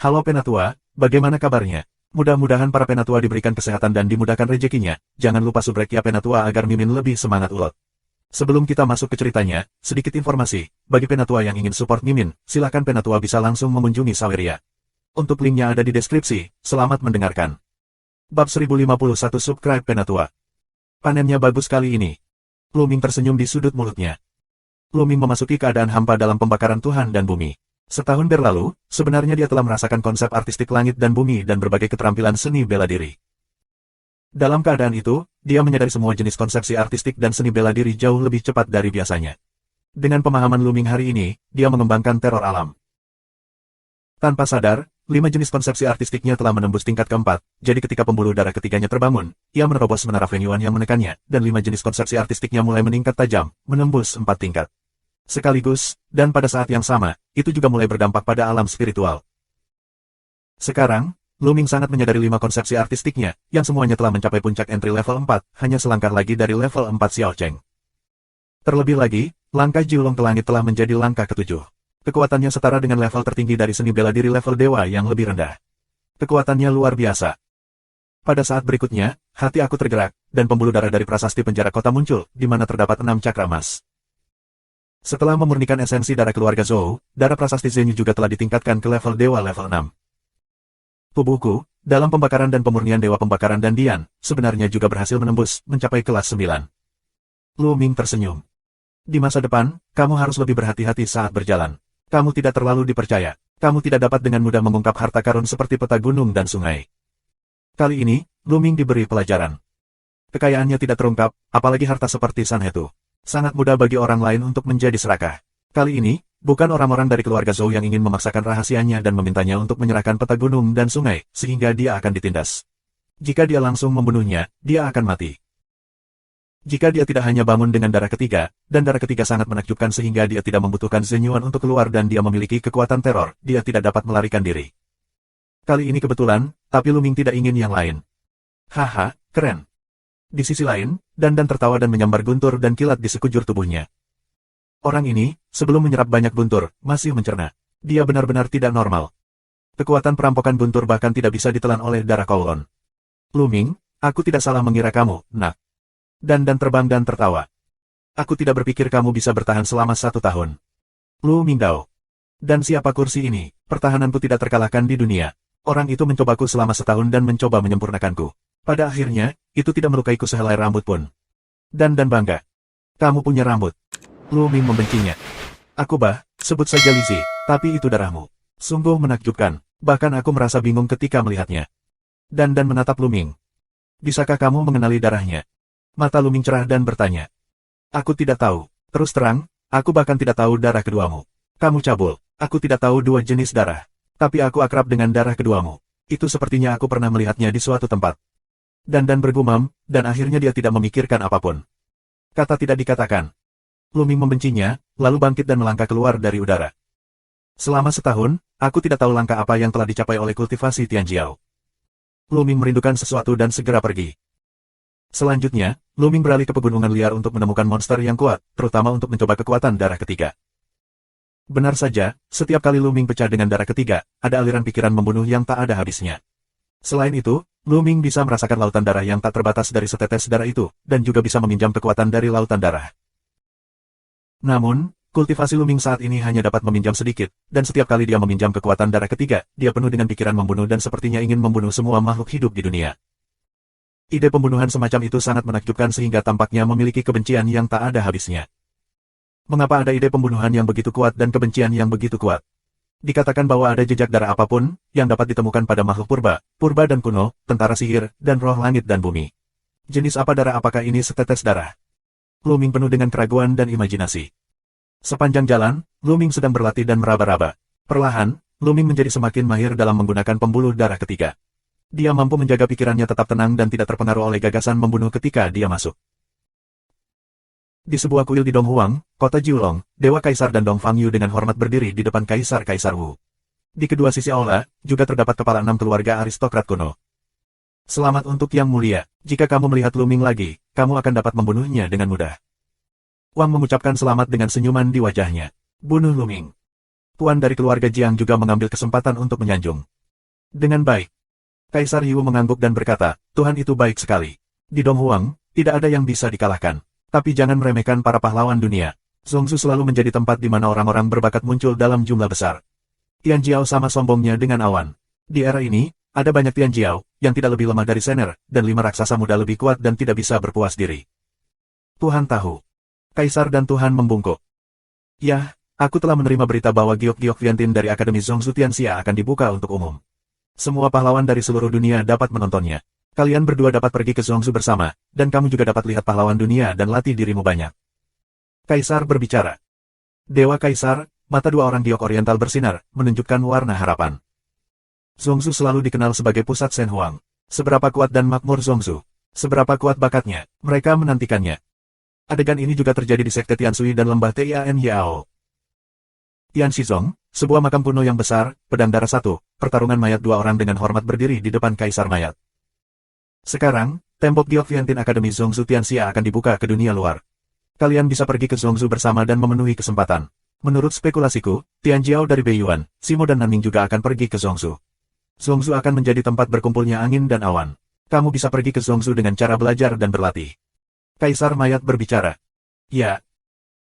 Halo Penatua, bagaimana kabarnya? Mudah-mudahan para Penatua diberikan kesehatan dan dimudahkan rezekinya. Jangan lupa subrek ya Penatua agar Mimin lebih semangat ulot. Sebelum kita masuk ke ceritanya, sedikit informasi. Bagi Penatua yang ingin support Mimin, silakan Penatua bisa langsung mengunjungi Saweria. Untuk linknya ada di deskripsi. Selamat mendengarkan. Bab 1051 Subscribe Penatua. Panennya bagus kali ini. Lu Ming tersenyum di sudut mulutnya. Lu Ming memasuki keadaan hampa dalam pembakaran Tuhan dan bumi. Setahun berlalu, sebenarnya dia telah merasakan konsep artistik langit dan bumi dan berbagai keterampilan seni bela diri. Dalam keadaan itu, dia menyadari semua jenis konsepsi artistik dan seni bela diri jauh lebih cepat dari biasanya. Dengan pemahaman Lu Ming hari ini, dia mengembangkan teror alam. Tanpa sadar, 5 jenis konsepsi artistiknya telah menembus tingkat keempat, jadi ketika pembuluh darah ketiganya terbangun, ia menerobos menara Fenyuan yang menekannya, dan 5 jenis konsepsi artistiknya mulai meningkat tajam, menembus 4 tingkat. Sekaligus, dan pada saat yang sama, itu juga mulai berdampak pada alam spiritual. Sekarang, Lu Ming sangat menyadari 5 konsepsi artistiknya, yang semuanya telah mencapai puncak entry level 4, hanya selangkah lagi dari level 4 Xiao Cheng. Terlebih lagi, langkah Jiulong ke langit telah menjadi langkah ke-7. Kekuatannya setara dengan level tertinggi dari seni bela diri level dewa yang lebih rendah. Kekuatannya luar biasa. Pada saat berikutnya, hati aku tergerak, dan pembuluh darah dari prasasti penjara kota muncul, di mana terdapat 6 cakra emas. Setelah memurnikan esensi darah keluarga Zhou, darah prasasti Zenyu juga telah ditingkatkan ke level dewa level 6. Tubuhku, dalam pembakaran dan pemurnian dewa pembakaran dan Dian, sebenarnya juga berhasil menembus, mencapai kelas 9. Lu Ming tersenyum. Di masa depan, kamu harus lebih berhati-hati saat berjalan. Kamu tidak terlalu dipercaya. Kamu tidak dapat dengan mudah mengungkap harta karun seperti peta gunung dan sungai. Kali ini, Lu Ming diberi pelajaran. Kekayaannya tidak terungkap, apalagi harta seperti Sanhetu. Sangat mudah bagi orang lain untuk menjadi serakah. Kali ini, bukan orang-orang dari keluarga Zhou yang ingin memaksakan rahasianya dan memintanya untuk menyerahkan peta gunung dan sungai, sehingga dia akan ditindas. Jika dia langsung membunuhnya, dia akan mati. Jika dia tidak hanya bangun dengan darah ketiga, dan darah ketiga sangat menakjubkan sehingga dia tidak membutuhkan Zenyuan untuk keluar dan dia memiliki kekuatan teror, dia tidak dapat melarikan diri. Kali ini kebetulan, tapi Lu Ming tidak ingin yang lain. Haha, keren. Di sisi lain, Dan tertawa dan menyambar guntur dan kilat di sekujur tubuhnya. Orang ini, sebelum menyerap banyak guntur, masih mencerna. Dia benar-benar tidak normal. Kekuatan perampokan guntur bahkan tidak bisa ditelan oleh darah Kowloon. Lu Ming, aku tidak salah mengira kamu, nak. Dan terbang dan tertawa. Aku tidak berpikir kamu bisa bertahan selama 1 tahun. Lu Ming Dao. Dan siapa kursi ini? Pertahananku tidak terkalahkan di dunia. Orang itu mencobaku selama 1 tahun dan mencoba menyempurnakanku. Pada akhirnya, itu tidak melukaiku sehelai rambut pun. Dan bangga. Kamu punya rambut. Lu Ming membencinya. Aku sebut saja Lizzie, tapi itu darahmu. Sungguh menakjubkan, bahkan aku merasa bingung ketika melihatnya. Dan menatap Lu Ming. Bisakah kamu mengenali darahnya? Mata Lu Ming cerah dan bertanya. Aku tidak tahu. Terus terang, aku bahkan tidak tahu darah keduamu. Kamu cabul, aku tidak tahu 2 jenis darah. Tapi aku akrab dengan darah keduamu. Itu sepertinya aku pernah melihatnya di suatu tempat. Dan bergumam, dan akhirnya dia tidak memikirkan apapun. Kata tidak dikatakan. Lu Ming membencinya, lalu bangkit dan melangkah keluar dari udara. Selama 1 tahun, aku tidak tahu langkah apa yang telah dicapai oleh kultivasi Tianjiao. Lu Ming merindukan sesuatu dan segera pergi. Selanjutnya, Lu Ming beralih ke pegunungan liar untuk menemukan monster yang kuat, terutama untuk mencoba kekuatan darah ketiga. Benar saja, setiap kali Lu Ming pecah dengan darah ketiga, ada aliran pikiran membunuh yang tak ada habisnya. Selain itu, Lu Ming bisa merasakan lautan darah yang tak terbatas dari setetes darah itu, dan juga bisa meminjam kekuatan dari lautan darah. Namun, kultivasi Lu Ming saat ini hanya dapat meminjam sedikit, dan setiap kali dia meminjam kekuatan darah ketiga, dia penuh dengan pikiran membunuh dan sepertinya ingin membunuh semua makhluk hidup di dunia. Ide pembunuhan semacam itu sangat menakjubkan sehingga tampaknya memiliki kebencian yang tak ada habisnya. Mengapa ada ide pembunuhan yang begitu kuat dan kebencian yang begitu kuat? Dikatakan bahwa ada jejak darah apapun, yang dapat ditemukan pada makhluk purba dan kuno, tentara sihir, dan roh langit dan bumi. Jenis apa darah apakah ini setetes darah? Lu Ming penuh dengan keraguan dan imajinasi. Sepanjang jalan, Lu Ming sedang berlatih dan meraba-raba. Perlahan, Lu Ming menjadi semakin mahir dalam menggunakan pembuluh darah ketiga. Dia mampu menjaga pikirannya tetap tenang dan tidak terpengaruh oleh gagasan membunuh ketika dia masuk. Di sebuah kuil di Donghuang, kota Jiulong, Dewa Kaisar dan Dong Fangyu dengan hormat berdiri di depan Kaisar Wu. Di kedua sisi aula, juga terdapat kepala 6 keluarga aristokrat kuno. Selamat untuk Yang Mulia, jika kamu melihat Lu Ming lagi, kamu akan dapat membunuhnya dengan mudah. Wang mengucapkan selamat dengan senyuman di wajahnya. Bunuh Lu Ming. Puan dari keluarga Jiang juga mengambil kesempatan untuk menyanjung. Dengan baik. Kaisar Yu mengangguk dan berkata, Tuhan itu baik sekali. Di Donghuang, tidak ada yang bisa dikalahkan. Tapi jangan meremehkan para pahlawan dunia. Zongzu selalu menjadi tempat di mana orang-orang berbakat muncul dalam jumlah besar. Tian Jiao sama sombongnya dengan awan. Di era ini, ada banyak Tian Jiao, yang tidak lebih lemah dari Zener, dan 5 raksasa muda lebih kuat dan tidak bisa berpuas diri. Tuhan tahu. Kaisar dan Tuhan membungkuk. Yah, aku telah menerima berita bahwa Giok-Giok Viantin dari Akademi Zongzu Tianxia akan dibuka untuk umum. Semua pahlawan dari seluruh dunia dapat menontonnya. Kalian berdua dapat pergi ke Zongzu bersama, dan kamu juga dapat lihat pahlawan dunia dan latih dirimu banyak. Kaisar berbicara. Dewa Kaisar, mata dua orang giok oriental bersinar, menunjukkan warna harapan. Zongzu selalu dikenal sebagai pusat Shen Huang. Seberapa kuat dan makmur Zongzu? Seberapa kuat bakatnya? Mereka menantikannya. Adegan ini juga terjadi di Sekte Tianshui dan Lembah Tian Yao. Tian Shizong, sebuah makam kuno yang besar, pedang darah 1, pertarungan mayat 2 orang dengan hormat berdiri di depan Kaisar Mayat. Sekarang, tembok Giok Viantin Akademi Zongzu Tianxia akan dibuka ke dunia luar. Kalian bisa pergi ke Zongzu bersama dan memenuhi kesempatan. Menurut spekulasiku, Tian Jiao dari Beiyuan, Simo dan Nanning juga akan pergi ke Zongzu. Zongzu akan menjadi tempat berkumpulnya angin dan awan. Kamu bisa pergi ke Zongzu dengan cara belajar dan berlatih. Kaisar Mayat berbicara. Ya.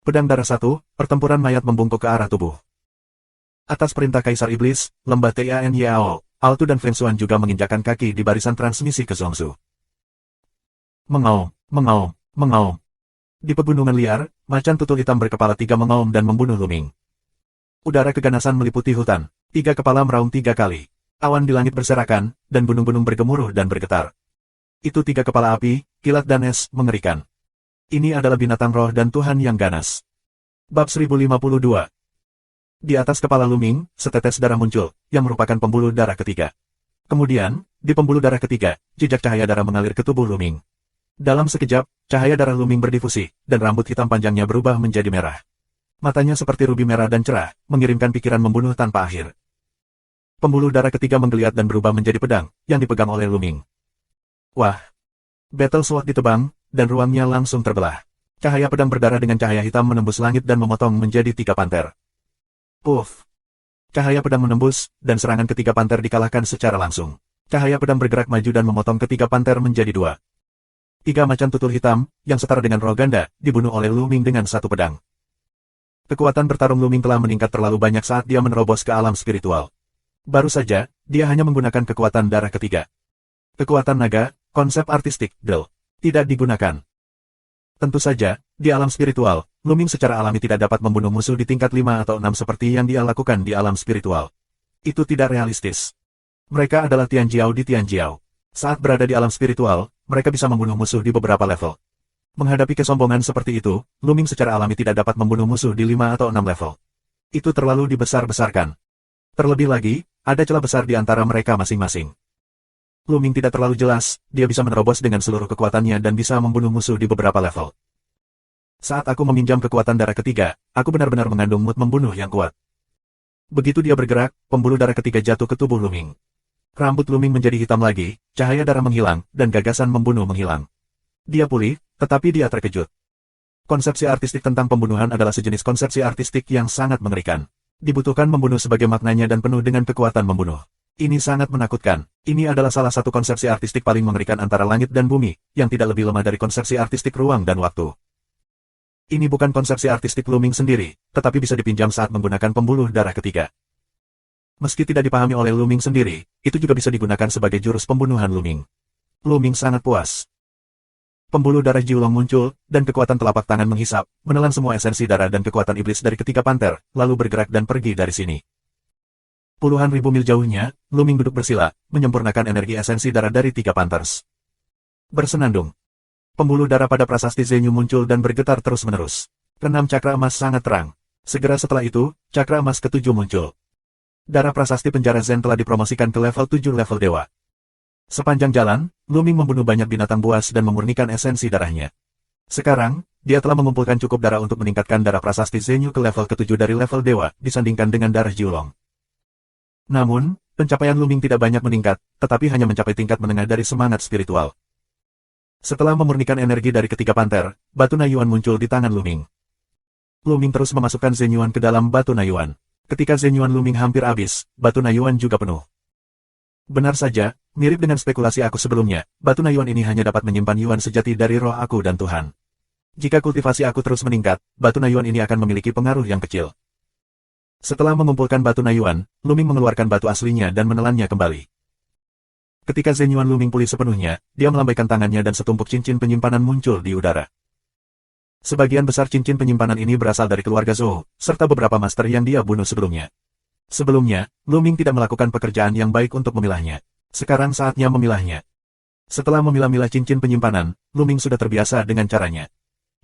Pedang darah 1, pertempuran mayat membungkuk ke arah tubuh. Atas perintah Kaisar Iblis, Lembah Tian Yao, Altu dan Feng Xuan juga menginjakkan kaki di barisan transmisi ke Zongzu. Mengaum, mengaum, mengaum. Di pegunungan liar, macan tutul hitam berkepala 3 mengaum dan membunuh Luming. Udara keganasan meliputi hutan. 3 kepala meraung 3 kali. Awan di langit berserakan, dan gunung-gunung bergemuruh dan bergetar. Itu 3 kepala api, kilat dan es, mengerikan. Ini adalah binatang roh dan Tuhan yang ganas. Bab 1052. Di atas kepala Luming, setetes darah muncul, yang merupakan pembuluh darah ketiga. Kemudian, di pembuluh darah ketiga, jejak cahaya darah mengalir ke tubuh Luming. Dalam sekejap, cahaya darah Luming berdifusi, dan rambut hitam panjangnya berubah menjadi merah. Matanya seperti rubi merah dan cerah, mengirimkan pikiran membunuh tanpa akhir. Pembuluh darah ketiga menggeliat dan berubah menjadi pedang, yang dipegang oleh Luming. Wah! Battle Sword ditebang, dan ruangnya langsung terbelah. Cahaya pedang berdarah dengan cahaya hitam menembus langit dan memotong menjadi 3 panter. Puff! Cahaya pedang menembus, dan serangan ketiga panter dikalahkan secara langsung. Cahaya pedang bergerak maju dan memotong ketiga panter menjadi 2. 3 macan tutul hitam, yang setara dengan roh ganda, dibunuh oleh Luming dengan 1 pedang. Kekuatan bertarung Luming telah meningkat terlalu banyak saat dia menerobos ke alam spiritual. Baru saja, dia hanya menggunakan kekuatan darah ketiga. Kekuatan naga, konsep artistik, Del, tidak digunakan. Tentu saja, di alam spiritual, Luming secara alami tidak dapat membunuh musuh di tingkat 5 atau 6 seperti yang dia lakukan di alam spiritual. Itu tidak realistis. Mereka adalah Tian Jiao di Tian Jiao. Saat berada di alam spiritual, mereka bisa membunuh musuh di beberapa level. Menghadapi kesombongan seperti itu, Luming secara alami tidak dapat membunuh musuh di 5 atau 6 level. Itu terlalu dibesar-besarkan. Terlebih lagi, ada celah besar di antara mereka masing-masing. Luming tidak terlalu jelas, dia bisa menerobos dengan seluruh kekuatannya dan bisa membunuh musuh di beberapa level. Saat aku meminjam kekuatan darah ketiga, aku benar-benar mengandung mood membunuh yang kuat. Begitu dia bergerak, pembuluh darah ketiga jatuh ke tubuh Luming. Rambut Luming menjadi hitam lagi, cahaya darah menghilang, dan gagasan membunuh menghilang. Dia pulih, tetapi dia terkejut. Konsepsi artistik tentang pembunuhan adalah sejenis konsepsi artistik yang sangat mengerikan. Dibutuhkan membunuh sebagai maknanya dan penuh dengan kekuatan membunuh. Ini sangat menakutkan. Ini adalah salah satu konsepsi artistik paling mengerikan antara langit dan bumi, yang tidak lebih lemah dari konsepsi artistik ruang dan waktu. Ini bukan konsepsi artistik Luming sendiri, tetapi bisa dipinjam saat menggunakan pembuluh darah ketiga. Meski tidak dipahami oleh Luming sendiri, itu juga bisa digunakan sebagai jurus pembunuhan Luming. Luming sangat puas. Pembuluh darah Jiulong muncul, dan kekuatan telapak tangan menghisap, menelan semua esensi darah dan kekuatan iblis dari ketiga panter, lalu bergerak dan pergi dari sini. Puluhan ribu mil jauhnya, Luming duduk bersila, menyempurnakan energi esensi darah dari 3 Panthers. Bersenandung. Pembuluh darah pada prasasti Zenyu muncul dan bergetar terus-menerus. Keenam cakra emas sangat terang. Segera setelah itu, cakra emas ke-7 muncul. Darah prasasti penjara Zen telah dipromosikan ke level 7 level dewa. Sepanjang jalan, Luming membunuh banyak binatang buas dan memurnikan esensi darahnya. Sekarang, dia telah mengumpulkan cukup darah untuk meningkatkan darah prasasti Zenyu ke level ke-7 dari level dewa, disandingkan dengan darah Jiulong. Namun, pencapaian Luming tidak banyak meningkat, tetapi hanya mencapai tingkat menengah dari semangat spiritual. Setelah memurnikan energi dari ketiga panter, batu Nayuan muncul di tangan Luming. Luming terus memasukkan Zenyuan ke dalam batu Nayuan. Ketika Zenyuan Luming hampir habis, batu Nayuan juga penuh. Benar saja, mirip dengan spekulasi aku sebelumnya, batu Nayuan ini hanya dapat menyimpan Yuan sejati dari roh aku dan Tuhan. Jika kultivasi aku terus meningkat, batu Nayuan ini akan memiliki pengaruh yang kecil. Setelah mengumpulkan batu Nayuan, Luming mengeluarkan batu aslinya dan menelannya kembali. Ketika Zenyuan Luming pulih sepenuhnya, dia melambaikan tangannya dan setumpuk cincin penyimpanan muncul di udara. Sebagian besar cincin penyimpanan ini berasal dari keluarga Zhou, serta beberapa master yang dia bunuh sebelumnya. Sebelumnya, Luming tidak melakukan pekerjaan yang baik untuk memilahnya. Sekarang saatnya memilahnya. Setelah memilah-milah cincin penyimpanan, Luming sudah terbiasa dengan caranya.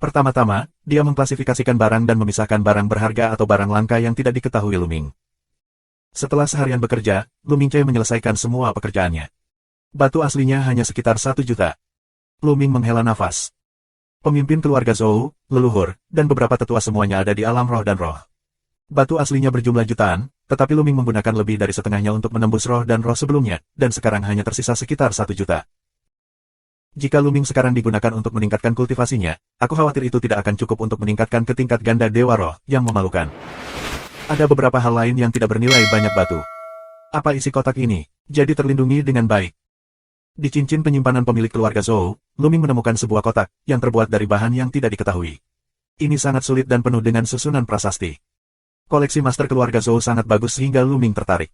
Pertama-tama, dia mengklasifikasikan barang dan memisahkan barang berharga atau barang langka yang tidak diketahui Luming. Setelah seharian bekerja, Luming Chai menyelesaikan semua pekerjaannya. Batu aslinya hanya sekitar 1 juta. Luming menghela nafas. Pemimpin keluarga Zhou, leluhur, dan beberapa tetua semuanya ada di alam roh dan roh. Batu aslinya berjumlah jutaan, tetapi Luming menggunakan lebih dari setengahnya untuk menembus roh dan roh sebelumnya, dan sekarang hanya tersisa sekitar 1 juta. Jika Luming sekarang digunakan untuk meningkatkan kultivasinya, aku khawatir itu tidak akan cukup untuk meningkatkan ke tingkat ganda Dewa Roh, yang memalukan. Ada beberapa hal lain yang tidak bernilai banyak batu. Apa isi kotak ini? Jadi terlindungi dengan baik. Di cincin penyimpanan pemilik keluarga Zhou, Luming menemukan sebuah kotak, yang terbuat dari bahan yang tidak diketahui. Ini sangat sulit dan penuh dengan susunan prasasti. Koleksi master keluarga Zhou sangat bagus sehingga Luming tertarik.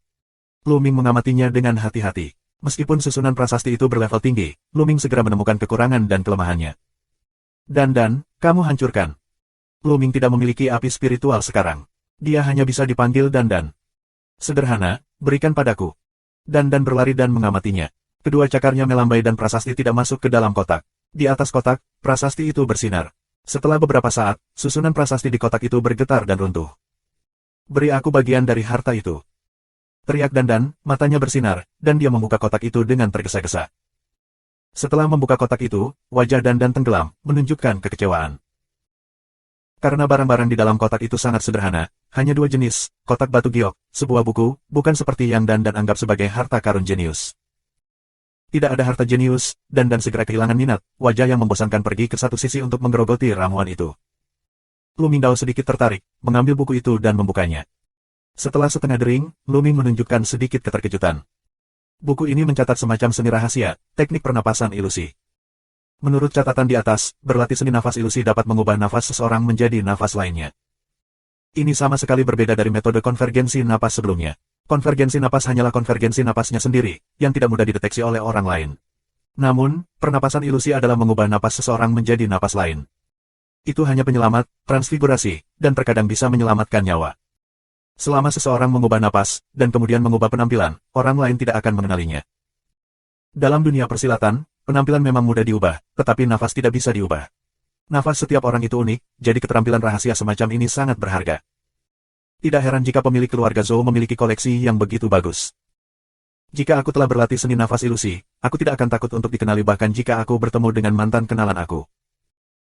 Luming mengamatinya dengan hati-hati. Meskipun susunan prasasti itu berlevel tinggi, Luming segera menemukan kekurangan dan kelemahannya. Dan, kamu hancurkan. Luming tidak memiliki api spiritual sekarang. Dia hanya bisa dipanggil Dan. Sederhana, berikan padaku. Dan berlari dan mengamatinya. Kedua cakarnya melambai dan prasasti tidak masuk ke dalam kotak. Di atas kotak, prasasti itu bersinar. Setelah beberapa saat, susunan prasasti di kotak itu bergetar dan runtuh. Beri aku bagian dari harta itu. Teriak Dan, matanya bersinar, dan dia membuka kotak itu dengan tergesa-gesa. Setelah membuka kotak itu, wajah Dan tenggelam, menunjukkan kekecewaan. Karena barang-barang di dalam kotak itu sangat sederhana, hanya 2 jenis, kotak batu giok, sebuah buku, bukan seperti yang Dan anggap sebagai harta karun jenius. Tidak ada harta jenius, Dan segera kehilangan minat, wajah yang membosankan pergi ke satu sisi untuk menggerogoti ramuan itu. Luming Dao sedikit tertarik, mengambil buku itu dan membukanya. Setelah setengah dering, Luming menunjukkan sedikit keterkejutan. Buku ini mencatat semacam seni rahasia, teknik pernapasan ilusi. Menurut catatan di atas, berlatih seni nafas ilusi dapat mengubah nafas seseorang menjadi nafas lainnya. Ini sama sekali berbeda dari metode konvergensi napas sebelumnya. Konvergensi napas hanyalah konvergensi napasnya sendiri, yang tidak mudah dideteksi oleh orang lain. Namun, pernapasan ilusi adalah mengubah napas seseorang menjadi napas lain. Itu hanya penyelamat, transfigurasi, dan terkadang bisa menyelamatkan nyawa. Selama seseorang mengubah napas, dan kemudian mengubah penampilan, orang lain tidak akan mengenalinya. Dalam dunia persilatan, penampilan memang mudah diubah, tetapi nafas tidak bisa diubah. Nafas setiap orang itu unik, jadi keterampilan rahasia semacam ini sangat berharga. Tidak heran jika pemilik keluarga Zhou memiliki koleksi yang begitu bagus. Jika aku telah berlatih seni nafas ilusi, aku tidak akan takut untuk dikenali bahkan jika aku bertemu dengan mantan kenalan aku.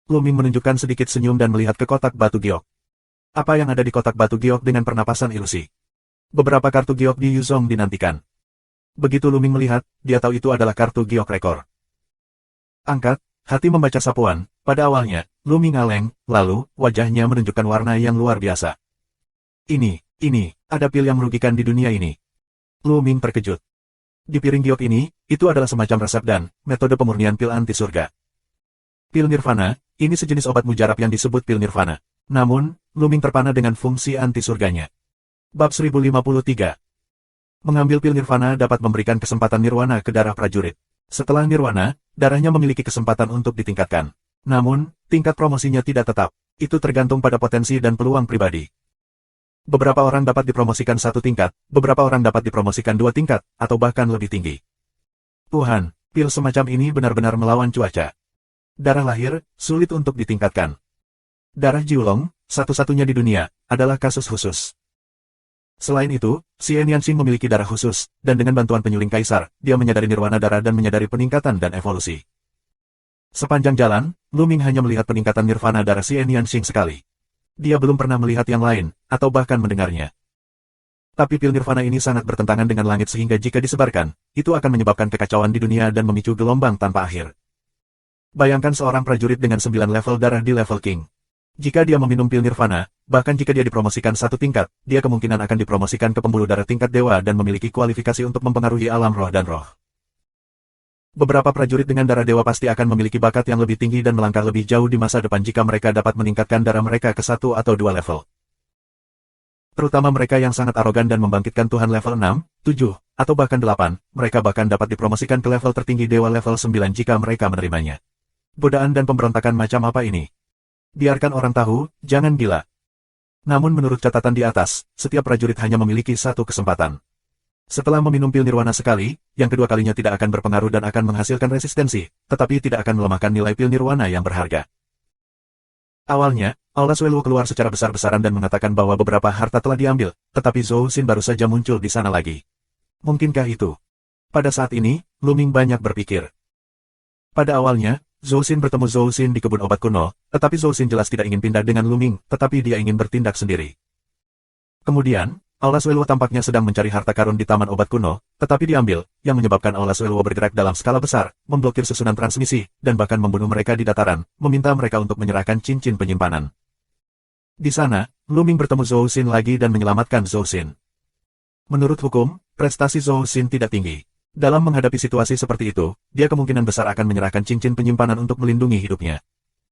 Luming menunjukkan sedikit senyum dan melihat ke kotak batu giok. Apa yang ada di kotak batu giok dengan pernapasan ilusi? Beberapa kartu giok di Yuzong dinantikan. Begitu Luming melihat, dia tahu itu adalah kartu giok rekor. Angkat, hati membaca sapuan, pada awalnya, Luming ngaleng, lalu, wajahnya menunjukkan warna yang luar biasa. Ini, ada pil yang merugikan di dunia ini. Luming terkejut. Di piring giok ini, itu adalah semacam resep dan metode pemurnian pil anti surga. Pil Nirvana, ini sejenis obat mujarab yang disebut pil Nirvana. Namun, Luming terpana dengan fungsi anti surganya. Bab 1053. Mengambil pil Nirvana dapat memberikan kesempatan Nirwana ke darah prajurit. Setelah Nirwana, darahnya memiliki kesempatan untuk ditingkatkan. Namun, tingkat promosinya tidak tetap. Itu tergantung pada potensi dan peluang pribadi. Beberapa orang dapat dipromosikan 1 tingkat, beberapa orang dapat dipromosikan 2 tingkat, atau bahkan lebih tinggi. Tuhan, pil semacam ini benar-benar melawan cuaca. Darah lahir, sulit untuk ditingkatkan. Darah Jiulong, satu-satunya di dunia, adalah kasus khusus. Selain itu, Xian Yanxing memiliki darah khusus, dan dengan bantuan penyuling kaisar, dia menyadari nirwana darah dan menyadari peningkatan dan evolusi. Sepanjang jalan, Luming hanya melihat peningkatan nirvana darah Xian Yanxing sekali. Dia belum pernah melihat yang lain, atau bahkan mendengarnya. Tapi pil nirvana ini sangat bertentangan dengan langit sehingga jika disebarkan, itu akan menyebabkan kekacauan di dunia dan memicu gelombang tanpa akhir. Bayangkan seorang prajurit dengan 9 level darah di level king. Jika dia meminum pil nirvana, bahkan jika dia dipromosikan satu tingkat, dia kemungkinan akan dipromosikan ke pembuluh darah tingkat dewa dan memiliki kualifikasi untuk mempengaruhi alam roh dan roh. Beberapa prajurit dengan darah dewa pasti akan memiliki bakat yang lebih tinggi dan melangkah lebih jauh di masa depan jika mereka dapat meningkatkan darah mereka ke 1 atau 2 level. Terutama mereka yang sangat arogan dan membangkitkan Tuhan level 6, 7, atau bahkan 8, mereka bahkan dapat dipromosikan ke level tertinggi dewa level 9 jika mereka menerimanya. Godaan dan pemberontakan macam apa ini? Biarkan orang tahu, jangan gila. Namun menurut catatan di atas, setiap prajurit hanya memiliki satu kesempatan. Setelah meminum pil nirwana sekali, yang kedua kalinya tidak akan berpengaruh dan akan menghasilkan resistensi, tetapi tidak akan melemahkan nilai pil nirwana yang berharga. Awalnya, Aula Suelu keluar secara besar-besaran dan mengatakan bahwa beberapa harta telah diambil, tetapi Zhou Xin baru saja muncul di sana lagi. Mungkinkah itu? Pada saat ini, Lu Ming banyak berpikir. Pada awalnya, Zhou Xin bertemu Zhou Xin di kebun obat kuno, tetapi Zhou Xin jelas tidak ingin pindah dengan Lu Ming, tetapi dia ingin bertindak sendiri. Kemudian, Aula Suelu tampaknya sedang mencari harta karun di taman obat kuno, tetapi diambil, yang menyebabkan Aula Suelu bergerak dalam skala besar, memblokir susunan transmisi, dan bahkan membunuh mereka di dataran, meminta mereka untuk menyerahkan cincin penyimpanan. Di sana, Lu Ming bertemu Zhou Xin lagi dan menyelamatkan Zhou Xin. Menurut hukum, prestasi Zhou Xin tidak tinggi. Dalam menghadapi situasi seperti itu, dia kemungkinan besar akan menyerahkan cincin penyimpanan untuk melindungi hidupnya.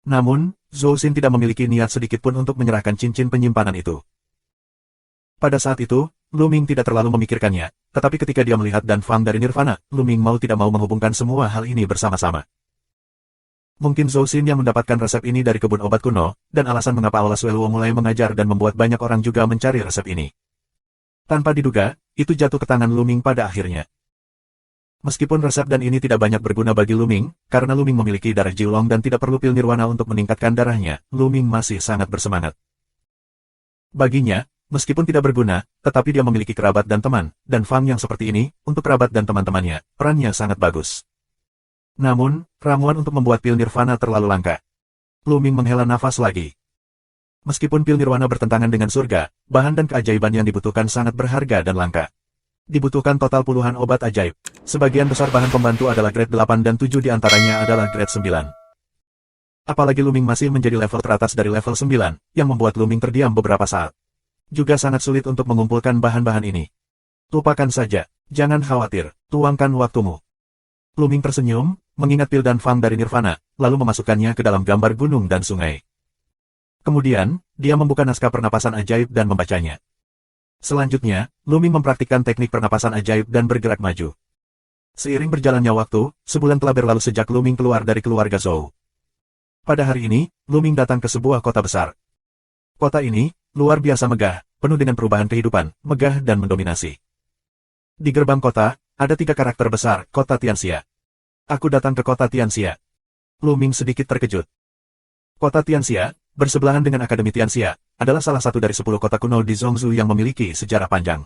Namun, Zhou Xin tidak memiliki niat sedikit pun untuk menyerahkan cincin penyimpanan itu. Pada saat itu, Lu Ming tidak terlalu memikirkannya, tetapi ketika dia melihat Dan Fang dari Nirvana, Lu Ming mau tidak mau menghubungkan semua hal ini bersama-sama. Mungkin Zhou Xin yang mendapatkan resep ini dari kebun obat kuno, dan alasan mengapa Aula Suelu mulai mengajar dan membuat banyak orang juga mencari resep ini. Tanpa diduga, itu jatuh ke tangan Lu Ming pada akhirnya. Meskipun resep dan ini tidak banyak berguna bagi Lu Ming, karena Lu Ming memiliki darah Jiulong dan tidak perlu pil nirwana untuk meningkatkan darahnya, Lu Ming masih sangat bersemangat. Baginya, meskipun tidak berguna, tetapi dia memiliki kerabat dan teman, dan Fang yang seperti ini, untuk kerabat dan teman-temannya, perannya sangat bagus. Namun, ramuan untuk membuat pil nirvana terlalu langka. Lu Ming menghela nafas lagi. Meskipun pil nirwana bertentangan dengan surga, bahan dan keajaiban yang dibutuhkan sangat berharga dan langka. Dibutuhkan total puluhan obat ajaib. Sebagian besar bahan pembantu adalah grade 8 dan 7 diantaranya adalah grade 9. Apalagi Lu Ming masih menjadi level teratas dari level 9, yang membuat Lu Ming terdiam beberapa saat. Juga sangat sulit untuk mengumpulkan bahan-bahan ini. Lupakan saja, jangan khawatir, tuangkan waktumu. Lu Ming tersenyum, mengingat pil Dan Fang dari Nirvana, lalu memasukkannya ke dalam gambar gunung dan sungai. Kemudian, dia membuka naskah pernapasan ajaib dan membacanya. Selanjutnya, Lu Ming mempraktikkan teknik pernapasan ajaib dan bergerak maju. Seiring berjalannya waktu, sebulan telah berlalu sejak Lu Ming keluar dari keluarga Zhou. Pada hari ini, Lu Ming datang ke sebuah kota besar. Kota ini, luar biasa megah, penuh dengan perubahan kehidupan, megah dan mendominasi. Di gerbang kota, ada 3 karakter besar, kota Tianxia. Aku datang ke kota Tianxia. Lu Ming sedikit terkejut. Kota Tianxia, bersebelahan dengan Akademi Tianxia, adalah salah satu dari 10 kota kuno di Zhongzhou yang memiliki sejarah panjang.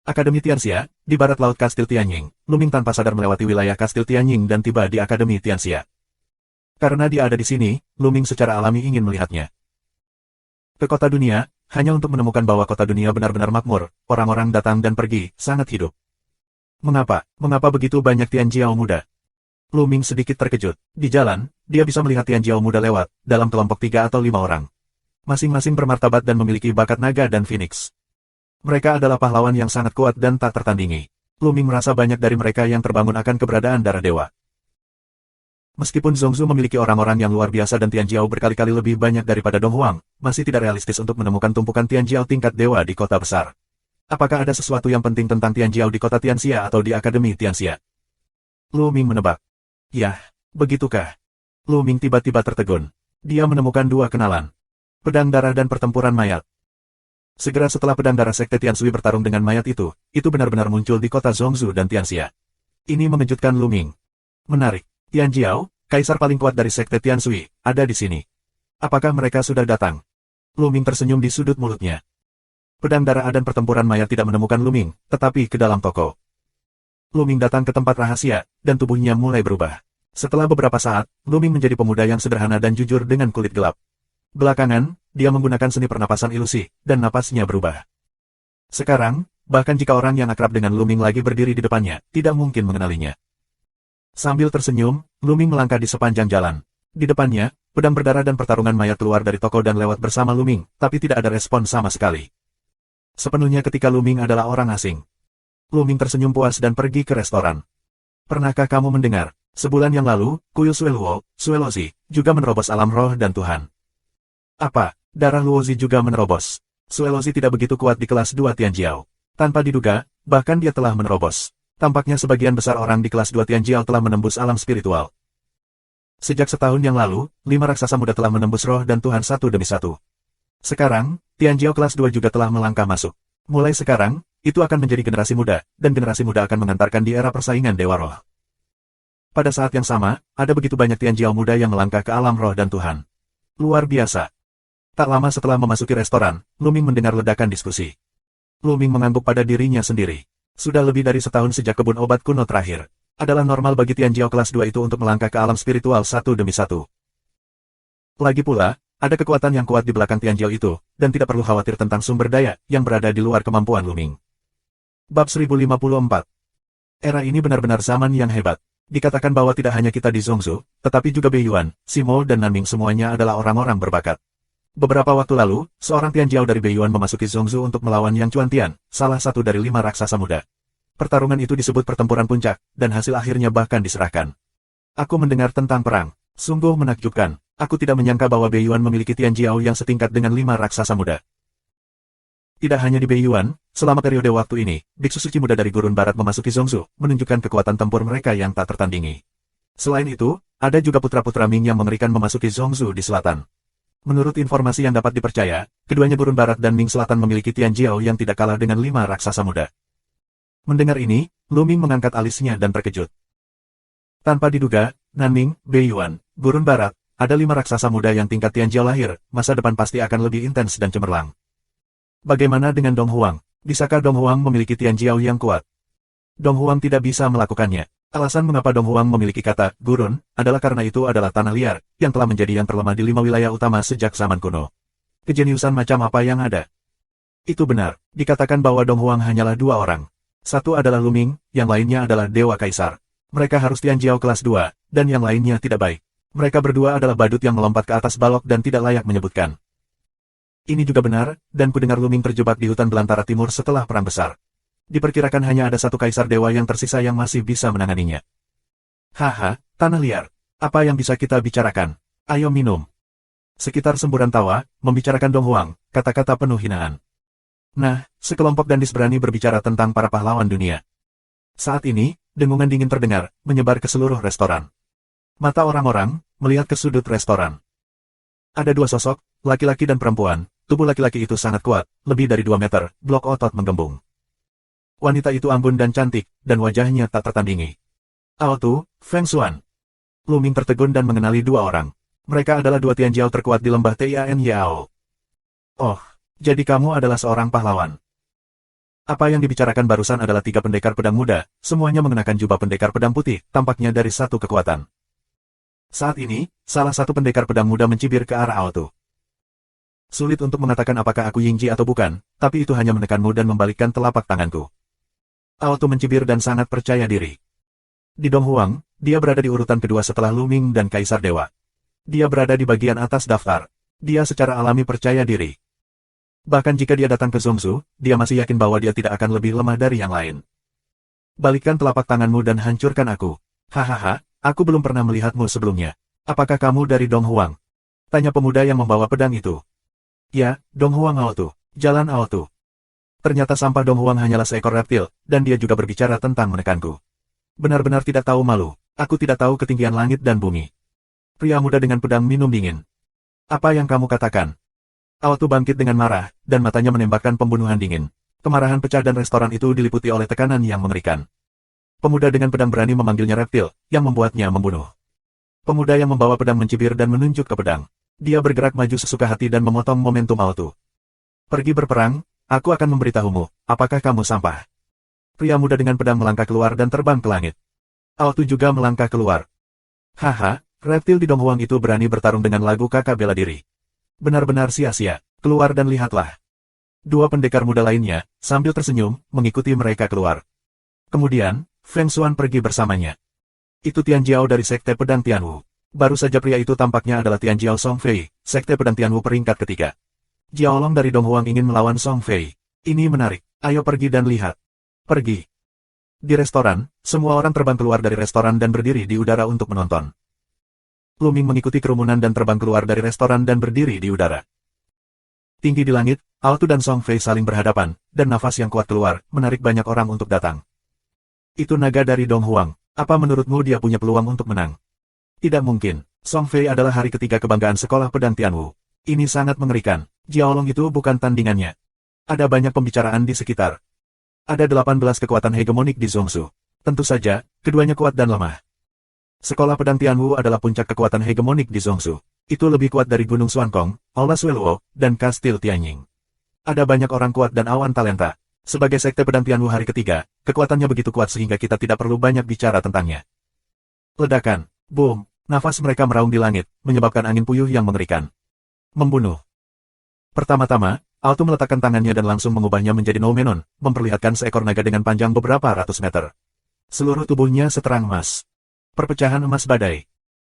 Akademi Tianxia, di barat laut Kastil Tianying, Lu Ming tanpa sadar melewati wilayah Kastil Tianying dan tiba di Akademi Tianxia. Karena dia ada di sini, Lu Ming secara alami ingin melihatnya. Ke kota dunia, hanya untuk menemukan bahwa kota dunia benar-benar makmur, orang-orang datang dan pergi, sangat hidup. Mengapa begitu banyak Tianjiao muda? Lu Ming sedikit terkejut. Di jalan, dia bisa melihat Tianjiao muda lewat, dalam kelompok 3 atau 5 orang. Masing-masing bermartabat dan memiliki bakat naga dan phoenix. Mereka adalah pahlawan yang sangat kuat dan tak tertandingi. Lu Ming merasa banyak dari mereka yang terbangun akan keberadaan darah dewa. Meskipun Zhongzhou memiliki orang-orang yang luar biasa dan Tianjiao berkali-kali lebih banyak daripada Dong Huang, masih tidak realistis untuk menemukan tumpukan Tianjiao tingkat dewa di kota besar. Apakah ada sesuatu yang penting tentang Tianjiao di kota Tianxia atau di Akademi Tianxia? Lu Ming menebak. Yah, begitukah? Lu Ming tiba-tiba tertegun. Dia menemukan 2 kenalan. Pedang darah dan pertempuran mayat. Segera setelah pedang darah Sekte Tianshui bertarung dengan mayat itu benar-benar muncul di kota Zhongzhou dan Tianxia. Ini mengejutkan Lu Ming. Menarik. Tianjiao, kaisar paling kuat dari Sekte Tianshui, ada di sini. Apakah mereka sudah datang? Lu Ming tersenyum di sudut mulutnya. Pedang darah dan pertempuran mayat tidak menemukan Lu Ming, tetapi ke dalam toko. Lu Ming datang ke tempat rahasia, dan tubuhnya mulai berubah. Setelah beberapa saat, Lu Ming menjadi pemuda yang sederhana dan jujur dengan kulit gelap. Belakangan, dia menggunakan seni pernapasan ilusi, dan napasnya berubah. Sekarang, bahkan jika orang yang akrab dengan Lu Ming lagi berdiri di depannya, tidak mungkin mengenalinya. Sambil tersenyum, Lu Ming melangkah di sepanjang jalan. Di depannya, Pedang berdarah dan pertarungan mayat keluar dari toko dan lewat bersama Luming, tapi tidak ada respon sama sekali. Sepenuhnya ketika Luming adalah orang asing. Luming tersenyum puas dan pergi ke restoran. Pernahkah kamu mendengar, sebulan yang lalu, kuil Suelozi, juga menerobos alam roh dan Tuhan. Apa, darah Luozi juga menerobos? Suelozi tidak begitu kuat di kelas 2 Tianjiao. Tanpa diduga, bahkan dia telah menerobos. Tampaknya sebagian besar orang di kelas 2 Tianjiao telah menembus alam spiritual. Sejak setahun yang lalu, 5 raksasa muda telah menembus roh dan Tuhan satu demi satu. Sekarang, Tianjiao kelas 2 juga telah melangkah masuk. Mulai sekarang, itu akan menjadi generasi muda, dan generasi muda akan mengantarkan di era persaingan Dewa Roh. Pada saat yang sama, ada begitu banyak Tianjiao muda yang melangkah ke alam roh dan Tuhan. Luar biasa. Tak lama setelah memasuki restoran, Luming mendengar ledakan diskusi. Luming mengangguk pada dirinya sendiri. Sudah lebih dari setahun sejak kebun obat kuno terakhir. Adalah normal bagi Tianjiao kelas 2 itu untuk melangkah ke alam spiritual satu demi satu. Lagi pula, ada kekuatan yang kuat di belakang Tianjiao itu, dan tidak perlu khawatir tentang sumber daya yang berada di luar kemampuan Luming. Bab 1054. Era ini benar-benar zaman yang hebat. Dikatakan bahwa tidak hanya kita di Zhongzhou, tetapi juga Beiyuan, Simo dan Nanming semuanya adalah orang-orang berbakat. Beberapa waktu lalu, seorang Tianjiao dari Beiyuan memasuki Zhongzhou untuk melawan Yang Chuantian, salah satu dari 5 raksasa muda. Pertarungan itu disebut pertempuran puncak, dan hasil akhirnya bahkan diserahkan. Aku mendengar tentang perang. Sungguh menakjubkan. Aku tidak menyangka bahwa Beiyuan memiliki Tianjiao yang setingkat dengan 5 raksasa muda. Tidak hanya di Beiyuan, selama periode waktu ini, biksu suci muda dari Gurun Barat memasuki Zhongzhou, menunjukkan kekuatan tempur mereka yang tak tertandingi. Selain itu, ada juga putra-putra Ming yang mengerikan memasuki Zhongzhou di selatan. Menurut informasi yang dapat dipercaya, keduanya Gurun Barat dan Ming Selatan memiliki Tianjiao yang tidak kalah dengan 5 raksasa muda. Mendengar ini, Luming mengangkat alisnya dan terkejut. Tanpa diduga, Nanming, Beiyuan, Gurun Barat, ada 5 raksasa muda yang tingkat Tianjiao lahir, masa depan pasti akan lebih intens dan cemerlang. Bagaimana dengan Dong Huang? Bisakah Dong Huang memiliki Tianjiao yang kuat? Dong Huang tidak bisa melakukannya. Alasan mengapa Dong Huang memiliki kata Gurun adalah karena itu adalah tanah liar yang telah menjadi yang terlemah di 5 wilayah utama sejak zaman kuno. Kejeniusan macam apa yang ada? Itu benar. Dikatakan bahwa Dong Huang hanyalah 2 orang. Satu adalah Luming, yang lainnya adalah Dewa Kaisar. Mereka harus Tianjiao kelas 2, dan yang lainnya tidak baik. Mereka berdua adalah badut yang melompat ke atas balok dan tidak layak menyebutkan. Ini juga benar, dan kudengar Luming terjebak di hutan belantara timur setelah perang besar. Diperkirakan hanya ada satu kaisar dewa yang tersisa yang masih bisa menanganinya. Haha, tanah liar. Apa yang bisa kita bicarakan? Ayo minum. Sekitar semburan tawa, membicarakan Dong Huang, kata-kata penuh hinaan. Nah, sekelompok dandis berani berbicara tentang para pahlawan dunia. Saat ini, dengungan dingin terdengar, menyebar ke seluruh restoran. Mata orang-orang, melihat ke sudut restoran. Ada 2 sosok, laki-laki dan perempuan. Tubuh laki-laki itu sangat kuat, lebih dari 2 meter, blok otot menggembung. Wanita itu anggun dan cantik, dan wajahnya tak tertandingi. Ao Tu, Feng Xuan. Luming tertegun dan mengenali 2 orang. Mereka adalah 2 Tianjiao terkuat di lembah Tian Yao. Oh. Jadi kamu adalah seorang pahlawan. Apa yang dibicarakan barusan adalah 3 pendekar pedang muda, semuanya mengenakan jubah pendekar pedang putih, tampaknya dari satu kekuatan. Saat ini, salah satu pendekar pedang muda mencibir ke arah Ao Tu. Sulit untuk mengatakan apakah aku Yingji atau bukan, tapi itu hanya menekanmu dan membalikkan telapak tanganku. Ao Tu mencibir dan sangat percaya diri. Di Dong Huang, dia berada di urutan kedua setelah Luming dan Kaisar Dewa. Dia berada di bagian atas daftar. Dia secara alami percaya diri. Bahkan jika dia datang ke Zhongzhou, dia masih yakin bahwa dia tidak akan lebih lemah dari yang lain. Balikkan telapak tanganmu dan hancurkan aku. Hahaha, aku belum pernah melihatmu sebelumnya. Apakah kamu dari Dong Huang? Tanya pemuda yang membawa pedang itu. Ya, Dong Huang Ao Tu, Jalan Ao Tu. Ternyata sampah Dong Huang hanyalah seekor reptil, dan dia juga berbicara tentang menekanku. Benar-benar tidak tahu malu. Aku tidak tahu ketinggian langit dan bumi. Pria muda dengan pedang minum dingin. Apa yang kamu katakan? Ao Tu bangkit dengan marah, dan matanya menembakkan pembunuhan dingin. Kemarahan pecah dan restoran itu diliputi oleh tekanan yang mengerikan. Pemuda dengan pedang berani memanggilnya reptil, yang membuatnya membunuh. Pemuda yang membawa pedang mencibir dan menunjuk ke pedang. Dia bergerak maju sesuka hati dan memotong momentum Ao Tu. Pergi berperang, aku akan memberitahumu, apakah kamu sampah. Pria muda dengan pedang melangkah keluar dan terbang ke langit. Ao Tu juga melangkah keluar. Haha, reptil di Dong Huang itu berani bertarung dengan lagu kakak bela diri. Benar-benar sia-sia, keluar dan lihatlah. 2 pendekar muda lainnya, sambil tersenyum, mengikuti mereka keluar. Kemudian, Feng Xuan pergi bersamanya. Itu Tianjiao dari Sekte Pedang Tianwu. Baru saja pria itu tampaknya adalah Tianjiao Songfei, Sekte Pedang Tianwu peringkat ketiga. Jiaolong dari Donghuang ingin melawan Songfei. Ini menarik. Ayo pergi dan lihat. Pergi. Di restoran, semua orang terbang keluar dari restoran dan berdiri di udara untuk menonton. Lu Ming mengikuti kerumunan dan terbang keluar dari restoran dan berdiri di udara. Tinggi di langit, Altu dan Song Fei saling berhadapan, dan nafas yang kuat keluar, menarik banyak orang untuk datang. Itu naga dari Donghuang. Apa menurutmu dia punya peluang untuk menang? Tidak mungkin. Song Fei adalah hari ketiga kebanggaan sekolah pedang Tianwu. Ini sangat mengerikan. Jiaolong itu bukan tandingannya. Ada banyak pembicaraan di sekitar. Ada 18 kekuatan hegemonik di Zhongsu. Tentu saja, keduanya kuat dan lemah. Sekolah pedang Tianwu adalah puncak kekuatan hegemonik di Zhongsu. Itu lebih kuat dari Gunung Xuankong, Aula Sueluo, dan Kastil Tianying. Ada banyak orang kuat dan awan talenta. Sebagai sekte pedang Tianwu hari ketiga, kekuatannya begitu kuat sehingga kita tidak perlu banyak bicara tentangnya. Ledakan, boom, nafas mereka meraung di langit, menyebabkan angin puyuh yang mengerikan. Membunuh. Pertama-tama, Altu meletakkan tangannya dan langsung mengubahnya menjadi Noumenon, memperlihatkan seekor naga dengan panjang beberapa ratus meter. Seluruh tubuhnya seterang emas. Perpecahan emas badai.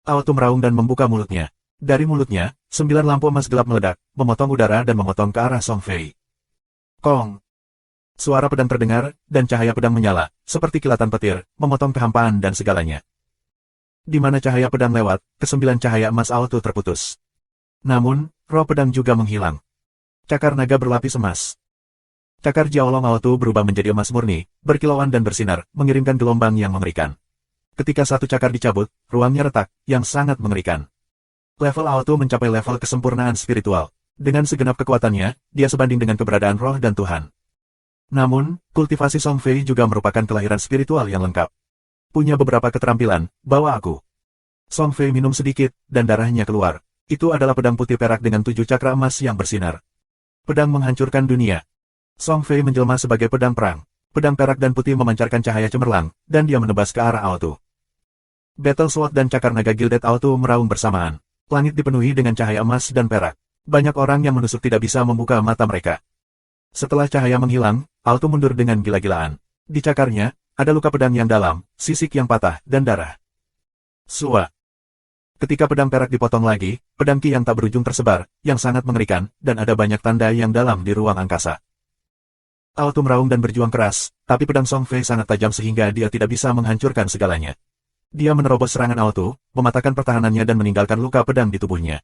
Altu meraung dan membuka mulutnya. Dari mulutnya, 9 lampu emas gelap meledak, memotong udara dan memotong ke arah Song Fei. Kong! Suara pedang terdengar, dan cahaya pedang menyala, seperti kilatan petir, memotong kehampaan dan segalanya. Di mana cahaya pedang lewat, ke-9 cahaya emas Altu terputus. Namun, roh pedang juga menghilang. Cakar naga berlapis emas. Cakar Jiaolong Altu berubah menjadi emas murni, berkilauan dan bersinar, mengirimkan gelombang yang mengerikan. Ketika satu cakar dicabut, ruangnya retak, yang sangat mengerikan. Level Altu mencapai level kesempurnaan spiritual. Dengan segenap kekuatannya, dia sebanding dengan keberadaan roh dan Tuhan. Namun, kultivasi Song Fei juga merupakan kelahiran spiritual yang lengkap. Punya beberapa keterampilan, bawa aku. Song Fei minum sedikit, dan darahnya keluar. Itu adalah pedang putih perak dengan 7 cakra emas yang bersinar. Pedang menghancurkan dunia. Song Fei menjelma sebagai pedang perang. Pedang perak dan putih memancarkan cahaya cemerlang, dan dia menebas ke arah Altu. Battle Sword dan cakar naga Gilded Altu meraung bersamaan. Langit dipenuhi dengan cahaya emas dan perak. Banyak orang yang menusuk tidak bisa membuka mata mereka. Setelah cahaya menghilang, Altu mundur dengan gila-gilaan. Di cakarnya, ada luka pedang yang dalam, sisik yang patah, dan darah. Sua. Ketika pedang perak dipotong lagi, pedang ki yang tak berujung tersebar, yang sangat mengerikan, dan ada banyak tanda yang dalam di ruang angkasa. Altu meraung dan berjuang keras, tapi pedang Song Fei sangat tajam sehingga dia tidak bisa menghancurkan segalanya. Dia menerobos serangan Altu, mematahkan pertahanannya dan meninggalkan luka pedang di tubuhnya.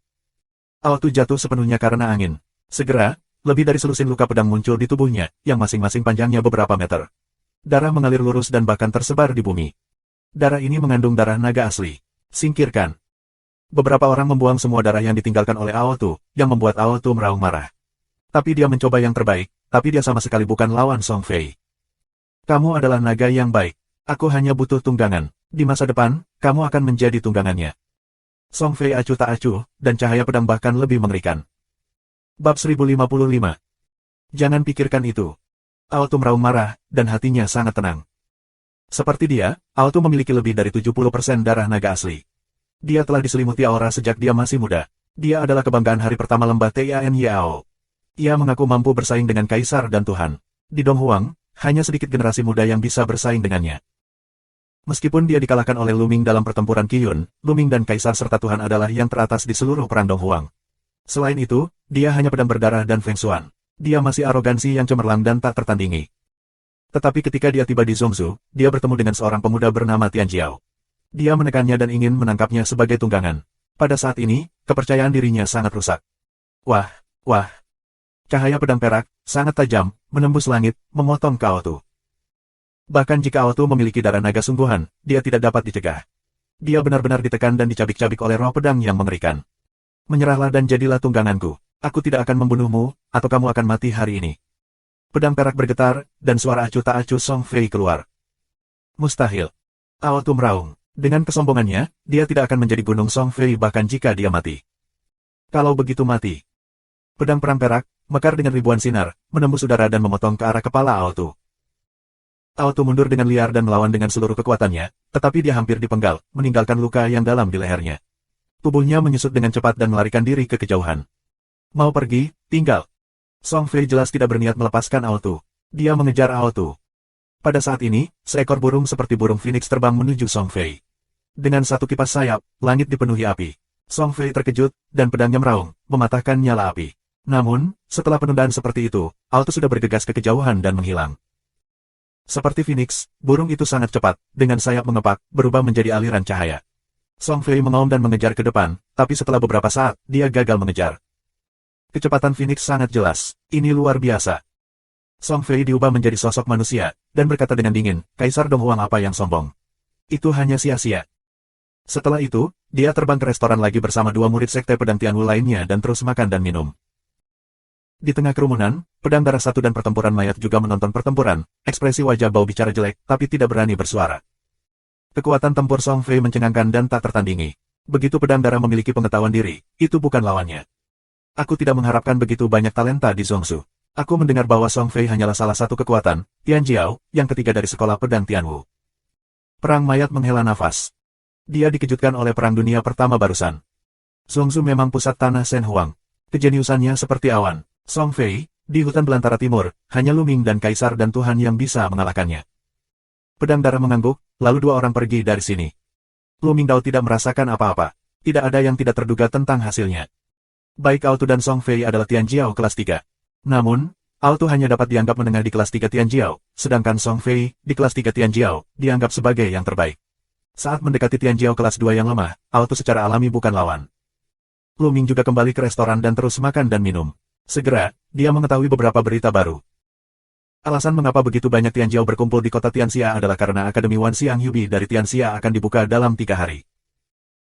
Altu jatuh sepenuhnya karena angin. Segera, lebih dari selusin luka pedang muncul di tubuhnya, yang masing-masing panjangnya beberapa meter. Darah mengalir lurus dan bahkan tersebar di bumi. Darah ini mengandung darah naga asli. Singkirkan. Beberapa orang membuang semua darah yang ditinggalkan oleh Altu, yang membuat Altu meraung marah. Tapi dia mencoba yang terbaik, tapi dia sama sekali bukan lawan Song Fei. Kamu adalah naga yang baik. Aku hanya butuh tunggangan. Di masa depan, kamu akan menjadi tunggangannya. Song Fei acuh tak acuh, dan cahaya pedang bahkan lebih mengerikan. Bab 1055. Jangan pikirkan itu. Altu meraung marah, dan hatinya sangat tenang. Seperti dia, Altu memiliki lebih dari 70% darah naga asli. Dia telah diselimuti aura sejak dia masih muda. Dia adalah kebanggaan hari pertama lembah Tian Yao. Ia mengaku mampu bersaing dengan Kaisar dan Tuhan. Di Donghuang, hanya sedikit generasi muda yang bisa bersaing dengannya. Meskipun dia dikalahkan oleh Lu Ming dalam pertempuran Qiyun, Lu Ming dan Kaisar serta Tuhan adalah yang teratas di seluruh perang Donghuang. Selain itu, dia hanya pedang berdarah dan Feng Xuan. Dia masih arogansi yang cemerlang dan tak tertandingi. Tetapi ketika dia tiba di Zhongsu, dia bertemu dengan seorang pemuda bernama Tianjiao. Dia menekannya dan ingin menangkapnya sebagai tunggangan. Pada saat ini, kepercayaan dirinya sangat rusak. Wah, wah. Cahaya pedang perak, sangat tajam, menembus langit, memotong ke Altu. Bahkan jika Altu memiliki darah naga sungguhan, dia tidak dapat dicegah. Dia benar-benar ditekan dan dicabik-cabik oleh roh pedang yang mengerikan. Menyerahlah dan jadilah tungganganku. Aku tidak akan membunuhmu, atau kamu akan mati hari ini. Pedang perak bergetar, dan suara acuh tak acuh Song Fei keluar. Mustahil. Altu meraung. Dengan kesombongannya, dia tidak akan menjadi gunung Song Fei bahkan jika dia mati. Kalau begitu mati. Pedang perang perak, mekar dengan ribuan sinar, menembus udara dan memotong ke arah kepala Altu. Altu mundur dengan liar dan melawan dengan seluruh kekuatannya, tetapi dia hampir dipenggal, meninggalkan luka yang dalam di lehernya. Tubuhnya menyusut dengan cepat dan melarikan diri ke kejauhan. Mau pergi, tinggal. Song Fei jelas tidak berniat melepaskan Altu. Dia mengejar Altu. Pada saat ini, seekor burung seperti burung phoenix terbang menuju Song Fei. Dengan satu kipas sayap, langit dipenuhi api. Song Fei terkejut, dan pedangnya meraung, mematahkan nyala api. Namun, setelah penundaan seperti itu, Altu sudah bergegas ke kejauhan dan menghilang. Seperti Phoenix, burung itu sangat cepat, dengan sayap mengepak, berubah menjadi aliran cahaya. Song Fei mengaum dan mengejar ke depan, tapi setelah beberapa saat, dia gagal mengejar. Kecepatan Phoenix sangat jelas, ini luar biasa. Song Fei diubah menjadi sosok manusia, dan berkata dengan dingin, Kaisar Donghuang apa yang sombong? Itu hanya sia-sia. Setelah itu, dia terbang ke restoran lagi bersama dua murid sekte pedang Tianwu lainnya dan terus makan dan minum. Di tengah kerumunan, pedang darah satu dan pertempuran mayat juga menonton pertempuran, ekspresi wajah Bao bicara jelek, tapi tidak berani bersuara. Kekuatan tempur Song Fei mencengangkan dan tak tertandingi. Begitu pedang darah memiliki pengetahuan diri, itu bukan lawannya. Aku tidak mengharapkan begitu banyak talenta di Zhongshu. Aku mendengar bahwa Song Fei hanyalah salah satu kekuatan, Tian Jiao, yang ketiga dari sekolah pedang Tianwu. Perang mayat menghela nafas. Dia dikejutkan oleh Perang Dunia Pertama barusan. Zhongshu memang pusat tanah Shen Huang. Kejeniusannya seperti awan. Song Fei, di hutan belantara timur, hanya Lu Ming dan Kaisar dan Tuhan yang bisa mengalahkannya. Pedang darah mengangguk, lalu dua orang pergi dari sini. Lu Ming Dao tidak merasakan apa-apa. Tidak ada yang tidak terduga tentang hasilnya. Baik Altu dan Song Fei adalah Tian Jiao kelas 3. Namun, Altu hanya dapat dianggap menengah di kelas 3 Tian Jiao, sedangkan Song Fei, di kelas 3 Tian Jiao, dianggap sebagai yang terbaik. Saat mendekati Tian Jiao kelas 2 yang lemah, Altu secara alami bukan lawan. Lu Ming juga kembali ke restoran dan terus makan dan minum. Segera, dia mengetahui beberapa berita baru. Alasan mengapa begitu banyak Tian Jiao berkumpul di kota Tianxia adalah karena Akademi Wan Xiang Yubi dari Tianxia akan dibuka dalam 3 hari.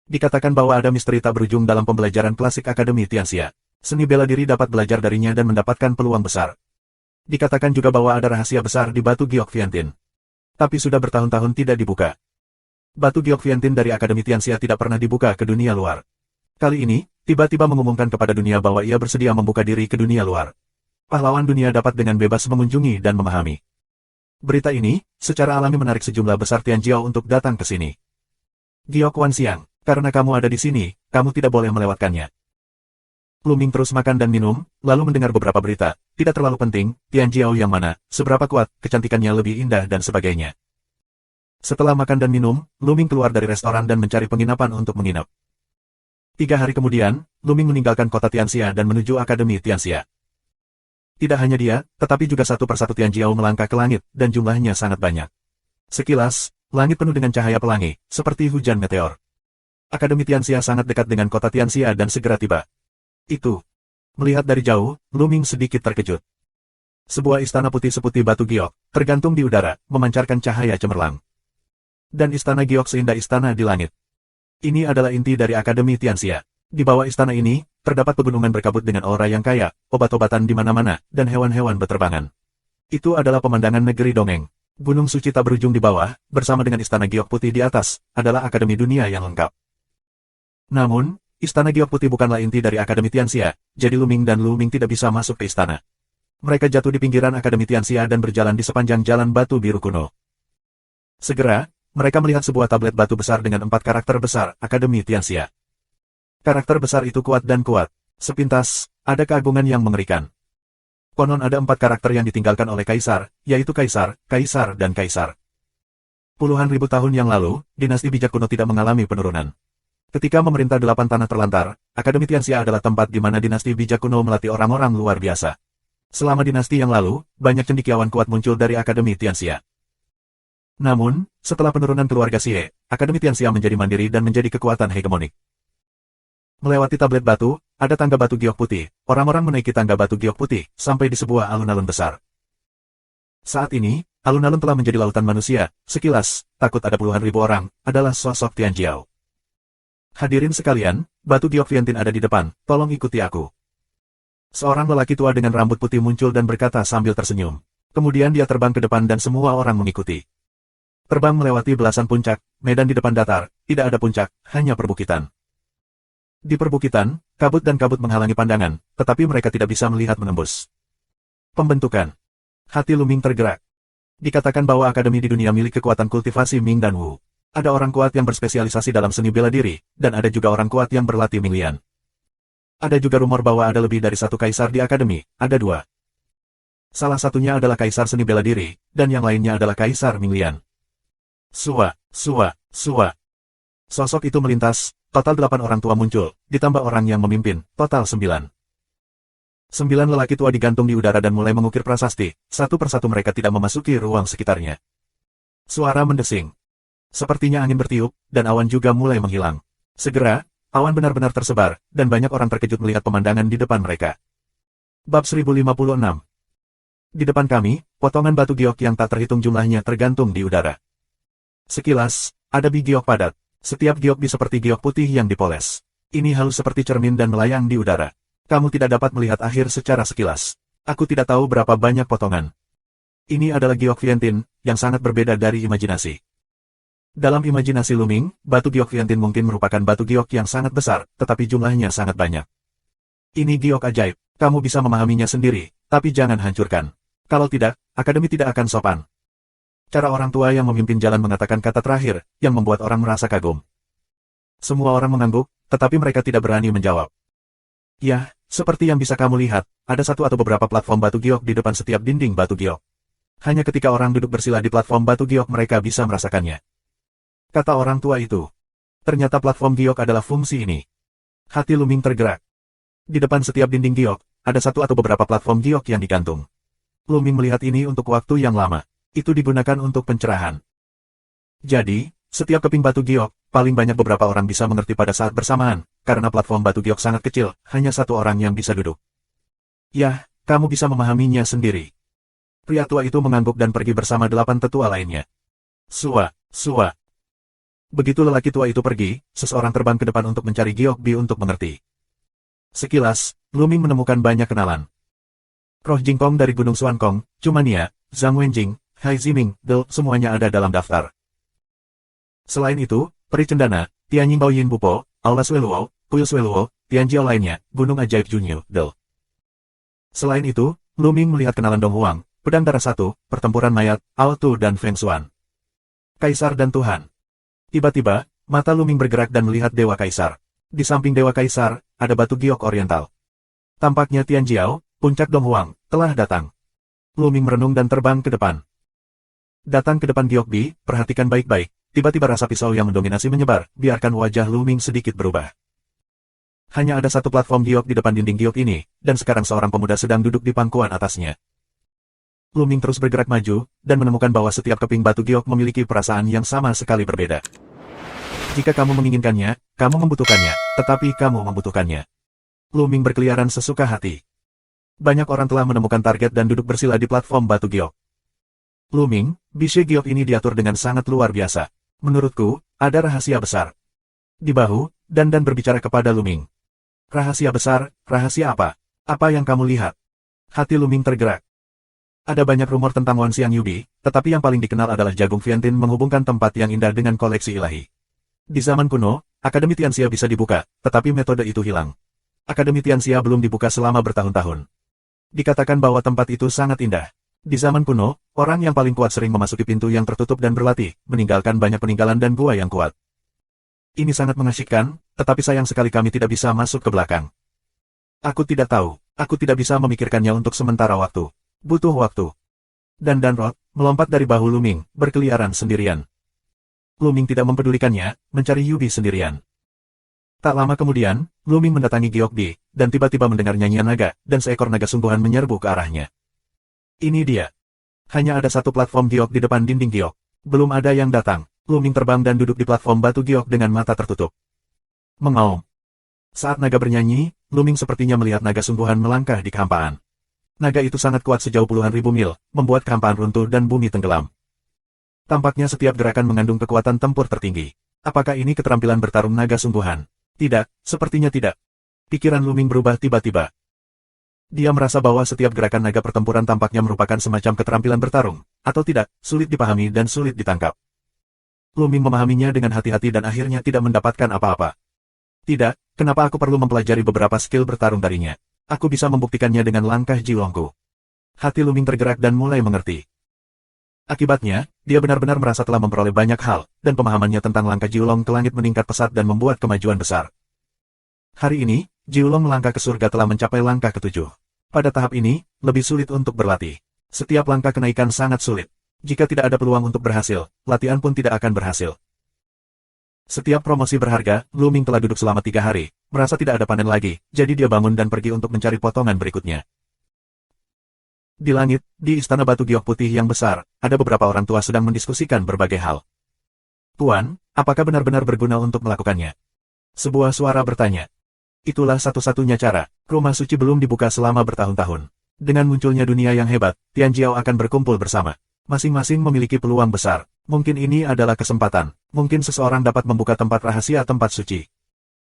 Dikatakan bahwa ada misteri tak berujung dalam pembelajaran klasik Akademi Tianxia. Seni bela diri dapat belajar darinya dan mendapatkan peluang besar. Dikatakan juga bahwa ada rahasia besar di batu giok Viantin. Tapi sudah bertahun-tahun tidak dibuka. Batu giok Viantin dari Akademi Tianxia tidak pernah dibuka ke dunia luar. Kali ini, tiba-tiba mengumumkan kepada dunia bahwa ia bersedia membuka diri ke dunia luar. Pahlawan dunia dapat dengan bebas mengunjungi dan memahami. Berita ini, secara alami menarik sejumlah besar Tian Jiao untuk datang ke sini. Giok Wan Xiang, karena kamu ada di sini, kamu tidak boleh melewatkannya. Lu Ming terus makan dan minum, lalu mendengar beberapa berita, tidak terlalu penting, Tian Jiao yang mana, seberapa kuat, kecantikannya lebih indah dan sebagainya. Setelah makan dan minum, Lu Ming keluar dari restoran dan mencari penginapan untuk menginap. 3 hari kemudian, Lu Ming meninggalkan kota Tianxia dan menuju Akademi Tianxia. Tidak hanya dia, tetapi juga satu persatu Tian Jiao melangkah ke langit, dan jumlahnya sangat banyak. Sekilas, langit penuh dengan cahaya pelangi, seperti hujan meteor. Akademi Tianxia sangat dekat dengan kota Tianxia dan segera tiba. Itu. Melihat dari jauh, Lu Ming sedikit terkejut. Sebuah istana putih seputih batu giok, tergantung di udara, memancarkan cahaya cemerlang. Dan istana giok seindah istana di langit. Ini adalah inti dari Akademi Tianxia. Di bawah istana ini, terdapat pegunungan berkabut dengan aura yang kaya, obat-obatan di mana-mana, dan hewan-hewan berterbangan. Itu adalah pemandangan negeri dongeng. Gunung suci tak berujung di bawah, bersama dengan istana giok putih di atas, adalah Akademi dunia yang lengkap. Namun, istana giok putih bukanlah inti dari Akademi Tianxia, jadi Lu Ming dan Lu Ming tidak bisa masuk ke istana. Mereka jatuh di pinggiran Akademi Tianxia dan berjalan di sepanjang jalan batu biru kuno. Segera, mereka melihat sebuah tablet batu besar dengan 4 karakter besar, Akademi Tianxia. Karakter besar itu kuat dan kuat. Sepintas, ada keagungan yang mengerikan. Konon ada 4 karakter yang ditinggalkan oleh Kaisar, yaitu Kaisar, Kaisar, dan Kaisar. Puluhan ribu tahun yang lalu, dinasti bijak kuno tidak mengalami penurunan. Ketika memerintah 8 tanah terlantar, Akademi Tianxia adalah tempat di mana dinasti bijak kuno melatih orang-orang luar biasa. Selama dinasti yang lalu, banyak cendekiawan kuat muncul dari Akademi Tianxia. Namun, setelah penurunan keluarga Xie, Akademi Tianxia menjadi mandiri dan menjadi kekuatan hegemonik. Melewati tablet batu, ada tangga batu giok putih. Orang-orang menaiki tangga batu giok putih, sampai di sebuah alun-alun besar. Saat ini, alun-alun telah menjadi lautan manusia. Sekilas, takut ada puluhan ribu orang, adalah sosok Tian Jiao. Hadirin sekalian, batu giok Viantin ada di depan, tolong ikuti aku. Seorang lelaki tua dengan rambut putih muncul dan berkata sambil tersenyum. Kemudian dia terbang ke depan dan semua orang mengikuti. Terbang melewati belasan puncak, medan di depan datar, tidak ada puncak, hanya perbukitan. Di perbukitan, kabut dan kabut menghalangi pandangan, tetapi mereka tidak bisa melihat menembus. Pembentukan. Hati Lu Ming tergerak. Dikatakan bahwa akademi di dunia milik kekuatan kultivasi Ming dan Wu. Ada orang kuat yang berspesialisasi dalam seni bela diri, dan ada juga orang kuat yang berlatih Ming Lian. Ada juga rumor bahwa ada lebih dari 1 kaisar di akademi, ada 2. Salah satunya adalah kaisar seni bela diri, dan yang lainnya adalah kaisar Ming Lian. Sua, sua, sua. Sosok itu melintas, total 8 orang tua muncul, ditambah orang yang memimpin, total 9. 9 lelaki tua digantung di udara dan mulai mengukir prasasti, satu persatu mereka tidak memasuki ruang sekitarnya. Suara mendesing. Sepertinya angin bertiup, dan awan juga mulai menghilang. Segera, awan benar-benar tersebar, dan banyak orang terkejut melihat pemandangan di depan mereka. Bab 1056. Di depan kami, potongan batu giok yang tak terhitung jumlahnya tergantung di udara. Sekilas, ada biji giok padat. Setiap giok seperti giok putih yang dipoles. Ini halus seperti cermin dan melayang di udara. Kamu tidak dapat melihat akhir secara sekilas. Aku tidak tahu berapa banyak potongan. Ini adalah giok Vientin, yang sangat berbeda dari imajinasi. Dalam imajinasi Luming, batu giok Vientin mungkin merupakan batu giok yang sangat besar, tetapi jumlahnya sangat banyak. Ini giok ajaib, kamu bisa memahaminya sendiri, tapi jangan hancurkan. Kalau tidak, akademi tidak akan sopan. Cara orang tua yang memimpin jalan mengatakan kata terakhir, yang membuat orang merasa kagum. Semua orang mengangguk, tetapi mereka tidak berani menjawab. Ya, seperti yang bisa kamu lihat, ada satu atau beberapa platform batu giok di depan setiap dinding batu giok. Hanya ketika orang duduk bersila di platform batu giok mereka bisa merasakannya. Kata orang tua itu. Ternyata platform giok adalah fungsi ini. Hati Luming tergerak. Di depan setiap dinding giok, ada satu atau beberapa platform giok yang digantung. Luming melihat ini untuk waktu yang lama. Itu digunakan untuk pencerahan. Jadi, setiap keping batu giok, paling banyak beberapa orang bisa mengerti pada saat bersamaan, karena platform batu giok sangat kecil, hanya satu orang yang bisa duduk. Yah, kamu bisa memahaminya sendiri. Pria tua itu mengangguk dan pergi bersama 8 tetua lainnya. Sua. Begitu lelaki tua itu pergi, seseorang terbang ke depan untuk mencari Giok Bi untuk mengerti. Sekilas, Luming menemukan banyak kenalan. Roh Jingkong dari Gunung Suankong, Cumania, Zhang Wenjing, Hai Ziming, Del, semuanya ada dalam daftar. Selain itu, Peri Cendana, Tianjing Baoyin Bupo, Aula Sueluo, Puyul Sueluo, Tianjiao lainnya, Gunung Ajaib Junyu, Del. Selain itu, Luming melihat kenalan Dong Huang, Pedang Darah Satu, Pertempuran Mayat, Ao Tu dan Feng Xuan. Kaisar dan Tuhan. Tiba-tiba, mata Luming bergerak dan melihat Dewa Kaisar. Di samping Dewa Kaisar, ada batu giok oriental. Tampaknya Tianjiao, puncak Dong Huang, telah datang. Luming merenung dan terbang ke depan. Datang ke depan Giok Bi, perhatikan baik-baik. Tiba-tiba rasa pisau yang mendominasi menyebar, biarkan wajah Luming sedikit berubah. Hanya ada satu platform giok di depan dinding giok ini, dan sekarang seorang pemuda sedang duduk di pangkuan atasnya. Luming terus bergerak maju, dan menemukan bahwa setiap keping batu giok memiliki perasaan yang sama sekali berbeda. Jika kamu menginginkannya, kamu membutuhkannya, tetapi kamu membutuhkannya. Luming berkeliaran sesuka hati. Banyak orang telah menemukan target dan duduk bersila di platform batu giok. Luming, bishe giok ini diatur dengan sangat luar biasa. Menurutku, ada rahasia besar. Di bahu, dan berbicara kepada Luming. Rahasia besar, rahasia apa? Apa yang kamu lihat? Hati Luming tergerak. Ada banyak rumor tentang Wan Xiang Yubi, tetapi yang paling dikenal adalah jagung Vientin menghubungkan tempat yang indah dengan koleksi ilahi. Di zaman kuno, Akademi Tianxia bisa dibuka, tetapi metode itu hilang. Akademi Tianxia belum dibuka selama bertahun-tahun. Dikatakan bahwa tempat itu sangat indah. Di zaman kuno, orang yang paling kuat sering memasuki pintu yang tertutup dan berlatih, meninggalkan banyak peninggalan dan gua yang kuat. Ini sangat mengasyikkan, tetapi sayang sekali kami tidak bisa masuk ke belakang. Aku tidak tahu, aku tidak bisa memikirkannya untuk sementara waktu. Butuh waktu. Dan Danrod, melompat dari bahu Luming, berkeliaran sendirian. Luming tidak mempedulikannya, mencari Yubi sendirian. Tak lama kemudian, Luming mendatangi Giok Bi, dan tiba-tiba mendengar nyanyian naga, dan seekor naga sungguhan menyerbu ke arahnya. Ini dia. Hanya ada satu platform giok di depan dinding giok. Belum ada yang datang. Luming terbang dan duduk di platform batu giok dengan mata tertutup. Mengaum. Saat naga bernyanyi, Luming sepertinya melihat naga sungguhan melangkah di kehampaan. Naga itu sangat kuat sejauh puluhan ribu mil, membuat kehampaan runtuh dan bumi tenggelam. Tampaknya setiap gerakan mengandung kekuatan tempur tertinggi. Apakah ini keterampilan bertarung naga sungguhan? Tidak, sepertinya tidak. Pikiran Luming berubah tiba-tiba. Dia merasa bahwa setiap gerakan naga pertempuran tampaknya merupakan semacam keterampilan bertarung, atau tidak, sulit dipahami dan sulit ditangkap. Luming memahaminya dengan hati-hati dan akhirnya tidak mendapatkan apa-apa. Tidak, kenapa aku perlu mempelajari beberapa skill bertarung darinya? Aku bisa membuktikannya dengan langkah Jiulongku. Hati Luming tergerak dan mulai mengerti. Akibatnya, dia benar-benar merasa telah memperoleh banyak hal, dan pemahamannya tentang langkah Jiulong ke langit meningkat pesat dan membuat kemajuan besar. Hari ini, Jiulong melangkah ke surga telah mencapai langkah ke-7. Pada tahap ini, lebih sulit untuk berlatih. Setiap langkah kenaikan sangat sulit. Jika tidak ada peluang untuk berhasil, latihan pun tidak akan berhasil. Setiap promosi berharga, Lu Ming telah duduk selama 3 hari, merasa tidak ada panen lagi, jadi dia bangun dan pergi untuk mencari potongan berikutnya. Di langit, di istana batu giok putih yang besar, ada beberapa orang tua sedang mendiskusikan berbagai hal. Tuan, apakah benar-benar berguna untuk melakukannya? Sebuah suara bertanya. Itulah satu-satunya cara, rumah suci belum dibuka selama bertahun-tahun. Dengan munculnya dunia yang hebat, Tianjiao akan berkumpul bersama. Masing-masing memiliki peluang besar. Mungkin ini adalah kesempatan. Mungkin seseorang dapat membuka tempat rahasia tempat suci.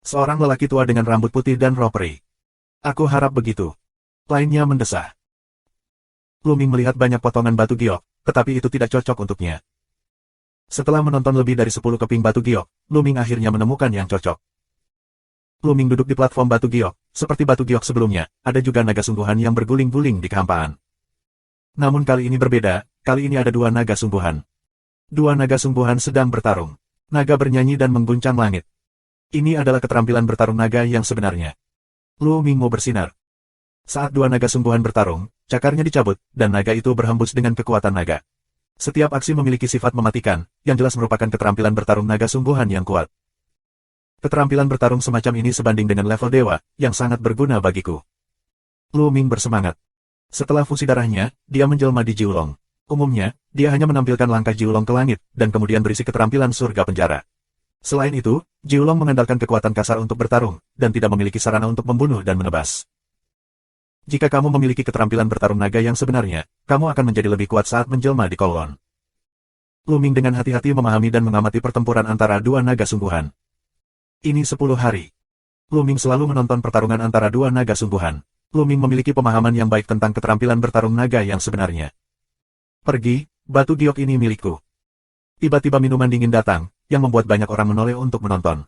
Seorang lelaki tua dengan rambut putih dan roh peri. Aku harap begitu. Lainnya mendesah. Lu Ming melihat banyak potongan batu giok, tetapi itu tidak cocok untuknya. Setelah menonton lebih dari 10 keping batu giok, Lu Ming akhirnya menemukan yang cocok. Lu Ming duduk di platform batu giok, seperti batu giok sebelumnya, ada juga naga sungguhan yang berguling-guling di kehampaan. Namun kali ini berbeda, kali ini ada 2 naga sungguhan. 2 naga sungguhan sedang bertarung. Naga bernyanyi dan mengguncang langit. Ini adalah keterampilan bertarung naga yang sebenarnya. Lu Ming mau bersinar. Saat 2 naga sungguhan bertarung, cakarnya dicabut, dan naga itu berhembus dengan kekuatan naga. Setiap aksi memiliki sifat mematikan, yang jelas merupakan keterampilan bertarung naga sungguhan yang kuat. Keterampilan bertarung semacam ini sebanding dengan level dewa, yang sangat berguna bagiku. Lu Ming bersemangat. Setelah fusi darahnya, dia menjelma di Jiulong. Umumnya, dia hanya menampilkan langkah Jiulong ke langit, dan kemudian berisi keterampilan surga penjara. Selain itu, Jiulong mengandalkan kekuatan kasar untuk bertarung, dan tidak memiliki sarana untuk membunuh dan menebas. Jika kamu memiliki keterampilan bertarung naga yang sebenarnya, kamu akan menjadi lebih kuat saat menjelma di Kowloon. Lu Ming dengan hati-hati memahami dan mengamati pertempuran antara 2 naga sungguhan. Ini 10 hari. Lu Ming selalu menonton pertarungan antara 2 naga sungguhan. Lu Ming memiliki pemahaman yang baik tentang keterampilan bertarung naga yang sebenarnya. Pergi, batu giok ini milikku. Tiba-tiba minuman dingin datang, yang membuat banyak orang menoleh untuk menonton.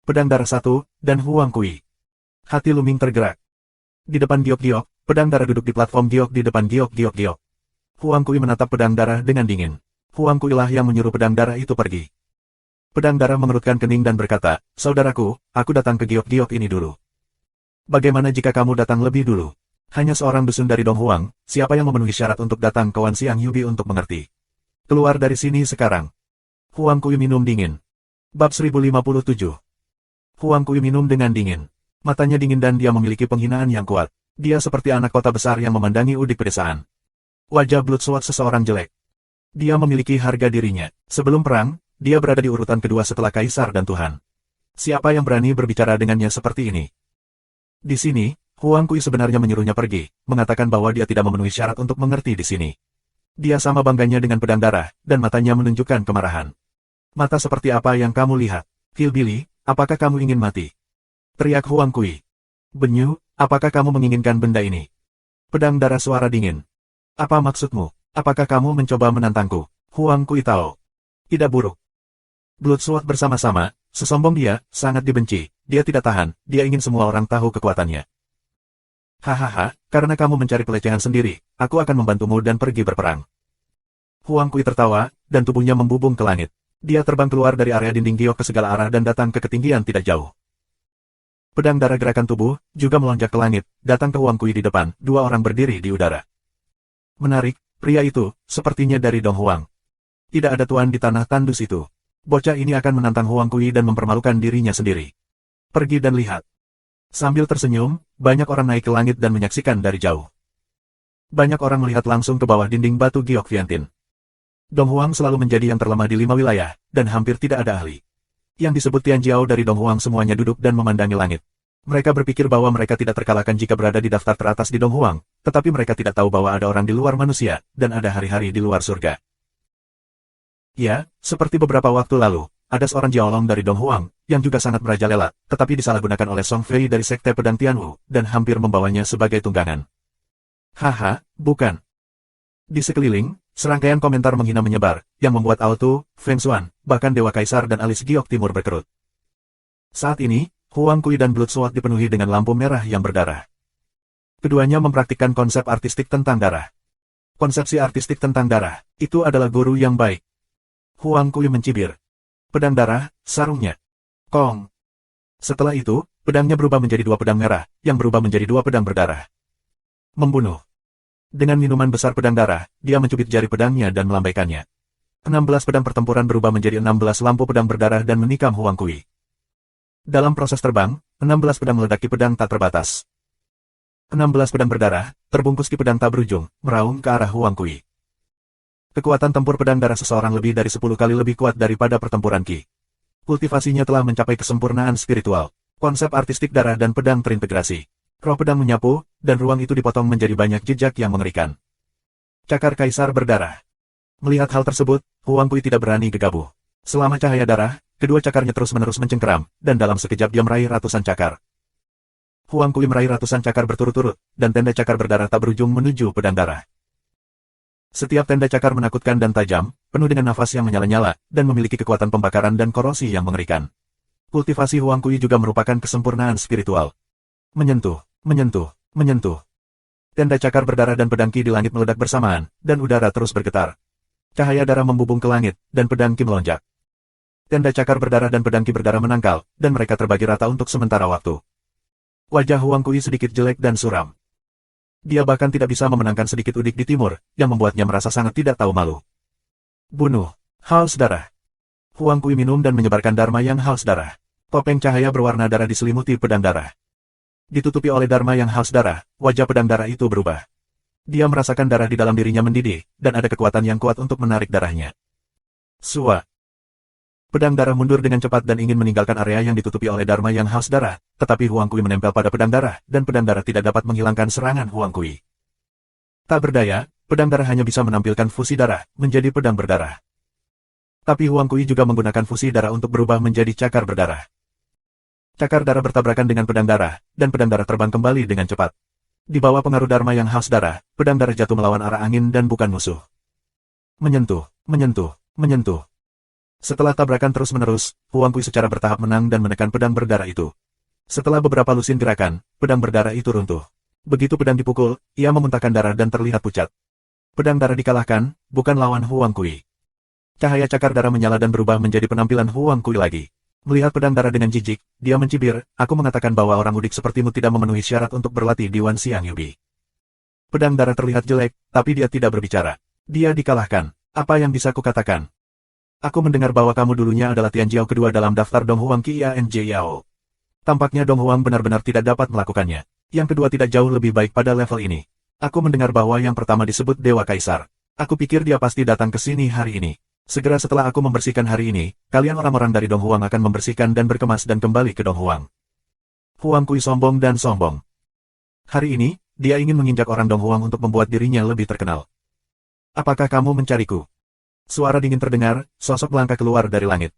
Pedang darah 1, dan Huang Kui. Hati Lu Ming tergerak. Di depan giok-giok, pedang darah duduk di platform giok di depan giok-giok-giok. Huang Kui menatap pedang darah dengan dingin. Huang Kui lah yang menyuruh pedang darah itu pergi. Pedang darah mengerutkan kening dan berkata, "Saudaraku, aku datang ke giok-giok ini dulu. Bagaimana jika kamu datang lebih dulu? Hanya seorang dusun dari Dong Huang, siapa yang memenuhi syarat untuk datang ke Wan Xiang Yubi untuk mengerti? Keluar dari sini sekarang." Huang Kui minum dingin. Bab 1057. Huang Kui minum dengan dingin. Matanya dingin dan dia memiliki penghinaan yang kuat. Dia seperti anak kota besar yang memandangi udik pedesaan. Wajah Bloodshot seseorang jelek. Dia memiliki harga dirinya. Sebelum perang, dia berada di urutan kedua setelah Kaisar dan Tuhan. Siapa yang berani berbicara dengannya seperti ini? Di sini, Huang Kui sebenarnya menyuruhnya pergi, mengatakan bahwa dia tidak memenuhi syarat untuk mengerti di sini. Dia sama bangganya dengan pedang darah, dan matanya menunjukkan kemarahan. Mata seperti apa yang kamu lihat? Hillbilly, apakah kamu ingin mati? Teriak Huang Kui. Benyu, apakah kamu menginginkan benda ini? Pedang darah suara dingin. Apa maksudmu? Apakah kamu mencoba menantangku? Huang Kui tahu. Tidak buruk. Bloodshot bersama-sama, sesombong dia, sangat dibenci, dia tidak tahan, dia ingin semua orang tahu kekuatannya. Hahaha, karena kamu mencari pelecehan sendiri, aku akan membantumu dan pergi berperang. Huang Kui tertawa, dan tubuhnya membubung ke langit. Dia terbang keluar dari area dinding giok ke segala arah dan datang ke ketinggian tidak jauh. Pedang darah gerakan tubuh, juga melonjak ke langit, datang ke Huang Kui di depan, 2 orang berdiri di udara. Menarik, pria itu, sepertinya dari Dong Huang. Tidak ada tuan di tanah tandus itu. Bocah ini akan menantang Huang Kui dan mempermalukan dirinya sendiri. Pergi dan lihat. Sambil tersenyum, banyak orang naik ke langit dan menyaksikan dari jauh. Banyak orang melihat langsung ke bawah dinding batu giok Viantin. Dong Huang selalu menjadi yang terlemah di 5 wilayah, dan hampir tidak ada ahli. Yang disebut Tianjiao dari Dong Huang semuanya duduk dan memandangi langit. Mereka berpikir bahwa mereka tidak terkalahkan jika berada di daftar teratas di Dong Huang, tetapi mereka tidak tahu bahwa ada orang di luar manusia, dan ada hari-hari di luar surga. Ya, seperti beberapa waktu lalu, ada seorang Jiaolong dari Dong Huang, yang juga sangat merajalela, tetapi disalahgunakan oleh Song Fei dari Sekte Pedang Tianwu, dan hampir membawanya sebagai tunggangan. Haha, bukan. Di sekeliling, serangkaian komentar menghina menyebar, yang membuat Autu, Feng Xuan, bahkan Dewa Kaisar dan alis giok timur berkerut. Saat ini, Huang Kui dan Bloodshot dipenuhi dengan lampu merah yang berdarah. Keduanya mempraktikkan konsep artistik tentang darah. Konsepsi artistik tentang darah, itu adalah guru yang baik. Huang Kui mencibir. Pedang darah, sarungnya. Kong. Setelah itu, pedangnya berubah menjadi 2 pedang merah, yang berubah menjadi 2 pedang berdarah. Membunuh. Dengan minuman besar pedang darah, dia mencubit jari pedangnya dan melambaikannya. 16 pedang pertempuran berubah menjadi 16 lampu pedang berdarah dan menikam Huang Kui. Dalam proses terbang, 16 pedang meledaki pedang tak terbatas. 16 pedang berdarah, terbungkus ki pedang tak berujung, meraung ke arah Huang Kui. Kekuatan tempur pedang darah seseorang lebih dari 10 kali lebih kuat daripada pertempuran ki. Kultivasinya telah mencapai kesempurnaan spiritual. Konsep artistik darah dan pedang terintegrasi. Roh pedang menyapu, dan ruang itu dipotong menjadi banyak jejak yang mengerikan. Cakar Kaisar berdarah. Melihat hal tersebut, Huang Kui tidak berani gegabah. Selama cahaya darah, kedua cakarnya terus-menerus mencengkeram, dan dalam sekejap dia meraih ratusan cakar. Huang Kui meraih ratusan cakar berturut-turut, dan tenda cakar berdarah tak berujung menuju pedang darah. Setiap tenda cakar menakutkan dan tajam, penuh dengan nafas yang menyala-nyala, dan memiliki kekuatan pembakaran dan korosi yang mengerikan. Kultivasi Huang Kui juga merupakan kesempurnaan spiritual. Menyentuh, menyentuh, menyentuh. Tenda cakar berdarah dan pedang ki di langit meledak bersamaan, dan udara terus bergetar. Cahaya darah membubung ke langit, dan pedang ki melonjak. Tenda cakar berdarah dan pedang ki berdarah menangkal, dan mereka terbagi rata untuk sementara waktu. Wajah Huang Kui sedikit jelek dan suram. Dia bahkan tidak bisa memenangkan sedikit udik di timur, yang membuatnya merasa sangat tidak tahu malu. Bunuh, haus darah. Huang Kui minum dan menyebarkan dharma yang haus darah. Topeng cahaya berwarna darah diselimuti pedang darah. Ditutupi oleh dharma yang haus darah, wajah pedang darah itu berubah. Dia merasakan darah di dalam dirinya mendidih, dan ada kekuatan yang kuat untuk menarik darahnya. Sua. Pedang darah mundur dengan cepat dan ingin meninggalkan area yang ditutupi oleh dharma yang haus darah, tetapi Huang Kui menempel pada pedang darah, dan pedang darah tidak dapat menghilangkan serangan Huang Kui. Tak berdaya, pedang darah hanya bisa menampilkan fusi darah, menjadi pedang berdarah. Tapi Huang Kui juga menggunakan fusi darah untuk berubah menjadi cakar berdarah. Cakar darah bertabrakan dengan pedang darah, dan pedang darah terbang kembali dengan cepat. Di bawah pengaruh dharma yang haus darah, pedang darah jatuh melawan arah angin dan bukan musuh. Menyentuh, menyentuh, menyentuh. Setelah tabrakan terus-menerus, Huang Kui secara bertahap menang dan menekan pedang berdarah itu. Setelah beberapa lusin gerakan, pedang berdarah itu runtuh. Begitu pedang dipukul, ia memuntahkan darah dan terlihat pucat. Pedang darah dikalahkan, bukan lawan Huang Kui. Cahaya cakar darah menyala dan berubah menjadi penampilan Huang Kui lagi. Melihat pedang darah dengan jijik, dia mencibir, aku mengatakan bahwa orang udik sepertimu tidak memenuhi syarat untuk berlatih di Wan Xiang Yubi. Pedang darah terlihat jelek, tapi dia tidak berbicara. Dia dikalahkan. Apa yang bisa kukatakan? Aku mendengar bahwa kamu dulunya adalah Tian Jiao kedua dalam daftar Dong Huang Qian Jiao. Tampaknya Dong Huang benar-benar tidak dapat melakukannya. Yang kedua tidak jauh lebih baik pada level ini. Aku mendengar bahwa yang pertama disebut Dewa Kaisar. Aku pikir dia pasti datang ke sini hari ini. Segera setelah aku membersihkan hari ini, kalian orang-orang dari Dong Huang akan membersihkan dan berkemas dan kembali ke Dong Huang. Huang Kui sombong dan sombong. Hari ini, dia ingin menginjak orang Dong Huang untuk membuat dirinya lebih terkenal. Apakah kamu mencariku? Suara dingin terdengar, sosok melangkah keluar dari langit.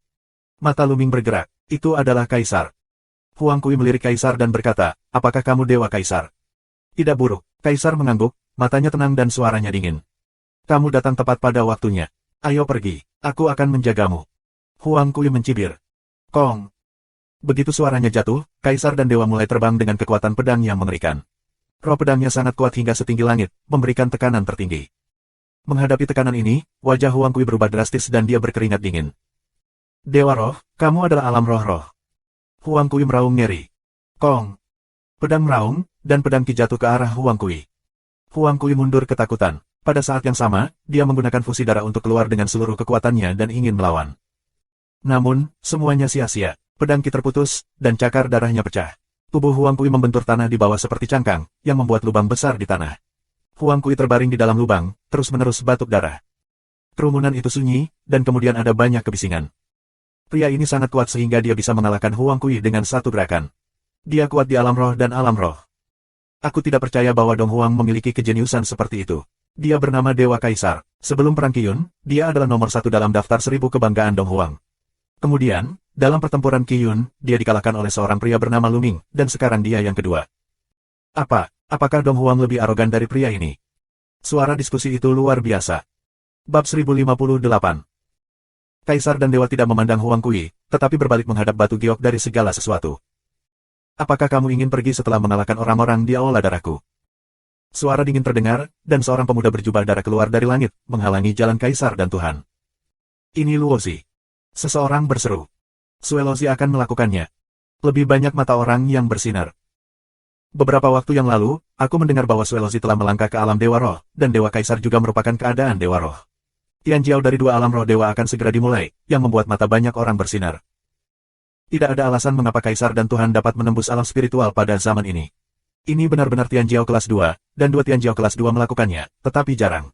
Mata Luming bergerak, itu adalah Kaisar. Huang Kui melirik Kaisar dan berkata, apakah kamu Dewa Kaisar? Tidak buruk, Kaisar mengangguk, matanya tenang dan suaranya dingin. Kamu datang tepat pada waktunya. Ayo pergi, aku akan menjagamu. Huang Kui mencibir. Kong. Begitu suaranya jatuh, Kaisar dan Dewa mulai terbang dengan kekuatan pedang yang mengerikan. Roh pedangnya sangat kuat hingga setinggi langit, memberikan tekanan tertinggi. Menghadapi tekanan ini, wajah Huang Kui berubah drastis dan dia berkeringat dingin. Dewa Roh, kamu adalah alam roh-roh. Huang Kui meraung ngeri. Kong. Pedang meraung, dan pedang ki jatuh ke arah Huang Kui. Huang Kui mundur ketakutan. Pada saat yang sama, dia menggunakan fusi darah untuk keluar dengan seluruh kekuatannya dan ingin melawan. Namun, semuanya sia-sia. Pedang ki terputus, dan cakar darahnya pecah. Tubuh Huang Kui membentur tanah di bawah seperti cangkang, yang membuat lubang besar di tanah. Huang Kui terbaring di dalam lubang, terus-menerus batuk darah. Kerumunan itu sunyi, dan kemudian ada banyak kebisingan. Pria ini sangat kuat sehingga dia bisa mengalahkan Huang Kui dengan satu gerakan. Dia kuat di alam roh dan alam roh. Aku tidak percaya bahwa Dong Huang memiliki kejeniusan seperti itu. Dia bernama Dewa Kaisar. Sebelum Perang Qiyun, dia adalah nomor 1 dalam daftar 1000 kebanggaan Dong Huang. Kemudian, dalam pertempuran Qiyun, dia dikalahkan oleh seorang pria bernama Luming, dan sekarang dia yang kedua. Apakah Dong Huang lebih arogan dari pria ini? Suara diskusi itu luar biasa. Bab 1058. Kaisar dan Dewa tidak memandang Huang Kui, tetapi berbalik menghadap batu giok dari segala sesuatu. Apakah kamu ingin pergi setelah mengalahkan orang-orang di aula darahku? Suara dingin terdengar, dan seorang pemuda berjubah darah keluar dari langit, menghalangi jalan Kaisar dan Tuhan. Ini Luozi. Seseorang berseru. Suelozi akan melakukannya. Lebih banyak mata orang yang bersinar. Beberapa waktu yang lalu, aku mendengar bahwa Suelozi telah melangkah ke alam Dewa Roh, dan Dewa Kaisar juga merupakan keadaan Dewa Roh. Tianjiao dari dua alam roh dewa akan segera dimulai, yang membuat mata banyak orang bersinar. Tidak ada alasan mengapa Kaisar dan Tuhan dapat menembus alam spiritual pada zaman ini. Ini benar-benar Tianjiao kelas 2, dan dua Tianjiao kelas 2 melakukannya, tetapi jarang.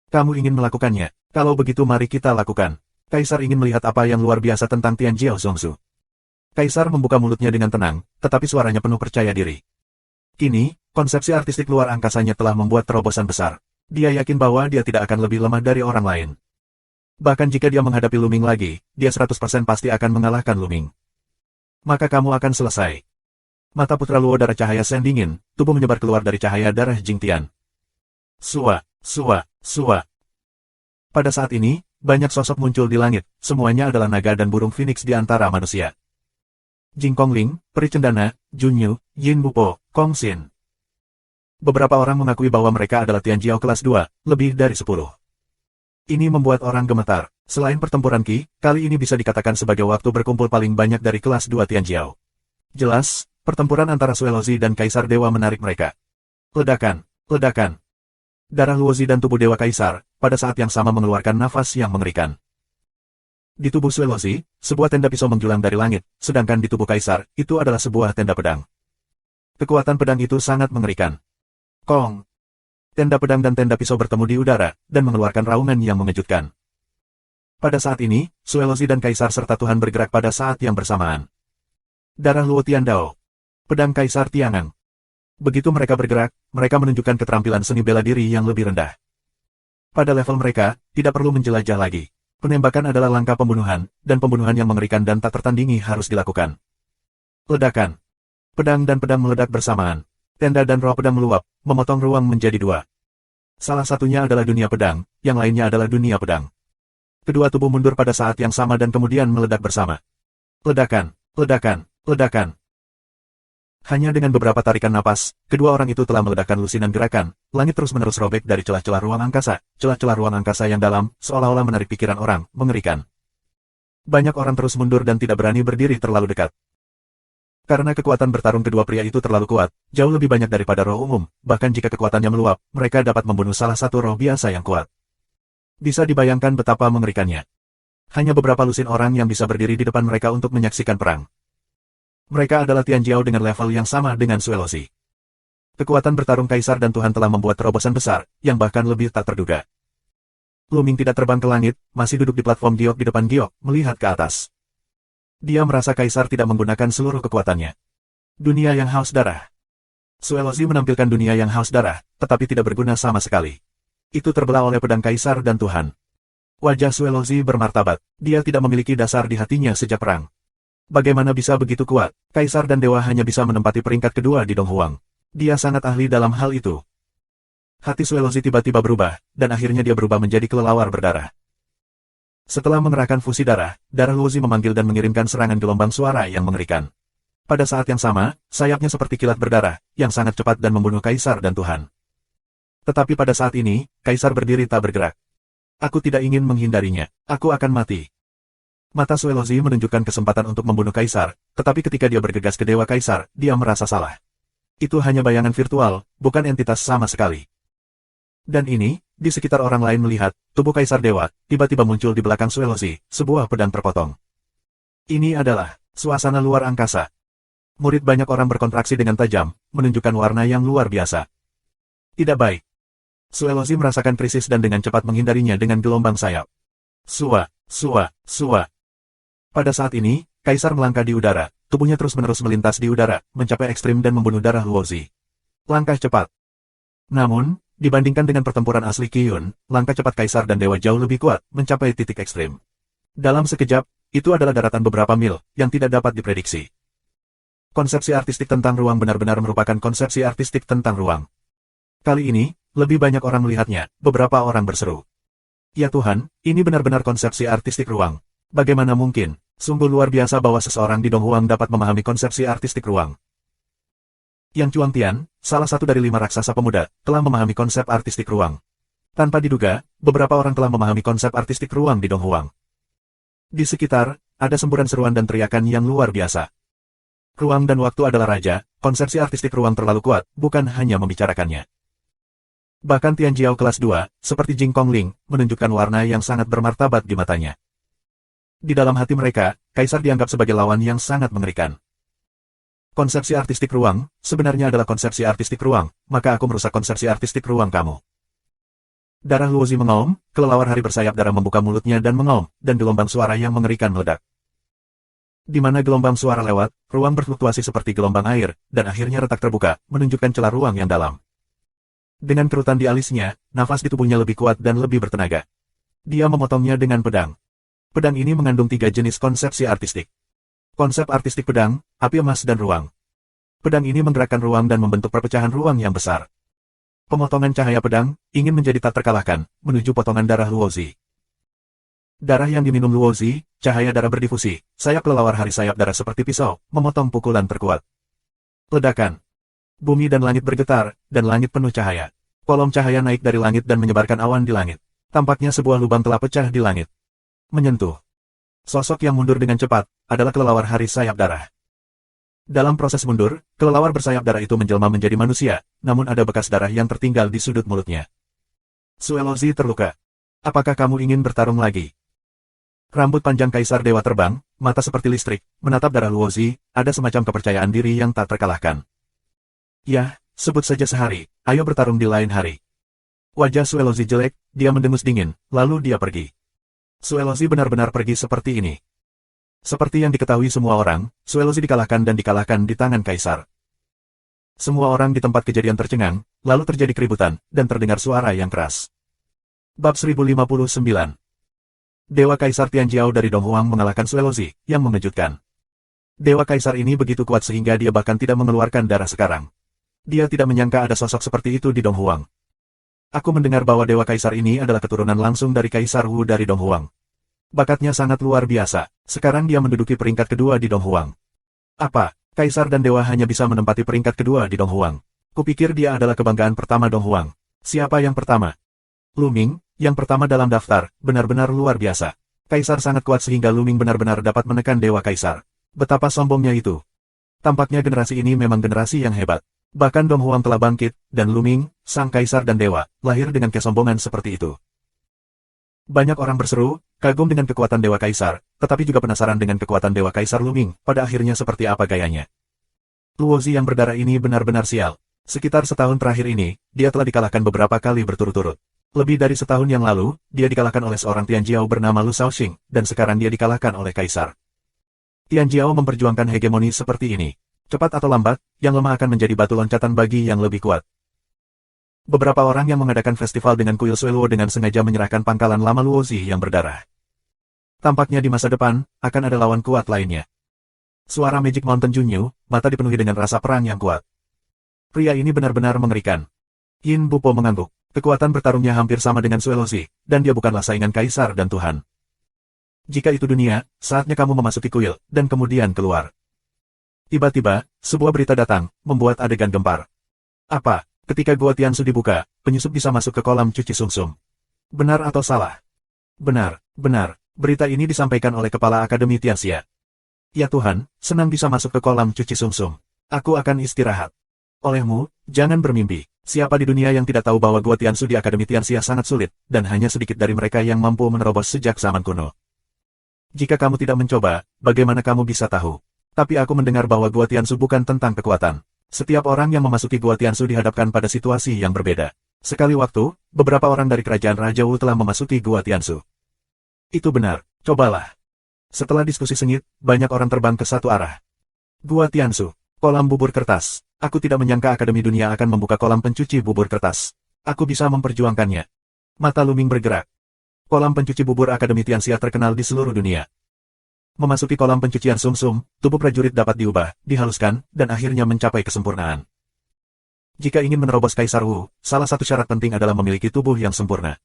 Kamu ingin melakukannya, kalau begitu mari kita lakukan. Kaisar ingin melihat apa yang luar biasa tentang Tianjiao Zongzu. Kaisar membuka mulutnya dengan tenang, tetapi suaranya penuh percaya diri. Kini, konsepsi artistik luar angkasanya telah membuat terobosan besar. Dia yakin bahwa dia tidak akan lebih lemah dari orang lain. Bahkan jika dia menghadapi Luming lagi, dia 100% pasti akan mengalahkan Luming. Maka kamu akan selesai. Mata putra Luo darah cahaya Sen dingin, tubuh menyebar keluar dari cahaya darah Jingtian. Sua, sua, sua. Pada saat ini, banyak sosok muncul di langit, semuanya adalah naga dan burung phoenix di antara manusia. Jing Kongling, Peri Cendana, Junyu, Yin Bupo, Kong Xin. Beberapa orang mengakui bahwa mereka adalah Tianjiao kelas 2, lebih dari 10. Ini membuat orang gemetar. Selain pertempuran Qi, kali ini bisa dikatakan sebagai waktu berkumpul paling banyak dari kelas 2 Tianjiao. Jelas, pertempuran antara Suelozi dan Kaisar Dewa menarik mereka. Ledakan, ledakan. Darah Luozi dan tubuh Dewa Kaisar, pada saat yang sama mengeluarkan nafas yang mengerikan. Di tubuh Suelozi, sebuah tenda pisau menjulang dari langit, sedangkan di tubuh Kaisar, itu adalah sebuah tenda pedang. Kekuatan pedang itu sangat mengerikan. Kong. Tenda pedang dan tenda pisau bertemu di udara, dan mengeluarkan raungan yang mengejutkan. Pada saat ini, Suelozi dan Kaisar serta Tuhan bergerak pada saat yang bersamaan. Darah Luo Tiandao. Pedang Kaisar Tiangang. Begitu mereka bergerak, mereka menunjukkan keterampilan seni bela diri yang lebih rendah. Pada level mereka, tidak perlu menjelajah lagi. Penembakan adalah langkah pembunuhan, dan pembunuhan yang mengerikan dan tak tertandingi harus dilakukan. Ledakan. Pedang dan pedang meledak bersamaan. Tenda dan roh pedang meluap, memotong ruang menjadi dua. Salah satunya adalah dunia pedang, yang lainnya adalah dunia pedang. Kedua tubuh mundur pada saat yang sama dan kemudian meledak bersama. Ledakan, ledakan, ledakan. Hanya dengan beberapa tarikan napas, kedua orang itu telah meledakkan lusinan gerakan, langit terus-menerus robek dari celah-celah ruang angkasa yang dalam, seolah-olah menarik pikiran orang, mengerikan. Banyak orang terus mundur dan tidak berani berdiri terlalu dekat. Karena kekuatan bertarung kedua pria itu terlalu kuat, jauh lebih banyak daripada roh umum, bahkan jika kekuatannya meluap, mereka dapat membunuh salah satu roh biasa yang kuat. Bisa dibayangkan betapa mengerikannya. Hanya beberapa lusin orang yang bisa berdiri di depan mereka untuk menyaksikan perang. Mereka adalah Tianjiao dengan level yang sama dengan Suelozi. Kekuatan bertarung Kaisar dan Tuhan telah membuat terobosan besar, yang bahkan lebih tak terduga. Luming tidak terbang ke langit, masih duduk di platform giok di depan giok, melihat ke atas. Dia merasa Kaisar tidak menggunakan seluruh kekuatannya. Dunia yang haus darah. Suelozi menampilkan dunia yang haus darah, tetapi tidak berguna sama sekali. Itu terbelah oleh pedang Kaisar dan Tuhan. Wajah Suelozi bermartabat, dia tidak memiliki dasar di hatinya sejak perang. Bagaimana bisa begitu kuat? Kaisar dan Dewa hanya bisa menempati peringkat kedua di Donghuang. Dia sangat ahli dalam hal itu. Hati Suelozi tiba-tiba berubah, dan akhirnya dia berubah menjadi kelelawar berdarah. Setelah mengerahkan fusi darah, darah Luozi memanggil dan mengirimkan serangan gelombang suara yang mengerikan. Pada saat yang sama, sayapnya seperti kilat berdarah, yang sangat cepat dan membunuh Kaisar dan Tuhan. Tetapi pada saat ini, Kaisar berdiri tak bergerak. Aku tidak ingin menghindarinya, aku akan mati. Mata Suelozi menunjukkan kesempatan untuk membunuh Kaisar, tetapi ketika dia bergegas ke Dewa Kaisar, dia merasa salah. Itu hanya bayangan virtual, bukan entitas sama sekali. Dan ini, di sekitar orang lain melihat, tubuh Kaisar Dewa, tiba-tiba muncul di belakang Suelozi, sebuah pedang terpotong. Ini adalah suasana luar angkasa. Murid banyak orang berkontraksi dengan tajam, menunjukkan warna yang luar biasa. Tidak baik. Suelozi merasakan krisis dan dengan cepat menghindarinya dengan gelombang sayap. Sua, sua, sua. Pada saat ini, Kaisar melangkah di udara, tubuhnya terus-menerus melintas di udara, mencapai ekstrim dan membunuh darah Luozi. Langkah cepat. Namun, dibandingkan dengan pertempuran asli Qiyun, langkah cepat Kaisar dan Dewa jauh lebih kuat, mencapai titik ekstrim. Dalam sekejap, itu adalah daratan beberapa mil, yang tidak dapat diprediksi. Konsepsi artistik tentang ruang benar-benar merupakan konsepsi artistik tentang ruang. Kali ini, lebih banyak orang melihatnya, beberapa orang berseru. Ya Tuhan, ini benar-benar konsepsi artistik ruang. Bagaimana mungkin? Sungguh luar biasa bahwa seseorang di Donghuang dapat memahami konsepsi artistik ruang. Yang Chuang Tian, salah satu dari 5 raksasa pemuda, telah memahami konsep artistik ruang. Tanpa diduga, beberapa orang telah memahami konsep artistik ruang di Donghuang. Di sekitar, ada semburan seruan dan teriakan yang luar biasa. Ruang dan waktu adalah raja, konsepsi artistik ruang terlalu kuat, bukan hanya membicarakannya. Bahkan Tian Jiao kelas 2, seperti Jing Kongling, menunjukkan warna yang sangat bermartabat di matanya. Di dalam hati mereka, Kaisar dianggap sebagai lawan yang sangat mengerikan. Konsepsi artistik ruang, sebenarnya adalah konsepsi artistik ruang, maka aku merusak konsepsi artistik ruang kamu. Darah Luozi mengaum, kelelawar hari bersayap darah membuka mulutnya dan mengaum, dan gelombang suara yang mengerikan meledak. Di mana gelombang suara lewat, ruang berfluktuasi seperti gelombang air, dan akhirnya retak terbuka, menunjukkan celah ruang yang dalam. Dengan kerutan di alisnya, nafas di tubuhnya lebih kuat dan lebih bertenaga. Dia memotongnya dengan pedang. Pedang ini mengandung 3 jenis konsepsi artistik. Konsep artistik pedang, api emas dan ruang. Pedang ini menggerakkan ruang dan membentuk perpecahan ruang yang besar. Pemotongan cahaya pedang, ingin menjadi tak terkalahkan, menuju potongan darah Luozi. Darah yang diminum Luozi, cahaya darah berdifusi, sayap kelelawar hari sayap darah seperti pisau, memotong pukulan terkuat. Ledakan. Bumi dan langit bergetar, dan langit penuh cahaya. Kolom cahaya naik dari langit dan menyebarkan awan di langit. Tampaknya sebuah lubang telah pecah di langit. Menyentuh. Sosok yang mundur dengan cepat, adalah kelelawar hari sayap darah. Dalam proses mundur, kelelawar bersayap darah itu menjelma menjadi manusia, namun ada bekas darah yang tertinggal di sudut mulutnya. Suelozi terluka. Apakah kamu ingin bertarung lagi? Rambut panjang Kaisar Dewa terbang, mata seperti listrik, menatap darah Luozi, ada semacam kepercayaan diri yang tak terkalahkan. Ya, sebut saja sehari, ayo bertarung di lain hari. Wajah Suelozi jelek, dia mendengus dingin, lalu dia pergi. Suelozi benar-benar pergi seperti ini. Seperti yang diketahui semua orang, Suelozi dikalahkan dan dikalahkan di tangan Kaisar. Semua orang di tempat kejadian tercengang, lalu terjadi keributan, dan terdengar suara yang keras. Bab 1059. Dewa Kaisar Tianjiao dari Donghuang mengalahkan Suelozi, yang mengejutkan. Dewa Kaisar ini begitu kuat sehingga dia bahkan tidak mengeluarkan darah sekarang. Dia tidak menyangka ada sosok seperti itu di Donghuang. Aku mendengar bahwa Dewa Kaisar ini adalah keturunan langsung dari Kaisar Wu dari Donghuang. Bakatnya sangat luar biasa, sekarang dia menduduki peringkat kedua di Donghuang. Apa, Kaisar dan Dewa hanya bisa menempati peringkat kedua di Donghuang? Kupikir dia adalah kebanggaan pertama Donghuang. Siapa yang pertama? Luming, yang pertama dalam daftar, benar-benar luar biasa. Kaisar sangat kuat sehingga Luming benar-benar dapat menekan Dewa Kaisar. Betapa sombongnya itu. Tampaknya generasi ini memang generasi yang hebat. Bahkan Donghuang telah bangkit, dan Luming, sang Kaisar dan Dewa, lahir dengan kesombongan seperti itu. Banyak orang berseru, kagum dengan kekuatan Dewa Kaisar, tetapi juga penasaran dengan kekuatan Dewa Kaisar Luming, pada akhirnya seperti apa gayanya. Luozi yang berdarah ini benar-benar sial. Sekitar setahun terakhir ini, dia telah dikalahkan beberapa kali berturut-turut. Lebih dari setahun yang lalu, dia dikalahkan oleh seorang Tianjiao bernama Lu Shaoxing, dan sekarang dia dikalahkan oleh Kaisar. Tianjiao memperjuangkan hegemoni seperti ini. Cepat atau lambat, yang lemah akan menjadi batu loncatan bagi yang lebih kuat. Beberapa orang yang mengadakan festival dengan kuil Sueluo dengan sengaja menyerahkan pangkalan lama Luozi yang berdarah. Tampaknya di masa depan, akan ada lawan kuat lainnya. Suara Magic Mountain Junyu, mata dipenuhi dengan rasa perang yang kuat. Pria ini benar-benar mengerikan. Yin Bupo mengangguk. Kekuatan bertarungnya hampir sama dengan Suelozi, dan dia bukanlah saingan Kaisar dan Tuhan. Jika itu dunia, saatnya kamu memasuki kuil, dan kemudian keluar. Tiba-tiba, sebuah berita datang, membuat adegan gempar. Apa? Ketika Gua Tiansu dibuka, penyusup bisa masuk ke kolam cuci sumsum. Benar atau salah? Benar, benar. Berita ini disampaikan oleh Kepala Akademi Tianxia. Ya Tuhan, senang bisa masuk ke kolam cuci sumsum. Aku akan istirahat. Olehmu, jangan bermimpi. Siapa di dunia yang tidak tahu bahwa Gua Tiansu di Akademi Tianxia sangat sulit, dan hanya sedikit dari mereka yang mampu menerobos sejak zaman kuno. Jika kamu tidak mencoba, bagaimana kamu bisa tahu? Tapi aku mendengar bahwa Gua Tiansu bukan tentang kekuatan. Setiap orang yang memasuki Gua Tiansu dihadapkan pada situasi yang berbeda. Sekali waktu, beberapa orang dari kerajaan Raja Wu telah memasuki Gua Tiansu. Itu benar, cobalah. Setelah diskusi sengit, banyak orang terbang ke satu arah. Gua Tiansu, kolam bubur kertas. Aku tidak menyangka Akademi Dunia akan membuka kolam pencuci bubur kertas. Aku bisa memperjuangkannya. Mata Luming bergerak. Kolam pencuci bubur Akademi Tianxia terkenal di seluruh dunia. Memasuki kolam pencucian sumsum, tubuh prajurit dapat diubah, dihaluskan, dan akhirnya mencapai kesempurnaan. Jika ingin menerobos Kaisar Wu, salah satu syarat penting adalah memiliki tubuh yang sempurna.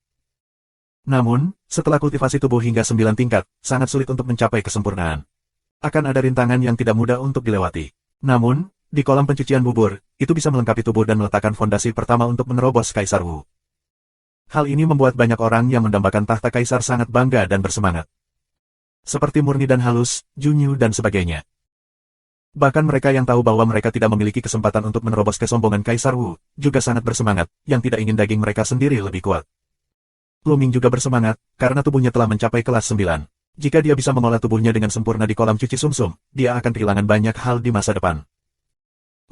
Namun, setelah kultivasi tubuh hingga 9 tingkat, sangat sulit untuk mencapai kesempurnaan. Akan ada rintangan yang tidak mudah untuk dilewati. Namun, di kolam pencucian bubur, itu bisa melengkapi tubuh dan meletakkan fondasi pertama untuk menerobos Kaisar Wu. Hal ini membuat banyak orang yang mendambakan tahta Kaisar sangat bangga dan bersemangat. Seperti Murni dan Halus, Junyu dan sebagainya. Bahkan mereka yang tahu bahwa mereka tidak memiliki kesempatan untuk menerobos kesombongan Kaisar Wu, juga sangat bersemangat, yang tidak ingin daging mereka sendiri lebih kuat. Lu Ming juga bersemangat, karena tubuhnya telah mencapai kelas 9. Jika dia bisa mengolah tubuhnya dengan sempurna di kolam cuci sumsum, dia akan kehilangan banyak hal di masa depan.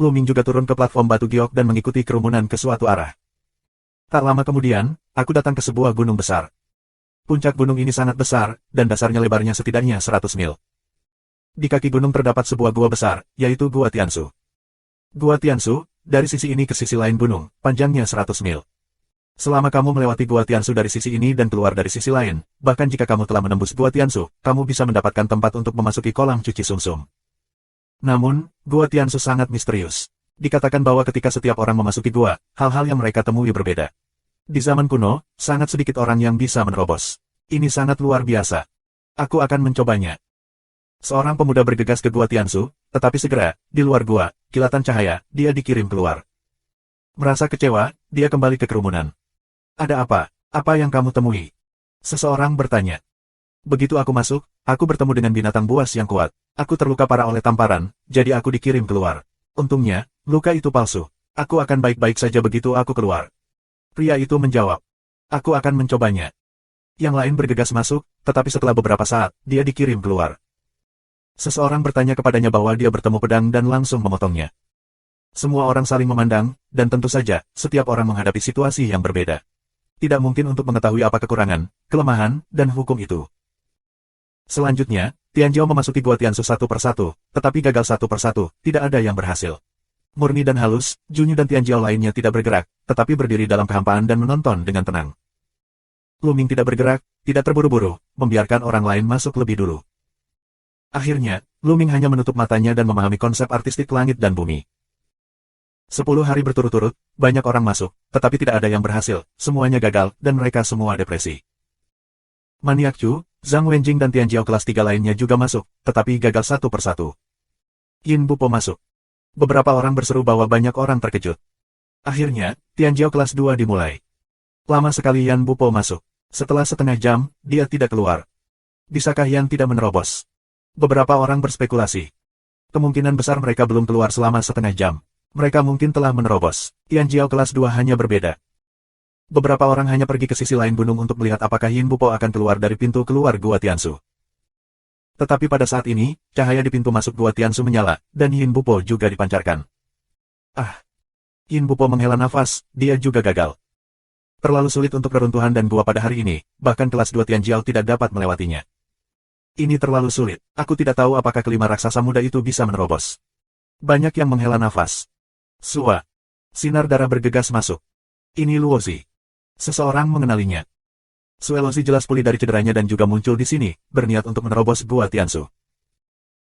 Lu Ming juga turun ke platform batu giok dan mengikuti kerumunan ke suatu arah. Tak lama kemudian, aku datang ke sebuah gunung besar. Puncak gunung ini sangat besar, dan dasarnya lebarnya setidaknya 100 mil. Di kaki gunung terdapat sebuah gua besar, yaitu Gua Tianshu. Gua Tianshu, dari sisi ini ke sisi lain gunung, panjangnya 100 mil. Selama kamu melewati Gua Tianshu dari sisi ini dan keluar dari sisi lain, bahkan jika kamu telah menembus Gua Tianshu, kamu bisa mendapatkan tempat untuk memasuki kolam cuci sumsum. Namun, Gua Tianshu sangat misterius. Dikatakan bahwa ketika setiap orang memasuki gua, hal-hal yang mereka temui berbeda. Di zaman kuno, sangat sedikit orang yang bisa menerobos. Ini sangat luar biasa. Aku akan mencobanya. Seorang pemuda bergegas ke Gua Tianshu, tetapi segera, di luar gua, kilatan cahaya, dia dikirim keluar. Merasa kecewa, dia kembali ke kerumunan. Ada apa? Apa yang kamu temui? Seseorang bertanya. Begitu aku masuk, aku bertemu dengan binatang buas yang kuat. Aku terluka parah oleh tamparan, jadi aku dikirim keluar. Untungnya, luka itu palsu. Aku akan baik-baik saja begitu aku keluar. Pria itu menjawab. Aku akan mencobanya. Yang lain bergegas masuk, tetapi setelah beberapa saat, dia dikirim keluar. Seseorang bertanya kepadanya bahwa dia bertemu pedang dan langsung memotongnya. Semua orang saling memandang, dan tentu saja, setiap orang menghadapi situasi yang berbeda. Tidak mungkin untuk mengetahui apa kekurangan, kelemahan, dan hukum itu. Selanjutnya, Tianjiao memasuki Gua Tianshu satu persatu, tetapi gagal satu persatu, tidak ada yang berhasil. Murni dan halus, Junyu dan Tianjiao lainnya tidak bergerak, tetapi berdiri dalam kehampaan dan menonton dengan tenang. Lu Ming tidak bergerak, tidak terburu-buru, membiarkan orang lain masuk lebih dulu. Akhirnya, Lu Ming hanya menutup matanya dan memahami konsep artistik langit dan bumi. 10 hari berturut-turut, banyak orang masuk, tetapi tidak ada yang berhasil, semuanya gagal, dan mereka semua depresi. Maniak Chu, Zhang Wenjing dan Tianjiao kelas 3 lainnya juga masuk, tetapi gagal satu persatu. Yin Bupo masuk. Beberapa orang berseru bahwa banyak orang terkejut. Akhirnya, Tianjiao kelas 2 dimulai. Lama sekali Yan Bupo masuk. Setelah setengah jam, dia tidak keluar. Bisakah Yan tidak menerobos? Beberapa orang berspekulasi. Kemungkinan besar mereka belum keluar selama setengah jam. Mereka mungkin telah menerobos. Tianjiao kelas 2 hanya berbeda. Beberapa orang hanya pergi ke sisi lain gunung untuk melihat apakah Yin Bupo akan keluar dari pintu keluar Gua Tianshu. Tetapi pada saat ini, cahaya di pintu masuk Gua Tianshu menyala, dan Yin Bupo juga dipancarkan. Yin Bupo menghela nafas, dia juga gagal. Terlalu sulit untuk reruntuhan dan gua pada hari ini, bahkan kelas 2 Tianjiao tidak dapat melewatinya. Ini terlalu sulit, aku tidak tahu apakah kelima raksasa muda itu bisa menerobos. Banyak yang menghela nafas. Sua. Sinar darah bergegas masuk. Ini Luozi. Seseorang mengenalinya. Suelozi jelas pulih dari cederanya dan juga muncul di sini, berniat untuk menerobos Gua Tianshu.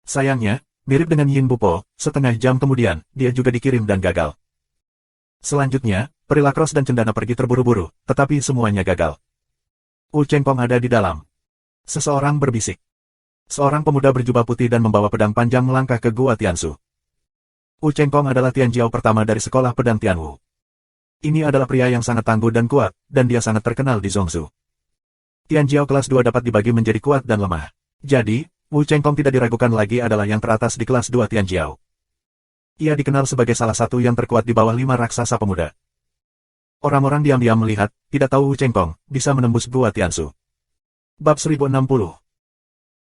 Sayangnya, mirip dengan Yin Bupo, setengah jam kemudian, dia juga dikirim dan gagal. Selanjutnya, Peri Lacrosse dan Cendana pergi terburu-buru, tetapi semuanya gagal. Wu Chengkong ada di dalam. Seseorang berbisik. Seorang pemuda berjubah putih dan membawa pedang panjang melangkah ke Gua Tianshu. Wu Chengkong adalah Tianjiao pertama dari sekolah pedang Tianwu. Ini adalah pria yang sangat tangguh dan kuat, dan dia sangat terkenal di Zhongzhou. Tianjiao kelas 2 dapat dibagi menjadi kuat dan lemah. Jadi, Wu Chengkong tidak diragukan lagi adalah yang teratas di kelas 2 Tianjiao. Ia dikenal sebagai salah satu yang terkuat di bawah 5 raksasa pemuda. Orang-orang diam-diam melihat, tidak tahu Wu Chengkong bisa menembus Gua Tianshu. Bab 1060.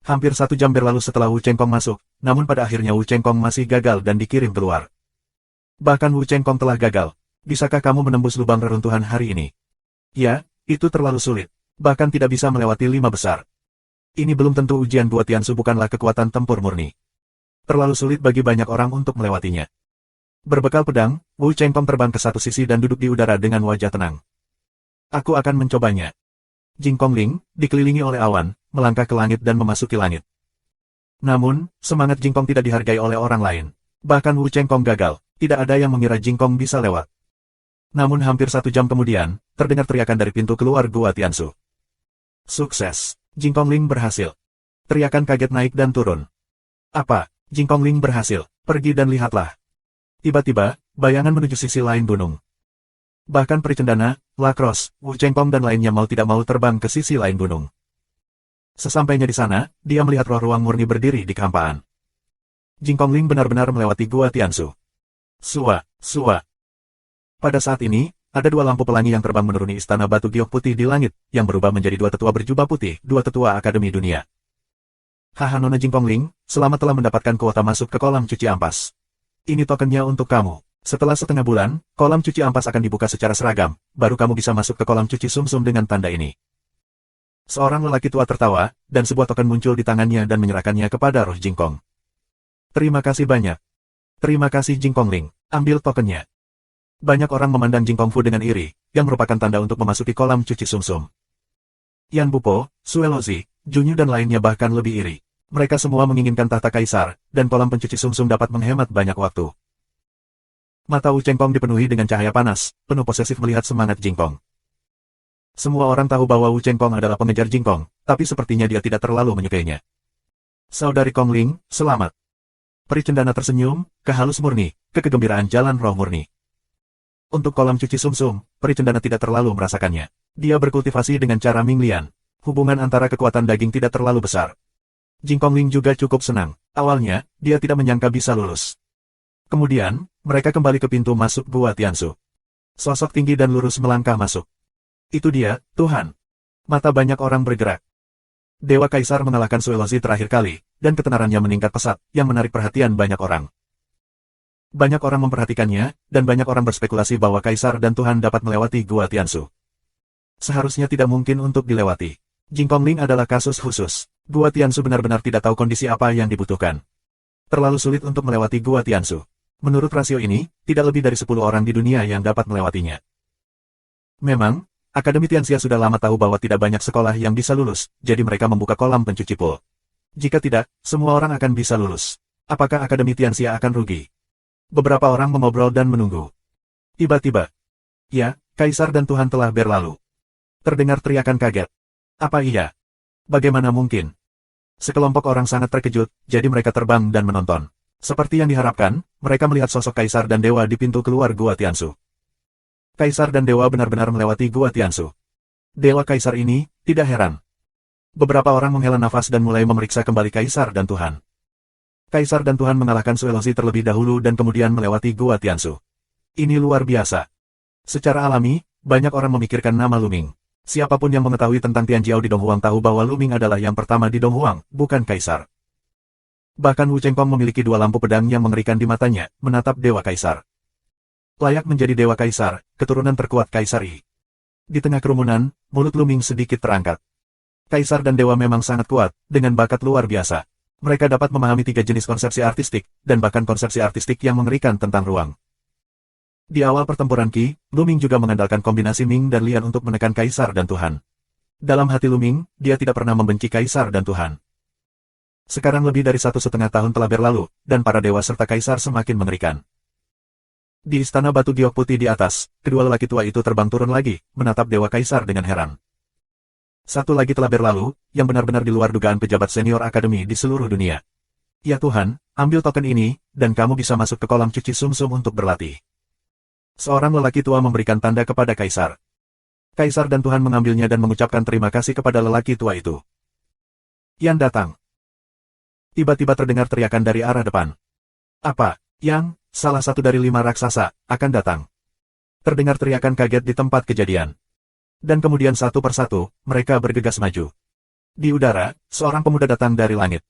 Hampir 1 jam berlalu setelah Wu Chengkong masuk, namun pada akhirnya Wu Chengkong masih gagal dan dikirim keluar. Bahkan Wu Chengkong telah gagal. Bisakah kamu menembus lubang reruntuhan hari ini? Ya, itu terlalu sulit. Bahkan tidak bisa melewati 5 besar. Ini belum tentu ujian Gua Tianshu bukanlah kekuatan tempur murni. Terlalu sulit bagi banyak orang untuk melewatinya. Berbekal pedang, Wu Chengkong terbang ke satu sisi dan duduk di udara dengan wajah tenang. Aku akan mencobanya. Jing Kongling, dikelilingi oleh awan, melangkah ke langit dan memasuki langit. Namun, semangat Jing Kong tidak dihargai oleh orang lain. Bahkan Wu Chengkong gagal, tidak ada yang mengira Jing Kong bisa lewat. Namun hampir 1 jam kemudian, terdengar teriakan dari pintu keluar Gua Tianshu. Sukses, Jing Kongling berhasil. Teriakan kaget naik dan turun. Apa? Jing Kongling berhasil, pergi dan lihatlah. Tiba-tiba, bayangan menuju sisi lain gunung. Bahkan Peri Cendana, Lacrosse, Wu Chengkong dan lainnya mau tidak mau terbang ke sisi lain gunung. Sesampainya di sana, dia melihat roh ruang murni berdiri di kehampaan. Jingkongling benar-benar melewati Gua Tiansu. Sua, sua. Pada saat ini, ada dua lampu pelangi yang terbang menuruni istana batu giok putih di langit, yang berubah menjadi dua tetua berjubah putih, dua tetua Akademi Dunia. Haha Nona Jingkongling, selamat telah mendapatkan kuota masuk ke kolam cuci ampas. Ini tokennya untuk kamu. Setelah setengah bulan, kolam cuci ampas akan dibuka secara seragam, baru kamu bisa masuk ke kolam cuci sumsum dengan tanda ini. Seorang lelaki tua tertawa, dan sebuah token muncul di tangannya dan menyerahkannya kepada Roh Jingkong. Terima kasih banyak. Terima kasih Jingkongling, ambil tokennya. Banyak orang memandang Jingkong Fu dengan iri, yang merupakan tanda untuk memasuki kolam cuci sumsum. Yan Bupo, Suelozi, Junyu dan lainnya bahkan lebih iri. Mereka semua menginginkan tahta kaisar, dan kolam pencuci sumsum dapat menghemat banyak waktu. Mata Wu Chengkong dipenuhi dengan cahaya panas, penuh posesif melihat semangat Jingkong. Semua orang tahu bahwa Wu Chengkong adalah pengejar Jingkong, tapi sepertinya dia tidak terlalu menyukainya. Saudari Kongling, selamat. Peri cendana tersenyum, kehalus murni, kegembiraan jalan roh murni. Untuk kolam cuci sumsum, peri cendana tidak terlalu merasakannya. Dia berkultivasi dengan cara Ming Lian. Hubungan antara kekuatan daging tidak terlalu besar. Jingkongling juga cukup senang. Awalnya, dia tidak menyangka bisa lulus. Kemudian, mereka kembali ke pintu masuk Gua Tiansu. Sosok tinggi dan lurus melangkah masuk. Itu dia, Tuhan. Mata banyak orang bergerak. Dewa Kaisar mengalahkan Suelozi terakhir kali, dan ketenarannya meningkat pesat, yang menarik perhatian banyak orang. Banyak orang memperhatikannya, dan banyak orang berspekulasi bahwa Kaisar dan Tuhan dapat melewati Gua Tiansu. Seharusnya tidak mungkin untuk dilewati. Jingkongling adalah kasus khusus. Gua Tiansu benar-benar tidak tahu kondisi apa yang dibutuhkan. Terlalu sulit untuk melewati Gua Tiansu. Menurut rasio ini, tidak lebih dari 10 orang di dunia yang dapat melewatinya. Memang, Akademi Tianxia sudah lama tahu bahwa tidak banyak sekolah yang bisa lulus, jadi mereka membuka kolam pencuci pool. Jika tidak, semua orang akan bisa lulus. Apakah Akademi Tianxia akan rugi? Beberapa orang mengobrol dan menunggu. Tiba-tiba. Ya, Kaisar dan Tuhan telah berlalu. Terdengar teriakan kaget. Apa iya? Bagaimana mungkin? Sekelompok orang sangat terkejut, jadi mereka terbang dan menonton. Seperti yang diharapkan, mereka melihat sosok Kaisar dan Dewa di pintu keluar Gua Tiansu. Kaisar dan Dewa benar-benar melewati Gua Tiansu. Dewa Kaisar ini, tidak heran. Beberapa orang menghela nafas dan mulai memeriksa kembali Kaisar dan Tuhan. Kaisar dan Tuhan mengalahkan Suelozi terlebih dahulu dan kemudian melewati Gua Tiansu. Ini luar biasa. Secara alami, banyak orang memikirkan nama Luming. Siapapun yang mengetahui tentang Tianjiao di Donghuang tahu bahwa Luming adalah yang pertama di Donghuang, bukan Kaisar. Bahkan Wu Chengkong memiliki dua lampu pedang yang mengerikan di matanya, menatap Dewa Kaisar. Layak menjadi Dewa Kaisar, keturunan terkuat Kaisar Yi. Di tengah kerumunan, mulut Luming sedikit terangkat. Kaisar dan Dewa memang sangat kuat, dengan bakat luar biasa. Mereka dapat memahami 3 jenis konsepsi artistik, dan bahkan konsepsi artistik yang mengerikan tentang ruang. Di awal pertempuran Qi, Luming juga mengandalkan kombinasi Ming dan Lian untuk menekan Kaisar dan Tuhan. Dalam hati Luming, dia tidak pernah membenci Kaisar dan Tuhan. Sekarang lebih dari 1,5 tahun telah berlalu, dan para dewa serta Kaisar semakin mengerikan. Di istana batu giok putih di atas, kedua lelaki tua itu terbang turun lagi, menatap Dewa Kaisar dengan heran. Satu lagi telah berlalu, yang benar-benar di luar dugaan pejabat senior akademi di seluruh dunia. Ya Tuhan, ambil token ini, dan kamu bisa masuk ke kolam cuci sumsum untuk berlatih. Seorang lelaki tua memberikan tanda kepada Kaisar. Kaisar dan Tuhan mengambilnya dan mengucapkan terima kasih kepada lelaki tua itu. Yan datang. Tiba-tiba terdengar teriakan dari arah depan. Apa, Yang, salah satu dari 5 raksasa, akan datang? Terdengar teriakan kaget di tempat kejadian. Dan kemudian satu persatu, mereka bergegas maju. Di udara, seorang pemuda datang dari langit.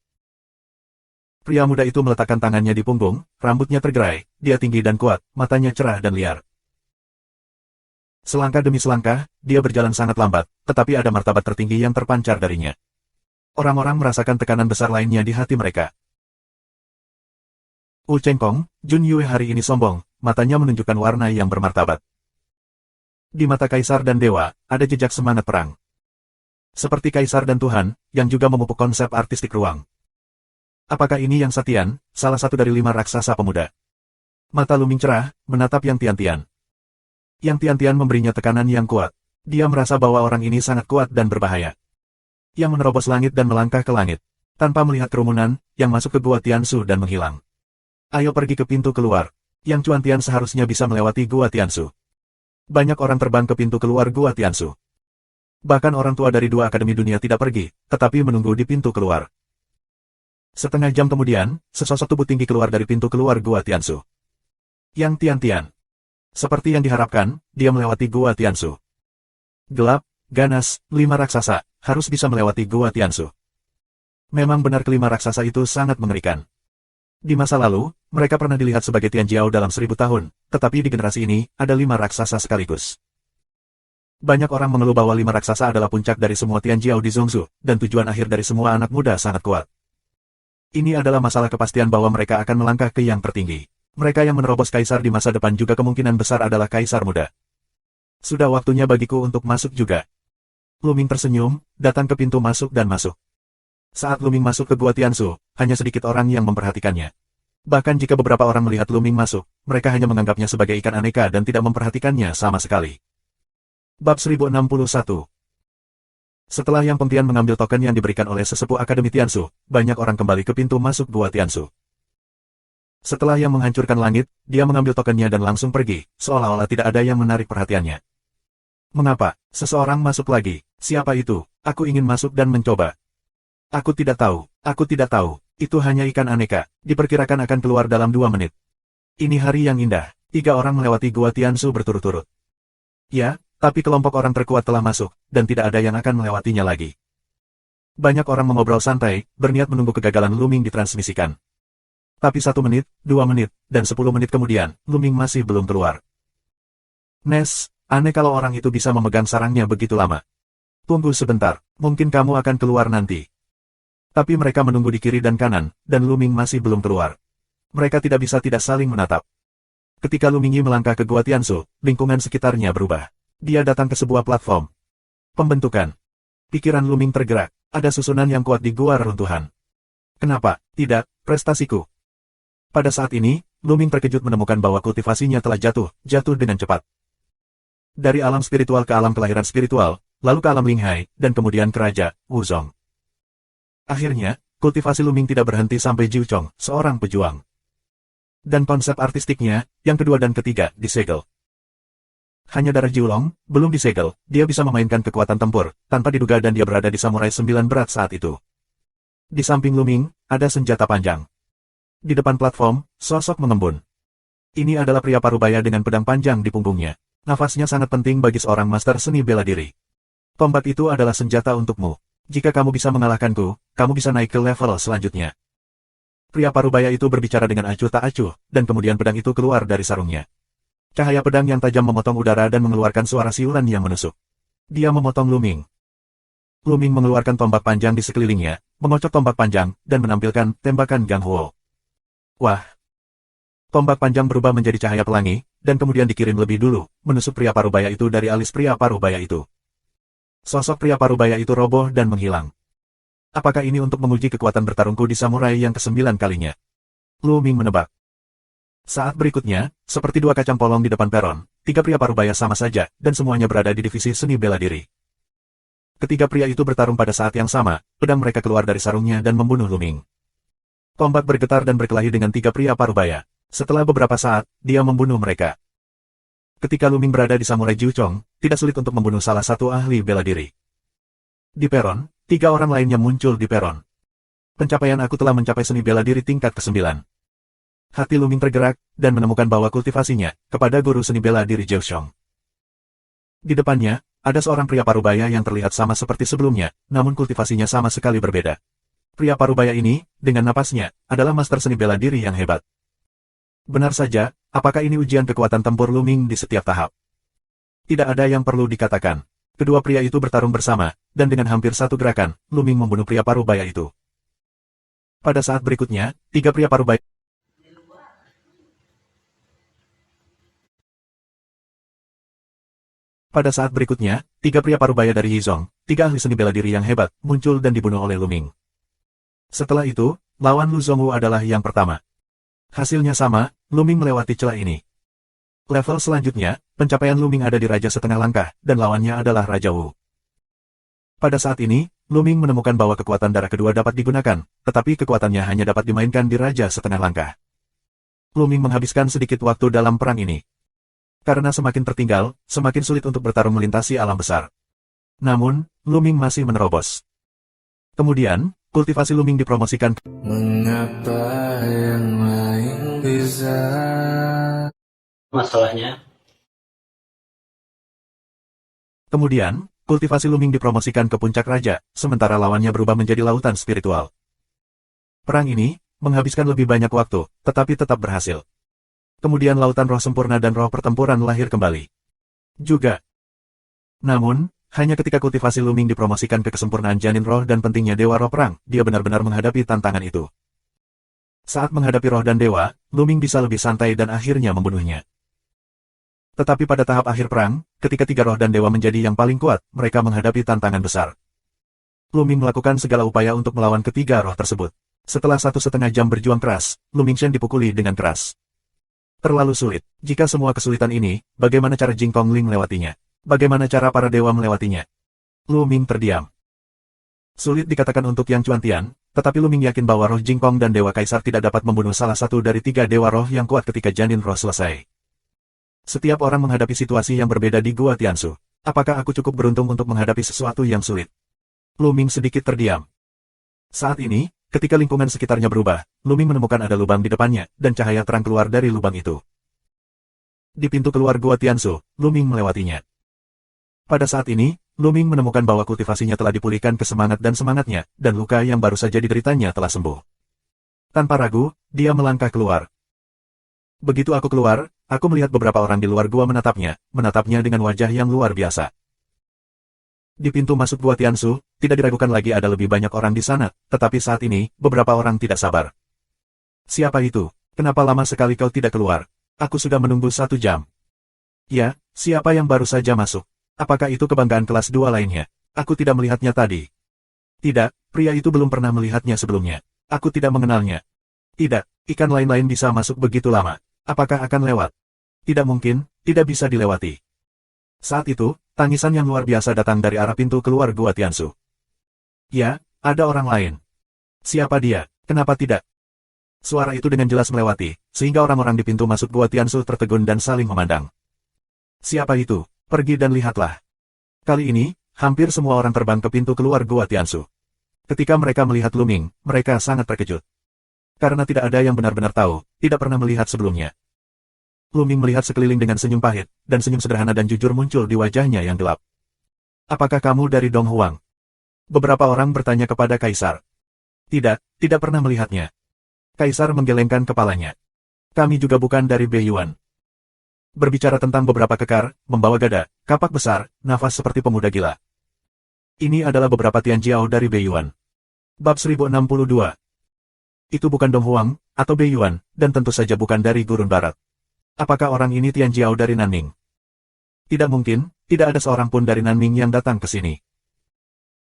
Pria muda itu meletakkan tangannya di punggung, rambutnya tergerai, dia tinggi dan kuat, matanya cerah dan liar. Selangkah demi selangkah, dia berjalan sangat lambat, tetapi ada martabat tertinggi yang terpancar darinya. Orang-orang merasakan tekanan besar lainnya di hati mereka. Wu Chengkong, Jun Yue hari ini sombong, matanya menunjukkan warna yang bermartabat. Di mata Kaisar dan Dewa, ada jejak semangat perang. Seperti Kaisar dan Tuhan, yang juga memupuk konsep artistik ruang. Apakah ini Yang Satian, salah satu dari 5 raksasa pemuda? Mata Luming cerah, menatap Yang Tiantian. Yang Tiantian memberinya tekanan yang kuat. Dia merasa bahwa orang ini sangat kuat dan berbahaya. Yang menerobos langit dan melangkah ke langit. Tanpa melihat kerumunan, Yang masuk ke Gua Tiansu dan menghilang. Ayo pergi ke pintu keluar. Yang Cuantian seharusnya bisa melewati Gua Tiansu. Banyak orang terbang ke pintu keluar Gua Tiansu. Bahkan orang tua dari 2 akademi dunia tidak pergi, tetapi menunggu di pintu keluar. Setengah jam kemudian, sesosok tubuh tinggi keluar dari pintu keluar Gua Tiansu. Yang Tian-Tian. Seperti yang diharapkan, dia melewati Gua Tiansu. Gelap, ganas, 5 raksasa, harus bisa melewati Gua Tiansu. Memang benar kelima raksasa itu sangat mengerikan. Di masa lalu, mereka pernah dilihat sebagai Tianjiao dalam 1000 tahun, tetapi di generasi ini, ada 5 raksasa sekaligus. Banyak orang mengeluh bahwa 5 raksasa adalah puncak dari semua Tianjiao di Zhongzhou, dan tujuan akhir dari semua anak muda sangat kuat. Ini adalah masalah kepastian bahwa mereka akan melangkah ke yang tertinggi. Mereka yang menerobos kaisar di masa depan juga kemungkinan besar adalah kaisar muda. Sudah waktunya bagiku untuk masuk juga. Luming tersenyum, datang ke pintu masuk dan masuk. Saat Luming masuk ke Gua Tiansu, hanya sedikit orang yang memperhatikannya. Bahkan jika beberapa orang melihat Luming masuk, mereka hanya menganggapnya sebagai ikan aneka dan tidak memperhatikannya sama sekali. Bab 1061. Setelah Yang Pengtian mengambil token yang diberikan oleh sesepuh Akademi Tiansu, banyak orang kembali ke pintu masuk Gua Tiansu. Setelah Yang menghancurkan langit, dia mengambil tokennya dan langsung pergi, seolah-olah tidak ada yang menarik perhatiannya. Mengapa? Seseorang masuk lagi. Siapa itu? Aku ingin masuk dan mencoba. Aku tidak tahu. Aku tidak tahu. Itu hanya ikan aneka. Diperkirakan akan keluar dalam 2 menit. Ini hari yang indah. 3 orang melewati Gua Tiansu berturut-turut. Ya, tapi kelompok orang terkuat telah masuk, dan tidak ada yang akan melewatinya lagi. Banyak orang mengobrol santai, berniat menunggu kegagalan Luming ditransmisikan. Tapi 1 menit, 2 menit, dan 10 menit kemudian, Luming masih belum keluar. Nes, aneh kalau orang itu bisa memegang sarangnya begitu lama. Tunggu sebentar, mungkin kamu akan keluar nanti. Tapi mereka menunggu di kiri dan kanan, dan Luming masih belum keluar. Mereka tidak bisa tidak saling menatap. Ketika Luming melangkah ke Gua Tiansu, lingkungan sekitarnya berubah. Dia datang ke sebuah platform. Pembentukan. Pikiran Luming tergerak. Ada susunan yang kuat di gua reruntuhan. Kenapa? Tidak, prestasiku. Pada saat ini, Luming terkejut menemukan bahwa kultivasinya telah jatuh dengan cepat. Dari alam spiritual ke alam kelahiran spiritual, lalu ke alam Linghai, dan kemudian ke Raja Wuzong. Akhirnya, kultivasi Luming tidak berhenti sampai Jiu Chong, seorang pejuang. Dan konsep artistiknya, yang kedua dan ketiga, disegel. Hanya darah Jiulong, belum disegel, dia bisa memainkan kekuatan tempur, tanpa diduga dan dia berada di Samurai 9 berat saat itu. Di samping Luming, ada senjata panjang. Di depan platform, sosok mengembun. Ini adalah pria parubaya dengan pedang panjang di punggungnya. Nafasnya sangat penting bagi seorang master seni bela diri. Tombak itu adalah senjata untukmu. Jika kamu bisa mengalahkanku, kamu bisa naik ke level selanjutnya. Pria parubaya itu berbicara dengan acuh tak acuh, dan kemudian pedang itu keluar dari sarungnya. Cahaya pedang yang tajam memotong udara dan mengeluarkan suara siulan yang menusuk. Dia memotong Luming. Luming mengeluarkan tombak panjang di sekelilingnya, mengocok tombak panjang, dan menampilkan tembakan Gang Huo. Wah! Tombak panjang berubah menjadi cahaya pelangi, dan kemudian dikirim lebih dulu, menusuk pria parubaya itu dari alis pria parubaya itu. Sosok pria parubaya itu roboh dan menghilang. Apakah ini untuk menguji kekuatan bertarungku di samurai yang ke-9 kalinya? Luming menebak. Saat berikutnya, seperti 2 kacang polong di depan peron, 3 pria parubaya sama saja, dan semuanya berada di divisi seni bela diri. Ketiga pria itu bertarung pada saat yang sama, pedang mereka keluar dari sarungnya dan membunuh Luming. Tombak bergetar dan berkelahi dengan 3 pria parubaya. Setelah beberapa saat, dia membunuh mereka. Ketika Luming berada di Samurai Jiu Chong, tidak sulit untuk membunuh salah satu ahli bela diri. Di peron, 3 orang lainnya muncul di peron. Pencapaian aku telah mencapai seni bela diri tingkat ke-9. Hati Luming tergerak, dan menemukan bahwa kultivasinya, kepada guru seni bela diri Jiu Chong. Di depannya, ada seorang pria parubaya yang terlihat sama seperti sebelumnya, namun kultivasinya sama sekali berbeda. Pria parubaya ini, dengan napasnya, adalah master seni bela diri yang hebat. Benar saja, apakah ini ujian kekuatan tempur Luming di setiap tahap? Tidak ada yang perlu dikatakan. Kedua pria itu bertarung bersama, dan dengan hampir satu gerakan, Luming membunuh pria parubaya itu. Pada saat berikutnya, 3 pria parubaya dari Yizong, 3 ahli seni bela diri yang hebat, muncul dan dibunuh oleh Luming. Setelah itu, lawan Lu Zongwu adalah yang pertama. Hasilnya sama, Luming melewati celah ini. Level selanjutnya, pencapaian Luming ada di Raja Setengah Langkah, dan lawannya adalah Raja Wu. Pada saat ini, Luming menemukan bahwa kekuatan darah kedua dapat digunakan, tetapi kekuatannya hanya dapat dimainkan di Raja Setengah Langkah. Luming menghabiskan sedikit waktu dalam perang ini. Karena semakin tertinggal, semakin sulit untuk bertarung melintasi alam besar. Namun, Luming masih menerobos. Kemudian, kultivasi Luming dipromosikan. Mengapa yang lain bisa? Masalahnya, Kemudian, kultivasi Luming dipromosikan ke puncak raja, sementara lawannya berubah menjadi lautan spiritual. Perang ini menghabiskan lebih banyak waktu, tetapi tetap berhasil. Kemudian lautan roh sempurna dan roh pertempuran lahir kembali. Juga. Namun, hanya ketika kultivasi Luming dipromosikan ke kesempurnaan janin roh dan pentingnya dewa roh perang, dia benar-benar menghadapi tantangan itu. Saat menghadapi roh dan dewa, Luming bisa lebih santai dan akhirnya membunuhnya. Tetapi pada tahap akhir perang, ketika tiga roh dan dewa menjadi yang paling kuat, mereka menghadapi tantangan besar. Luming melakukan segala upaya untuk melawan ketiga roh tersebut. Setelah 1,5 jam berjuang keras, Luming Shen dipukuli dengan keras. Terlalu sulit. Jika semua kesulitan ini, bagaimana cara Jing Kongling melewatinya? Bagaimana cara para dewa melewatinya? Luming terdiam. Sulit dikatakan untuk Yang Chuantian, tetapi Luming yakin bahwa roh Jing Kong dan Dewa Kaisar tidak dapat membunuh salah satu dari tiga dewa roh yang kuat ketika janin roh selesai. Setiap orang menghadapi situasi yang berbeda di Gua Tiansu. Apakah aku cukup beruntung untuk menghadapi sesuatu yang sulit? Luming sedikit terdiam. Saat ini, ketika lingkungan sekitarnya berubah, Luming menemukan ada lubang di depannya, dan cahaya terang keluar dari lubang itu. Di pintu keluar Gua Tiansu, Luming melewatinya. Pada saat ini, Luming menemukan bahwa kultivasinya telah dipulihkan ke semangat dan semangatnya, dan luka yang baru saja dideritanya telah sembuh. Tanpa ragu, dia melangkah keluar. Begitu aku keluar, aku melihat beberapa orang di luar gua menatapnya dengan wajah yang luar biasa. Di pintu masuk Gua Tiansu, tidak diragukan lagi ada lebih banyak orang di sana, tetapi saat ini, beberapa orang tidak sabar. Siapa itu? Kenapa lama sekali kau tidak keluar? Aku sudah menunggu 1 jam. Ya, siapa yang baru saja masuk? Apakah itu kebanggaan kelas 2 lainnya? Aku tidak melihatnya tadi. Tidak, pria itu belum pernah melihatnya sebelumnya. Aku tidak mengenalnya. Tidak, ikan lain-lain bisa masuk begitu lama. Apakah akan lewat? Tidak mungkin, tidak bisa dilewati. Saat itu, tangisan yang luar biasa datang dari arah pintu keluar Gua Tiansu. Ya, ada orang lain. Siapa dia? Kenapa tidak? Suara itu dengan jelas melewati, sehingga orang-orang di pintu masuk Gua Tiansu tertegun dan saling memandang. Siapa itu? Pergi dan lihatlah. Kali ini, hampir semua orang terbang ke pintu keluar Gua Tiansu. Ketika mereka melihat Luming, mereka sangat terkejut. Karena tidak ada yang benar-benar tahu, tidak pernah melihat sebelumnya. Luming melihat sekeliling dengan senyum pahit, dan senyum sederhana dan jujur muncul di wajahnya yang gelap. Apakah kamu dari Dong Huang? Beberapa orang bertanya kepada Kaisar. Tidak, tidak pernah melihatnya. Kaisar menggelengkan kepalanya. Kami juga bukan dari Beiyuan. Berbicara tentang beberapa kekar, membawa gada, kapak besar, nafas seperti pemuda gila. Ini adalah beberapa Tianjiao dari Beiyuan. Bab 1062. Itu bukan Dong Huang, atau Beiyuan, dan tentu saja bukan dari Gurun Barat. Apakah orang ini Tianjiao dari Nanning? Tidak mungkin, tidak ada seorang pun dari Nanning yang datang ke sini.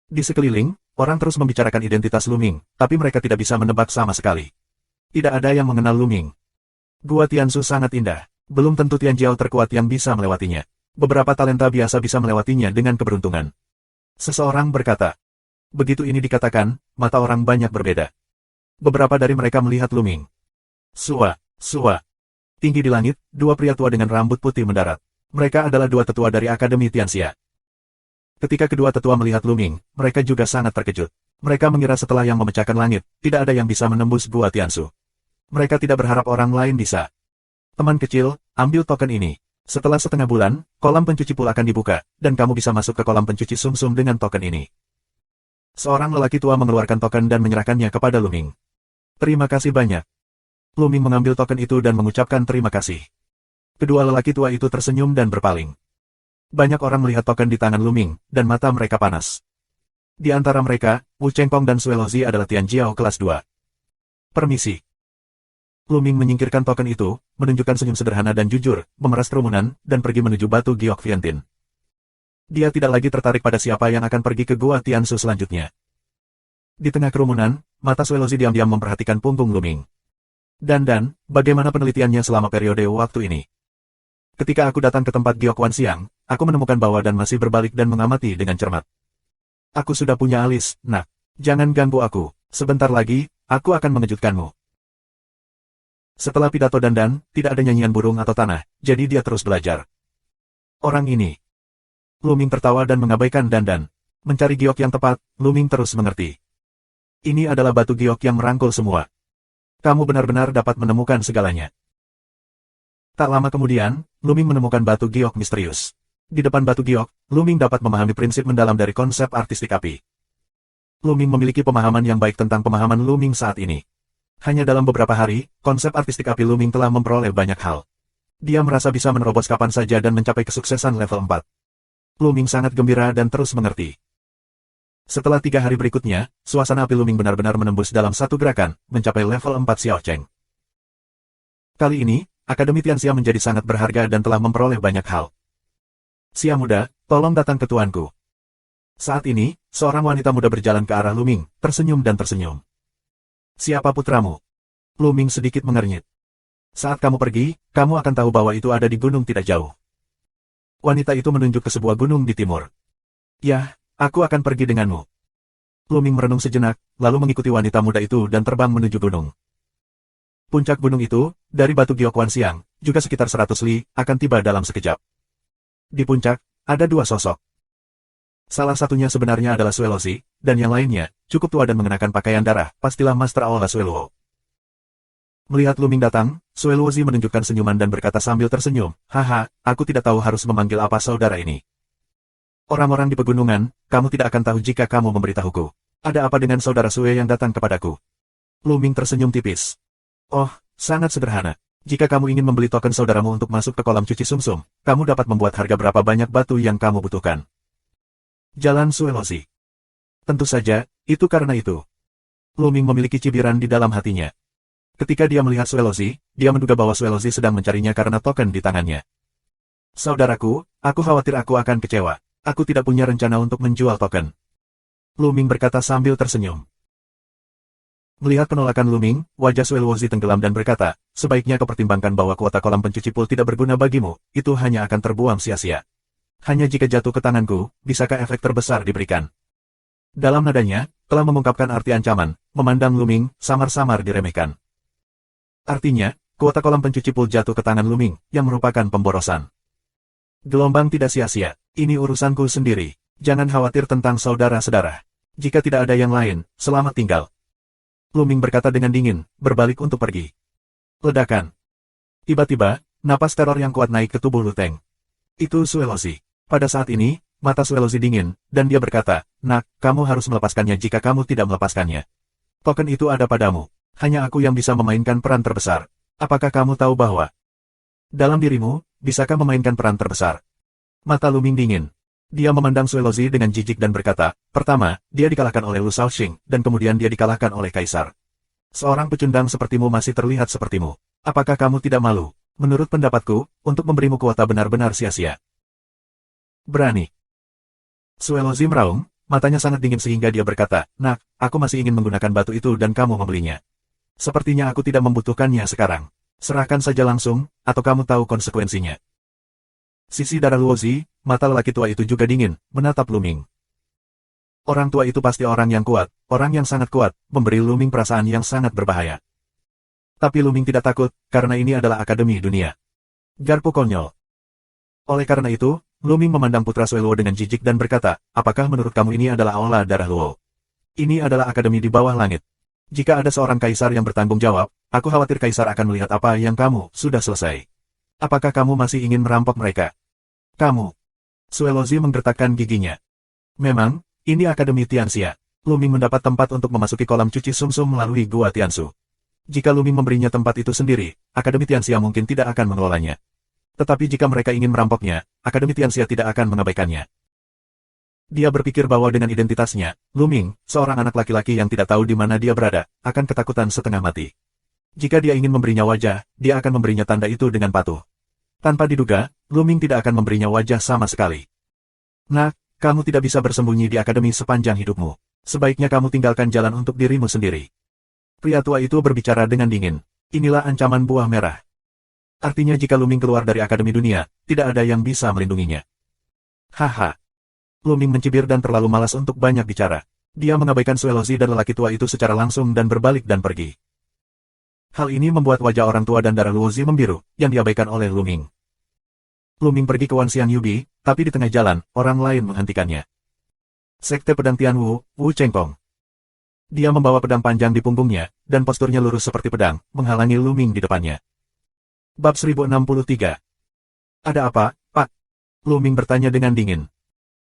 Di sekeliling, orang terus membicarakan identitas Luming, tapi mereka tidak bisa menebak sama sekali. Tidak ada yang mengenal Luming. Gua Tiansu sangat indah, belum tentu Tianjiao terkuat yang bisa melewatinya. Beberapa talenta biasa bisa melewatinya dengan keberuntungan. Seseorang berkata. Begitu ini dikatakan, mata orang banyak berbeda. Beberapa dari mereka melihat Luming. Sua. Tinggi di langit, dua pria tua dengan rambut putih mendarat. Mereka adalah dua tetua dari Akademi Tianxia. Ketika kedua tetua melihat Luming, mereka juga sangat terkejut. Mereka mengira setelah yang memecahkan langit, tidak ada yang bisa menembus Gua Tiansu. Mereka tidak berharap orang lain bisa. Teman kecil, ambil token ini. Setelah setengah bulan, kolam pencuci pool akan dibuka, dan kamu bisa masuk ke kolam pencuci sumsum dengan token ini. Seorang lelaki tua mengeluarkan token dan menyerahkannya kepada Luming. Terima kasih banyak. Luming mengambil token itu dan mengucapkan terima kasih. Kedua lelaki tua itu tersenyum dan berpaling. Banyak orang melihat token di tangan Luming, dan mata mereka panas. Di antara mereka, Wu Chengkong dan Sue Lozi adalah Tianjiao kelas 2. Permisi. Luming menyingkirkan token itu, menunjukkan senyum sederhana dan jujur, memeras kerumunan, dan pergi menuju batu Giok Vientin. Dia tidak lagi tertarik pada siapa yang akan pergi ke Gua Tiansu selanjutnya. Di tengah kerumunan, mata Sue Lozi diam-diam memperhatikan punggung Luming. Dan, bagaimana penelitiannya selama periode waktu ini? Ketika aku datang ke tempat Giokwan siang, aku menemukan bahwa Dan masih berbalik dan mengamati dengan cermat. Aku sudah punya alis, nak. Jangan ganggu aku. Sebentar lagi, aku akan mengejutkanmu. Setelah pidato Dan, tidak ada nyanyian burung atau tanah, jadi dia terus belajar. Orang ini. Luming tertawa dan mengabaikan Dan. Mencari giok yang tepat, Luming terus mengerti. Ini adalah batu giok yang merangkul semua. Kamu benar-benar dapat menemukan segalanya. Tak lama kemudian, Luming menemukan batu giok misterius. Di depan batu giok, Luming dapat memahami prinsip mendalam dari konsep artistik api. Luming memiliki pemahaman yang baik tentang pemahaman Luming saat ini. Hanya dalam beberapa hari, konsep artistik api Luming telah memperoleh banyak hal. Dia merasa bisa menerobos kapan saja dan mencapai kesuksesan level 4. Luming sangat gembira dan terus mengerti. Setelah 3 hari berikutnya, suasana api Luming benar-benar menembus dalam satu gerakan, mencapai level 4 Xiao Cheng. Kali ini, Akademi Tianxia menjadi sangat berharga dan telah memperoleh banyak hal. Xia muda, tolong datang ke tuanku. Saat ini, seorang wanita muda berjalan ke arah Luming, tersenyum dan tersenyum. Siapa putramu? Luming sedikit mengernyit. Saat kamu pergi, kamu akan tahu bahwa itu ada di gunung tidak jauh. Wanita itu menunjuk ke sebuah gunung di timur. Yah, aku akan pergi denganmu. Luming merenung sejenak, lalu mengikuti wanita muda itu dan terbang menuju gunung. Puncak gunung itu, dari batu giok Wanxiang, juga sekitar 100 li, akan tiba dalam sekejap. Di puncak, ada 2 sosok. Salah satunya sebenarnya adalah Suelozi, dan yang lainnya, cukup tua dan mengenakan pakaian darah, pastilah Master Aula Sueluo. Melihat Luming datang, Suelozi menunjukkan senyuman dan berkata sambil tersenyum, haha, aku tidak tahu harus memanggil apa saudara ini. Orang-orang di pegunungan, kamu tidak akan tahu jika kamu memberitahuku. Ada apa dengan saudara Sue yang datang kepadaku? Luming tersenyum tipis. Oh, sangat sederhana. Jika kamu ingin membeli token saudaramu untuk masuk ke kolam cuci sumsum, kamu dapat membuat harga berapa banyak batu yang kamu butuhkan. Jalan Suelozi. Tentu saja, itu karena itu. Luming memiliki cibiran di dalam hatinya. Ketika dia melihat Suelozi, dia menduga bahwa Suelozi sedang mencarinya karena token di tangannya. Saudaraku, aku khawatir aku akan kecewa. Aku tidak punya rencana untuk menjual token. Luming berkata sambil tersenyum. Melihat penolakan Luming, wajah Suelozi tenggelam dan berkata, sebaiknya kau pertimbangkan bahwa kuota kolam pencuci pool tidak berguna bagimu, itu hanya akan terbuang sia-sia. Hanya jika jatuh ke tanganku, bisakah efek terbesar diberikan? Dalam nadanya, telah mengungkapkan arti ancaman, memandang Luming, samar-samar diremehkan. Artinya, kuota kolam pencuci pool jatuh ke tangan Luming, yang merupakan pemborosan. Gelombang tidak sia-sia, ini urusanku sendiri. Jangan khawatir tentang saudara-saudara. Jika tidak ada yang lain, selamat tinggal. Luming berkata dengan dingin, berbalik untuk pergi. Ledakan. Tiba-tiba, napas teror yang kuat naik ke tubuh Luteng. Itu Suelozi. Pada saat ini, mata Suelozi dingin, dan dia berkata, nak, kamu harus melepaskannya jika kamu tidak melepaskannya. Token itu ada padamu. Hanya aku yang bisa memainkan peran terbesar. Apakah kamu tahu bahwa dalam dirimu, bisakah memainkan peran terbesar? Mata Luming dingin. Dia memandang Suelozi dengan jijik dan berkata, pertama, dia dikalahkan oleh Lu Shaoxing, dan kemudian dia dikalahkan oleh Kaisar. Seorang pecundang sepertimu masih terlihat sepertimu. Apakah kamu tidak malu? Menurut pendapatku, untuk memberimu kuota benar-benar sia-sia. Berani. Suelozi meraung, matanya sangat dingin sehingga dia berkata, nak, aku masih ingin menggunakan batu itu dan kamu membelinya. Sepertinya aku tidak membutuhkannya sekarang. Serahkan saja langsung, atau kamu tahu konsekuensinya. Sisi darah Luozi, mata lelaki tua itu juga dingin, menatap Luming. Orang tua itu pasti orang yang kuat, orang yang sangat kuat, memberi Luming perasaan yang sangat berbahaya. Tapi Luming tidak takut, karena ini adalah Akademi Dunia. Garpu konyol. Oleh karena itu, Luming memandang putra Sueluo dengan jijik dan berkata, apakah menurut kamu ini adalah aula darah Luo? Ini adalah akademi di bawah langit. Jika ada seorang kaisar yang bertanggung jawab, aku khawatir kaisar akan melihat apa yang kamu sudah selesai. Apakah kamu masih ingin merampok mereka? Kamu. Suelozi menggertakkan giginya. Memang, ini Akademi Tianxia. Luming mendapat tempat untuk memasuki kolam cuci sumsum melalui Gua Tiansu. Jika Luming memberinya tempat itu sendiri, Akademi Tianxia mungkin tidak akan mengelolanya. Tetapi jika mereka ingin merampoknya, Akademi Tianxia tidak akan mengabaikannya. Dia berpikir bahwa dengan identitasnya, Luming, seorang anak laki-laki yang tidak tahu di mana dia berada, akan ketakutan setengah mati. Jika dia ingin memberinya wajah, dia akan memberinya tanda itu dengan patuh. Tanpa diduga, Luming tidak akan memberinya wajah sama sekali. Nak, kamu tidak bisa bersembunyi di akademi sepanjang hidupmu. Sebaiknya kamu tinggalkan jalan untuk dirimu sendiri. Pria tua itu berbicara dengan dingin. Inilah ancaman buah merah. Artinya jika Luming keluar dari Akademi Dunia, tidak ada yang bisa melindunginya. Haha. Luming mencibir dan terlalu malas untuk banyak bicara. Dia mengabaikan Suelozi dan lelaki tua itu secara langsung dan berbalik dan pergi. Hal ini membuat wajah orang tua dan darah Luozi membiru, yang diabaikan oleh Luming. Luming pergi ke Wanxiang Yubi, tapi di tengah jalan, orang lain menghentikannya. Sekte Pedang Tianwu, Wu Chengkong. Dia membawa pedang panjang di punggungnya, dan posturnya lurus seperti pedang, menghalangi Lu Ming di depannya. Bab 1063. Ada apa, Pak? Lu Ming bertanya dengan dingin.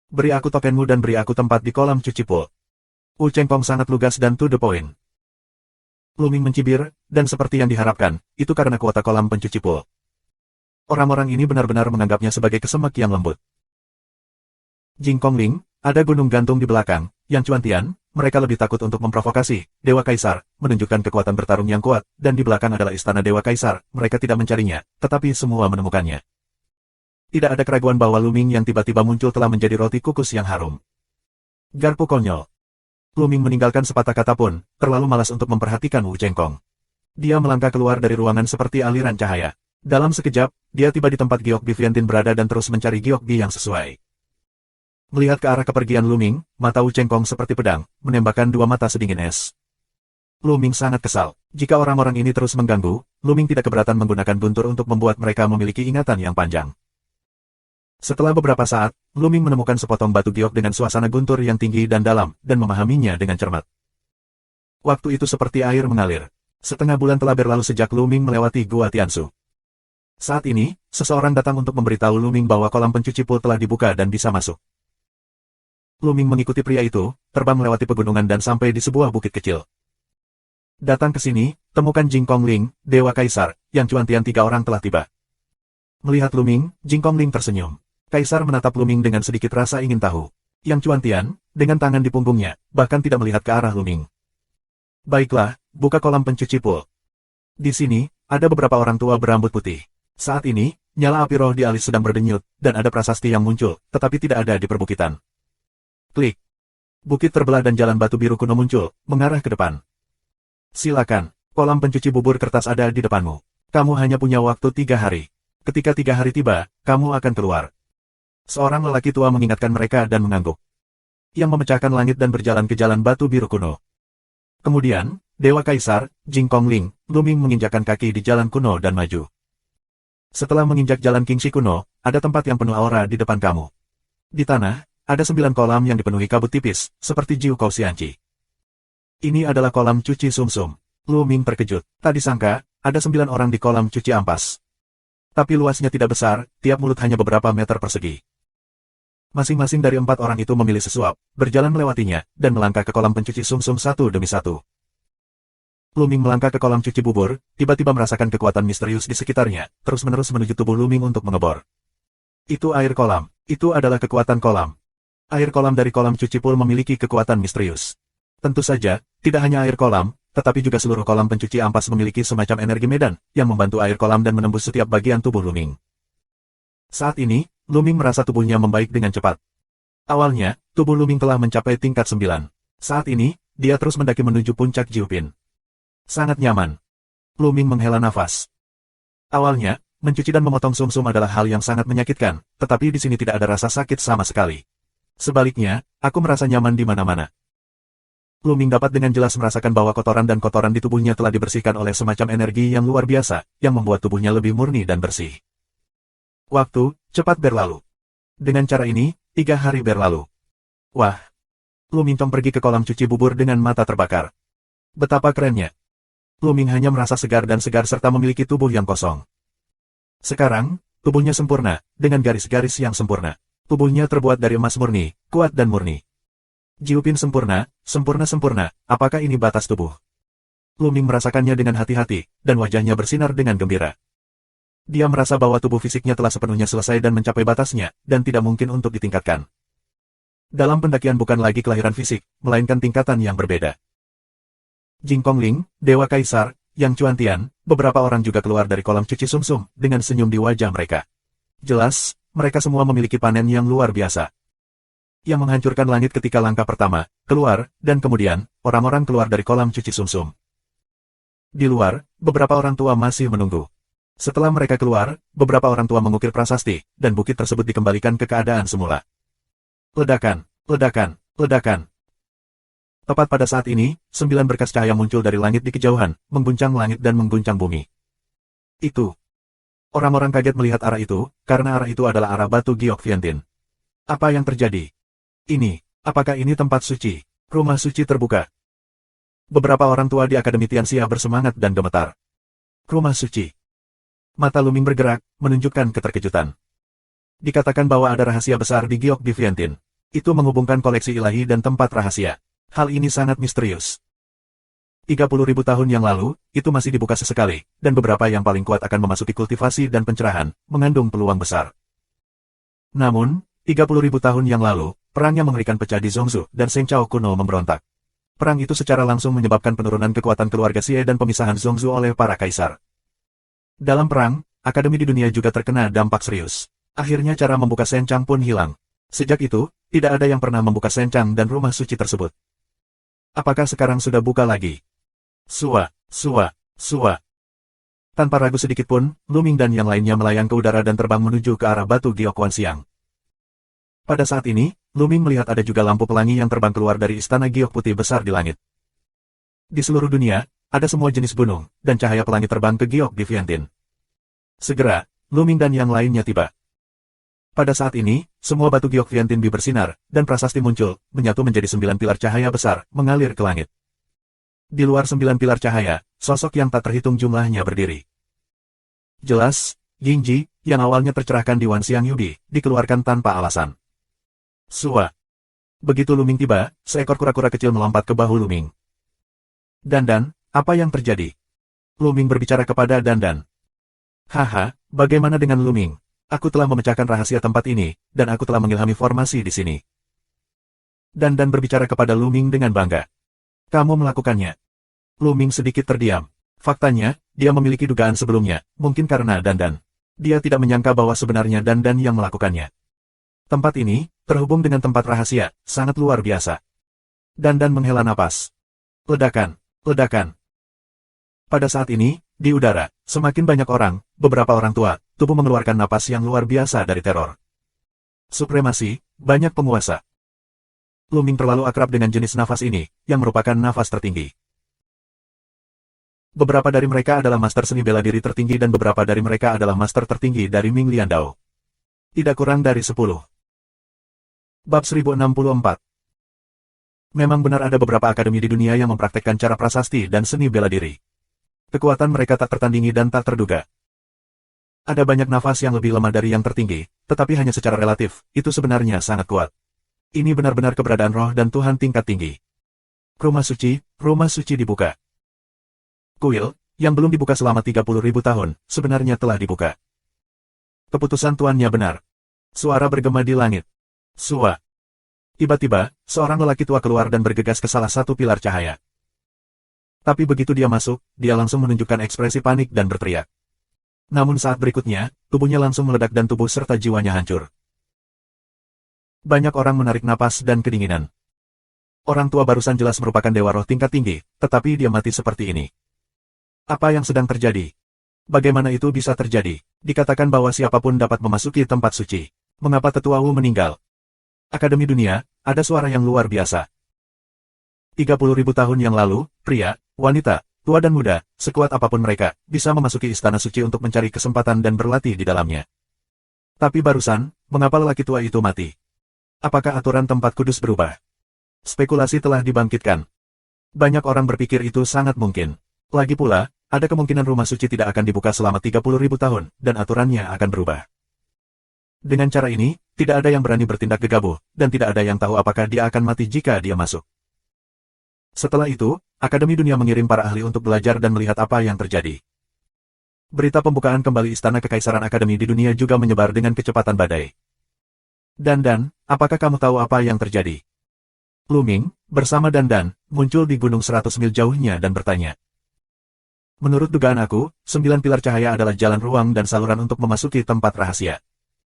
Beri aku tokenmu dan beri aku tempat di kolam cuci pool. Wu Chengkong sangat lugas dan to the point. Lu Ming mencibir, dan seperti yang diharapkan, itu karena kuota kolam pencuci pool. Orang-orang ini benar-benar menganggapnya sebagai kesemek yang lembut. Jing Kongling, ada gunung gantung di belakang, Yang Chuantian, mereka lebih takut untuk memprovokasi Dewa Kaisar, menunjukkan kekuatan bertarung yang kuat, dan di belakang adalah istana Dewa Kaisar, mereka tidak mencarinya, tetapi semua menemukannya. Tidak ada keraguan bahwa Lu Ming yang tiba-tiba muncul telah menjadi roti kukus yang harum. Garpu konyol. Lu Ming meninggalkan sepatah kata pun, terlalu malas untuk memperhatikan Wu Chengkong. Dia melangkah keluar dari ruangan seperti aliran cahaya. Dalam sekejap, dia tiba di tempat Giok Bi Viantin berada dan terus mencari Giok Bi yang sesuai. Melihat ke arah kepergian Lu Ming, mata Wu Chengkong seperti pedang, menembakkan dua mata sedingin es. Lu Ming sangat kesal. Jika orang-orang ini terus mengganggu, Lu Ming tidak keberatan menggunakan guntur untuk membuat mereka memiliki ingatan yang panjang. Setelah beberapa saat, Lu Ming menemukan sepotong batu giok dengan suasana guntur yang tinggi dan dalam, dan memahaminya dengan cermat. Waktu itu seperti air mengalir. Setengah bulan telah berlalu sejak Lu Ming melewati Gua Tiansu. Saat ini, seseorang datang untuk memberitahu Lu Ming bahwa kolam pencuci pool telah dibuka dan bisa masuk. Lu Ming mengikuti pria itu, terbang melewati pegunungan dan sampai di sebuah bukit kecil. Datang ke sini, temukan Jing Kongling, Dewa Kaisar, Yang Chuantian 3 orang telah tiba. Melihat Lu Ming, Jing Kongling tersenyum. Kaisar menatap Lu Ming dengan sedikit rasa ingin tahu. Yang Chuantian, dengan tangan di punggungnya, bahkan tidak melihat ke arah Lu Ming. Baiklah, buka kolam pencuci pool. Di sini, ada beberapa orang tua berambut putih. Saat ini, nyala api roh di alis sedang berdenyut, dan ada prasasti yang muncul, tetapi tidak ada di perbukitan. Klik. Bukit terbelah dan jalan batu biru kuno muncul, mengarah ke depan. Silakan, kolam pencuci bubur kertas ada di depanmu. Kamu hanya punya waktu 3 hari. Ketika 3 hari tiba, kamu akan keluar. Seorang lelaki tua mengingatkan mereka dan mengangguk. Yang memecahkan langit dan berjalan ke jalan batu biru kuno. Kemudian, Dewa Kaisar, Jing Kongling, Lu Ming menginjakkan kaki di jalan kuno dan maju. Setelah menginjak jalan Qingxi kuno, ada tempat yang penuh aura di depan kamu. Di tanah, ada 9 kolam yang dipenuhi kabut tipis, seperti Jiu Kau Xianqi. Ini adalah kolam cuci sumsum. Lu Ming terkejut. Tak disangka, ada 9 orang di kolam cuci ampas. Tapi luasnya tidak besar, tiap mulut hanya beberapa meter persegi. Masing-masing dari 4 orang itu memilih sesuap, berjalan melewatinya, dan melangkah ke kolam pencuci sumsum satu demi satu. Lu Ming melangkah ke kolam cuci bubur, tiba-tiba merasakan kekuatan misterius di sekitarnya, terus-menerus menuju tubuh Lu Ming untuk mengebor. Itu air kolam. Itu adalah kekuatan kolam. Air kolam dari kolam cuci pool memiliki kekuatan misterius. Tentu saja, tidak hanya air kolam, tetapi juga seluruh kolam pencuci ampas memiliki semacam energi medan, yang membantu air kolam dan menembus setiap bagian tubuh Lu Ming. Saat ini, Lu Ming merasa tubuhnya membaik dengan cepat. Awalnya, tubuh Lu Ming telah mencapai tingkat 9. Saat ini, dia terus mendaki menuju puncak Jiupin. Sangat nyaman. Lu Ming menghela nafas. Awalnya, mencuci dan memotong sumsum adalah hal yang sangat menyakitkan, tetapi di sini tidak ada rasa sakit sama sekali. Sebaliknya, aku merasa nyaman di mana-mana. Lu Ming dapat dengan jelas merasakan bahwa kotoran dan kotoran di tubuhnya telah dibersihkan oleh semacam energi yang luar biasa, yang membuat tubuhnya lebih murni dan bersih. Waktu, cepat berlalu. Dengan cara ini, 3 hari berlalu. Wah! Lu Ming pergi ke kolam cuci bubur dengan mata terbakar. Betapa kerennya! Lu Ming hanya merasa segar dan segar serta memiliki tubuh yang kosong. Sekarang, tubuhnya sempurna, dengan garis-garis yang sempurna. Tubuhnya terbuat dari emas murni, kuat dan murni. Jiupin sempurna, sempurna-sempurna, apakah ini batas tubuh? Lu Ming merasakannya dengan hati-hati, dan wajahnya bersinar dengan gembira. Dia merasa bahwa tubuh fisiknya telah sepenuhnya selesai dan mencapai batasnya, dan tidak mungkin untuk ditingkatkan. Dalam pendakian bukan lagi kelahiran fisik, melainkan tingkatan yang berbeda. Jing Kongling, Dewa Kaisar, Yang Chuantian, beberapa orang juga keluar dari kolam cuci sumsum, dengan senyum di wajah mereka. Jelas, mereka semua memiliki panen yang luar biasa. Yang menghancurkan langit ketika langkah pertama, keluar, dan kemudian, orang-orang keluar dari kolam cuci sumsum. Di luar, beberapa orang tua masih menunggu. Setelah mereka keluar, beberapa orang tua mengukir prasasti, dan bukit tersebut dikembalikan ke keadaan semula. Ledakan, ledakan, ledakan. Tepat pada saat ini, 9 berkas cahaya muncul dari langit di kejauhan, mengguncang langit dan mengguncang bumi. Itu. Orang-orang kaget melihat arah itu, karena arah itu adalah arah batu Giok Viantin. Apa yang terjadi? Apakah ini tempat suci? Rumah suci terbuka. Beberapa orang tua di Akademi Tianxia bersemangat dan gemetar. Rumah suci. Mata Luming bergerak, menunjukkan keterkejutan. Dikatakan bahwa ada rahasia besar di Giok Diviantin. Itu menghubungkan koleksi ilahi dan tempat rahasia. Hal ini sangat misterius. 30.000 tahun yang lalu, itu masih dibuka sesekali, dan beberapa yang paling kuat akan memasuki kultivasi dan pencerahan, mengandung peluang besar. Namun, 30.000 tahun yang lalu, perang yang mengerikan pecah di Zhongzhou, dan Seng Chao kuno memberontak. Perang itu secara langsung menyebabkan penurunan kekuatan keluarga Xie dan pemisahan Zhongzhou oleh para kaisar. Dalam perang, akademi di dunia juga terkena dampak serius. Akhirnya cara membuka Senchang pun hilang. Sejak itu, tidak ada yang pernah membuka Senchang dan rumah suci tersebut. Apakah sekarang sudah buka lagi? Sua. Tanpa ragu sedikit pun, Luming dan yang lainnya melayang ke udara dan terbang menuju ke arah batu Giok Wanxiang. Pada saat ini, Luming melihat ada juga lampu pelangi yang terbang keluar dari istana giok putih besar di langit. Di seluruh dunia, ada semua jenis gunung, dan cahaya pelangi terbang ke Giok Diviantin. Segera, Luming dan yang lainnya tiba. Pada saat ini, semua batu Giok Diviantin bersinar, dan prasasti muncul, menyatu menjadi 9 pilar cahaya besar, mengalir ke langit. Di luar 9 pilar cahaya, sosok yang tak terhitung jumlahnya berdiri. Jelas, Yingji, yang awalnya tercerahkan di Wanxiang Yubi, dikeluarkan tanpa alasan. Sua. Begitu Luming tiba, seekor kura-kura kecil melompat ke bahu Luming. Dandan, apa yang terjadi? Luming berbicara kepada Dandan. Haha, bagaimana dengan Luming? Aku telah memecahkan rahasia tempat ini, dan aku telah mengilhami formasi di sini. Dandan berbicara kepada Luming dengan bangga. Kamu melakukannya. Luming sedikit terdiam. Faktanya, dia memiliki dugaan sebelumnya, mungkin karena Dandan. Dia tidak menyangka bahwa sebenarnya Dandan yang melakukannya. Tempat ini, terhubung dengan tempat rahasia, sangat luar biasa. Dandan menghela napas. Ledakan. Pada saat ini, di udara, semakin banyak orang, beberapa orang tua, tubuh mengeluarkan napas yang luar biasa dari teror. Supremasi, banyak penguasa. Luming terlalu akrab dengan jenis nafas ini, yang merupakan nafas tertinggi. Beberapa dari mereka adalah master seni bela diri tertinggi dan beberapa dari mereka adalah master tertinggi dari Ming Liandao. Tidak kurang dari 10. Bab 1064. Memang benar ada beberapa akademi di dunia yang mempraktekkan cara prasasti dan seni bela diri. Kekuatan mereka tak tertandingi dan tak terduga. Ada banyak nafas yang lebih lemah dari yang tertinggi, tetapi hanya secara relatif, itu sebenarnya sangat kuat. Ini benar-benar keberadaan roh dan Tuhan tingkat tinggi. Rumah suci dibuka. Kuil, yang belum dibuka selama 30.000 tahun, sebenarnya telah dibuka. Keputusan tuannya benar. Suara bergema di langit. Sua. Tiba-tiba, seorang lelaki tua keluar dan bergegas ke salah satu pilar cahaya. Tapi begitu dia masuk, dia langsung menunjukkan ekspresi panik dan berteriak. Namun saat berikutnya, tubuhnya langsung meledak dan tubuh serta jiwanya hancur. Banyak orang menarik napas dan kedinginan. Orang tua barusan jelas merupakan dewa roh tingkat tinggi, tetapi dia mati seperti ini. Apa yang sedang terjadi? Bagaimana itu bisa terjadi? Dikatakan bahwa siapapun dapat memasuki tempat suci. Mengapa tetua Wu meninggal? Akademi dunia, ada suara yang luar biasa. 30.000 tahun yang lalu, pria, wanita, tua dan muda, sekuat apapun mereka, bisa memasuki istana suci untuk mencari kesempatan dan berlatih di dalamnya. Tapi barusan, mengapa lelaki tua itu mati? Apakah aturan tempat kudus berubah? Spekulasi telah dibangkitkan. Banyak orang berpikir itu sangat mungkin. Lagi pula, ada kemungkinan rumah suci tidak akan dibuka selama 30.000 tahun, dan aturannya akan berubah. Dengan cara ini, tidak ada yang berani bertindak gegabah, dan tidak ada yang tahu apakah dia akan mati jika dia masuk. Setelah itu, Akademi Dunia mengirim para ahli untuk belajar dan melihat apa yang terjadi. Berita pembukaan kembali Istana Kekaisaran Akademi di dunia juga menyebar dengan kecepatan badai. Dandan, apakah kamu tahu apa yang terjadi? Luming, bersama Dandan, muncul di gunung 100 mil jauhnya dan bertanya. Menurut dugaan aku, 9 pilar cahaya adalah jalan ruang dan saluran untuk memasuki tempat rahasia.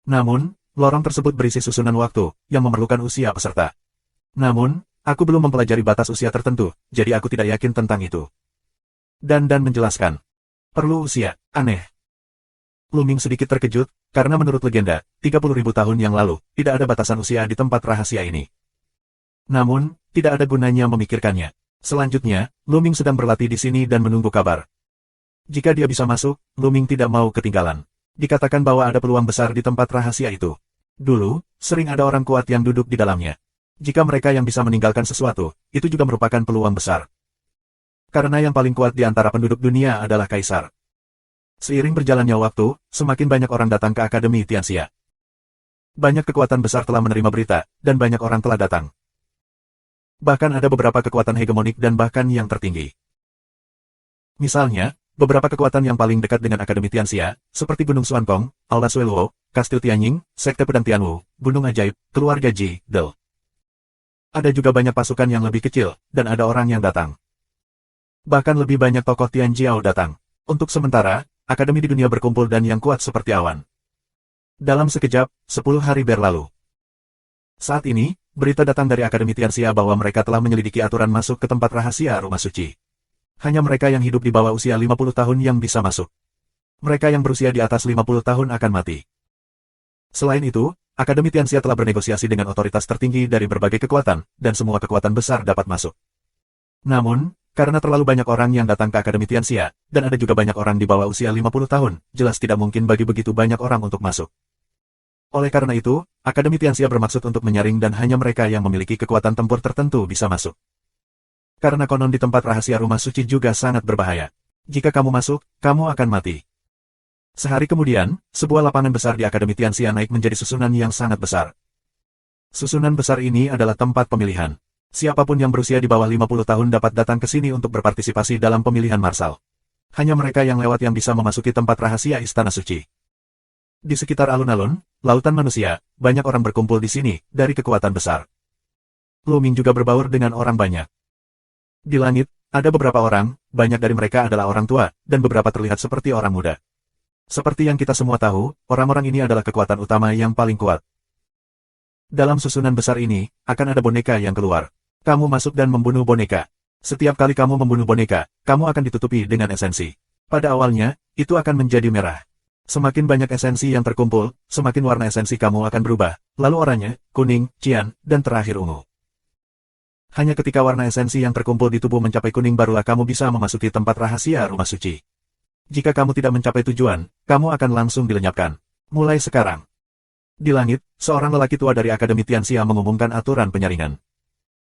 Namun, lorong tersebut berisi susunan waktu, yang memerlukan usia peserta. Namun, aku belum mempelajari batas usia tertentu, jadi aku tidak yakin tentang itu. Dandan menjelaskan. Perlu usia, aneh. Luming sedikit terkejut, karena menurut legenda, 30.000 tahun yang lalu, tidak ada batasan usia di tempat rahasia ini. Namun, tidak ada gunanya memikirkannya. Selanjutnya, Luming sedang berlatih di sini dan menunggu kabar. Jika dia bisa masuk, Luming tidak mau ketinggalan. Dikatakan bahwa ada peluang besar di tempat rahasia itu. Dulu, sering ada orang kuat yang duduk di dalamnya. Jika mereka yang bisa meninggalkan sesuatu, itu juga merupakan peluang besar. Karena yang paling kuat di antara penduduk dunia adalah Kaisar. Seiring berjalannya waktu, semakin banyak orang datang ke Akademi Tianxia. Banyak kekuatan besar telah menerima berita, dan banyak orang telah datang. Bahkan ada beberapa kekuatan hegemonik dan bahkan yang tertinggi. Misalnya, beberapa kekuatan yang paling dekat dengan Akademi Tianxia, seperti Gunung Xuankong, Aula Sueluo, Kastil Tianying, Sekte Pedang Tianwu, Gunung Ajaib, Keluarga Ji, Del. Ada juga banyak pasukan yang lebih kecil, dan ada orang yang datang. Bahkan lebih banyak tokoh Tianjiao datang. Untuk sementara, akademi di dunia berkumpul dan yang kuat seperti awan. Dalam sekejap, 10 hari berlalu. Saat ini, berita datang dari Akademi Tianxia bahwa mereka telah menyelidiki aturan masuk ke tempat rahasia rumah suci. Hanya mereka yang hidup di bawah usia 50 tahun yang bisa masuk. Mereka yang berusia di atas 50 tahun akan mati. Selain itu, Akademi Tianxia telah bernegosiasi dengan otoritas tertinggi dari berbagai kekuatan, dan semua kekuatan besar dapat masuk. Namun, karena terlalu banyak orang yang datang ke Akademi Tianxia, dan ada juga banyak orang di bawah usia 50 tahun, jelas tidak mungkin bagi begitu banyak orang untuk masuk. Oleh karena itu, Akademi Tianxia bermaksud untuk menyaring dan hanya mereka yang memiliki kekuatan tempur tertentu bisa masuk. Karena konon di tempat rahasia rumah suci juga sangat berbahaya. Jika kamu masuk, kamu akan mati. Sehari kemudian, sebuah lapangan besar di Akademi Tianxia naik menjadi susunan yang sangat besar. Susunan besar ini adalah tempat pemilihan. Siapapun yang berusia di bawah 50 tahun dapat datang ke sini untuk berpartisipasi dalam pemilihan marsal. Hanya mereka yang lewat yang bisa memasuki tempat rahasia Istana Suci. Di sekitar alun-alun, lautan manusia, banyak orang berkumpul di sini, dari kekuatan besar. Lu Ming juga berbaur dengan orang banyak. Di langit, ada beberapa orang, banyak dari mereka adalah orang tua, dan beberapa terlihat seperti orang muda. Seperti yang kita semua tahu, orang-orang ini adalah kekuatan utama yang paling kuat. Dalam susunan besar ini, akan ada boneka yang keluar. Kamu masuk dan membunuh boneka. Setiap kali kamu membunuh boneka, kamu akan ditutupi dengan esensi. Pada awalnya, itu akan menjadi merah. Semakin banyak esensi yang terkumpul, semakin warna esensi kamu akan berubah, lalu oranye, kuning, cian, dan terakhir ungu. Hanya ketika warna esensi yang terkumpul di tubuh mencapai kuning barulah kamu bisa memasuki tempat rahasia rumah suci. Jika kamu tidak mencapai tujuan, kamu akan langsung dilenyapkan. Mulai sekarang. Di langit, seorang lelaki tua dari Akademi Tianxia mengumumkan aturan penyaringan.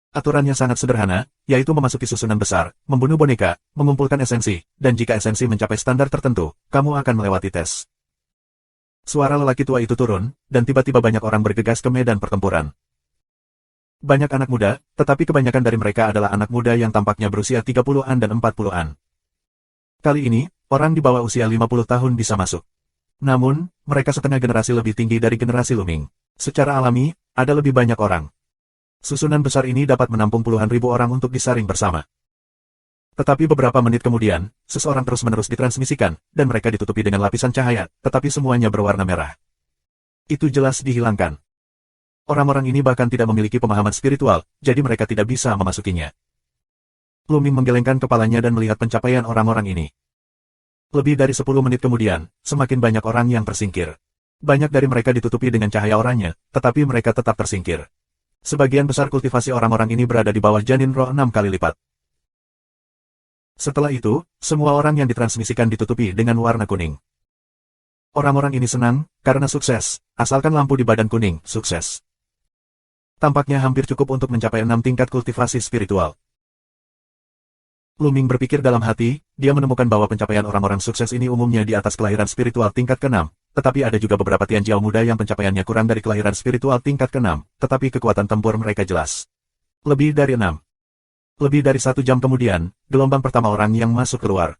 Aturannya sangat sederhana, yaitu memasuki susunan besar, membunuh boneka, mengumpulkan esensi, dan jika esensi mencapai standar tertentu, kamu akan melewati tes. Suara lelaki tua itu turun, dan tiba-tiba banyak orang bergegas ke medan pertempuran. Banyak anak muda, tetapi kebanyakan dari mereka adalah anak muda yang tampaknya berusia 30-an dan 40-an. Kali ini, orang di bawah usia 50 tahun bisa masuk. Namun, mereka setengah generasi lebih tinggi dari generasi Lu Ming. Secara alami, ada lebih banyak orang. Susunan besar ini dapat menampung puluhan ribu orang untuk disaring bersama. Tetapi beberapa menit kemudian, seseorang terus-menerus ditransmisikan, dan mereka ditutupi dengan lapisan cahaya, tetapi semuanya berwarna merah. Itu jelas dihilangkan. Orang-orang ini bahkan tidak memiliki pemahaman spiritual, jadi mereka tidak bisa memasukinya. Lu Ming menggelengkan kepalanya dan melihat pencapaian orang-orang ini. Lebih dari 10 menit kemudian, semakin banyak orang yang tersingkir. Banyak dari mereka ditutupi dengan cahaya oranye, tetapi mereka tetap tersingkir. Sebagian besar kultivasi orang-orang ini berada di bawah janin roh 6 kali lipat. Setelah itu, semua orang yang ditransmisikan ditutupi dengan warna kuning. Orang-orang ini senang, karena sukses, asalkan lampu di badan kuning, sukses. Tampaknya hampir cukup untuk mencapai 6 tingkat kultivasi spiritual. Lu Ming berpikir dalam hati, dia menemukan bahwa pencapaian orang-orang sukses ini umumnya di atas kelahiran spiritual tingkat ke-6, tetapi ada juga beberapa Tianjiao muda yang pencapaiannya kurang dari kelahiran spiritual tingkat ke-6, tetapi kekuatan tempur mereka jelas. Lebih dari 6. Lebih dari 1 jam kemudian, gelombang pertama orang yang masuk keluar.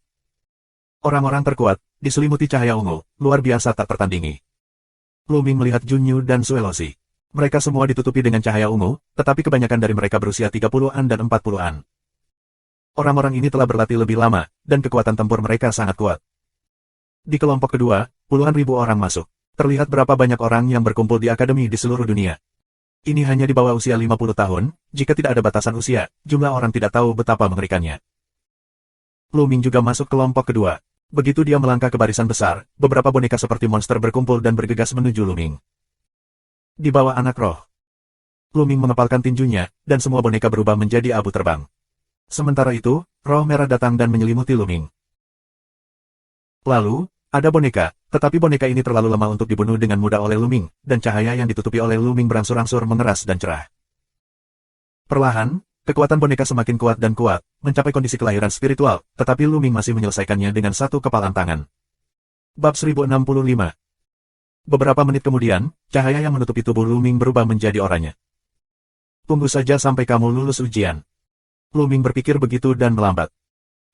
Orang-orang terkuat, diselimuti cahaya ungu, luar biasa tak tertandingi. Lu Ming melihat Junyu dan Suelosi. Mereka semua ditutupi dengan cahaya ungu, tetapi kebanyakan dari mereka berusia 30-an dan 40-an. Orang-orang ini telah berlatih lebih lama, dan kekuatan tempur mereka sangat kuat. Di kelompok kedua, puluhan ribu orang masuk. Terlihat berapa banyak orang yang berkumpul di akademi di seluruh dunia. Ini hanya di bawah usia 50 tahun, jika tidak ada batasan usia, jumlah orang tidak tahu betapa mengerikannya. Lu Ming juga masuk kelompok kedua. Begitu dia melangkah ke barisan besar, beberapa boneka seperti monster berkumpul dan bergegas menuju Lu Ming. Di bawah anak roh. Lu Ming mengepalkan tinjunya, dan semua boneka berubah menjadi abu terbang. Sementara itu, roh merah datang dan menyelimuti Lu Ming. Lalu, ada boneka, tetapi boneka ini terlalu lemah untuk dibunuh dengan mudah oleh Lu Ming, dan cahaya yang ditutupi oleh Lu Ming berangsur-angsur mengeras dan cerah. Perlahan, Kekuatan boneka semakin kuat dan kuat, mencapai kondisi kelahiran spiritual, tetapi Lu Ming masih menyelesaikannya dengan satu kepalan tangan. Bab 1065. Beberapa menit kemudian, cahaya yang menutupi tubuh Lu Ming berubah menjadi oranye. Tunggu saja sampai kamu lulus ujian. Lu Ming berpikir begitu dan melambat.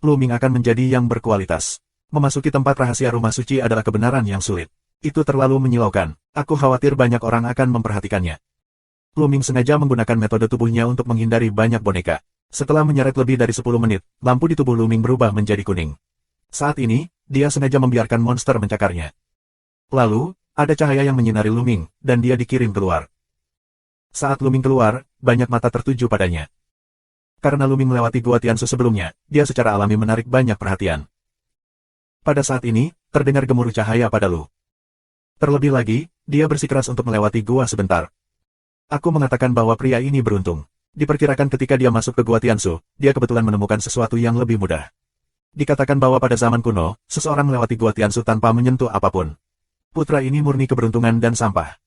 Lu Ming akan menjadi yang berkualitas. Memasuki tempat rahasia rumah suci adalah kebenaran yang sulit. Itu terlalu menyilaukan. Aku khawatir banyak orang akan memperhatikannya. Lu Ming sengaja menggunakan metode tubuhnya untuk menghindari banyak boneka. Setelah menyeret lebih dari 10 menit, lampu di tubuh Lu Ming berubah menjadi kuning. Saat ini, dia sengaja membiarkan monster mencakarnya. Lalu, ada cahaya yang menyinari Lu Ming, dan dia dikirim keluar. Saat Lu Ming keluar, banyak mata tertuju padanya. Karena Lu Ming melewati Gua Tiansu sebelumnya, dia secara alami menarik banyak perhatian. Pada saat ini, terdengar gemuruh cahaya pada Lu. Terlebih lagi, dia bersikeras untuk melewati gua sebentar. Aku mengatakan bahwa pria ini beruntung. Diperkirakan ketika dia masuk ke Gua Tiansu, dia kebetulan menemukan sesuatu yang lebih mudah. Dikatakan bahwa pada zaman kuno, seseorang melewati Gua Tiansu tanpa menyentuh apapun. Putra ini murni keberuntungan dan sampah.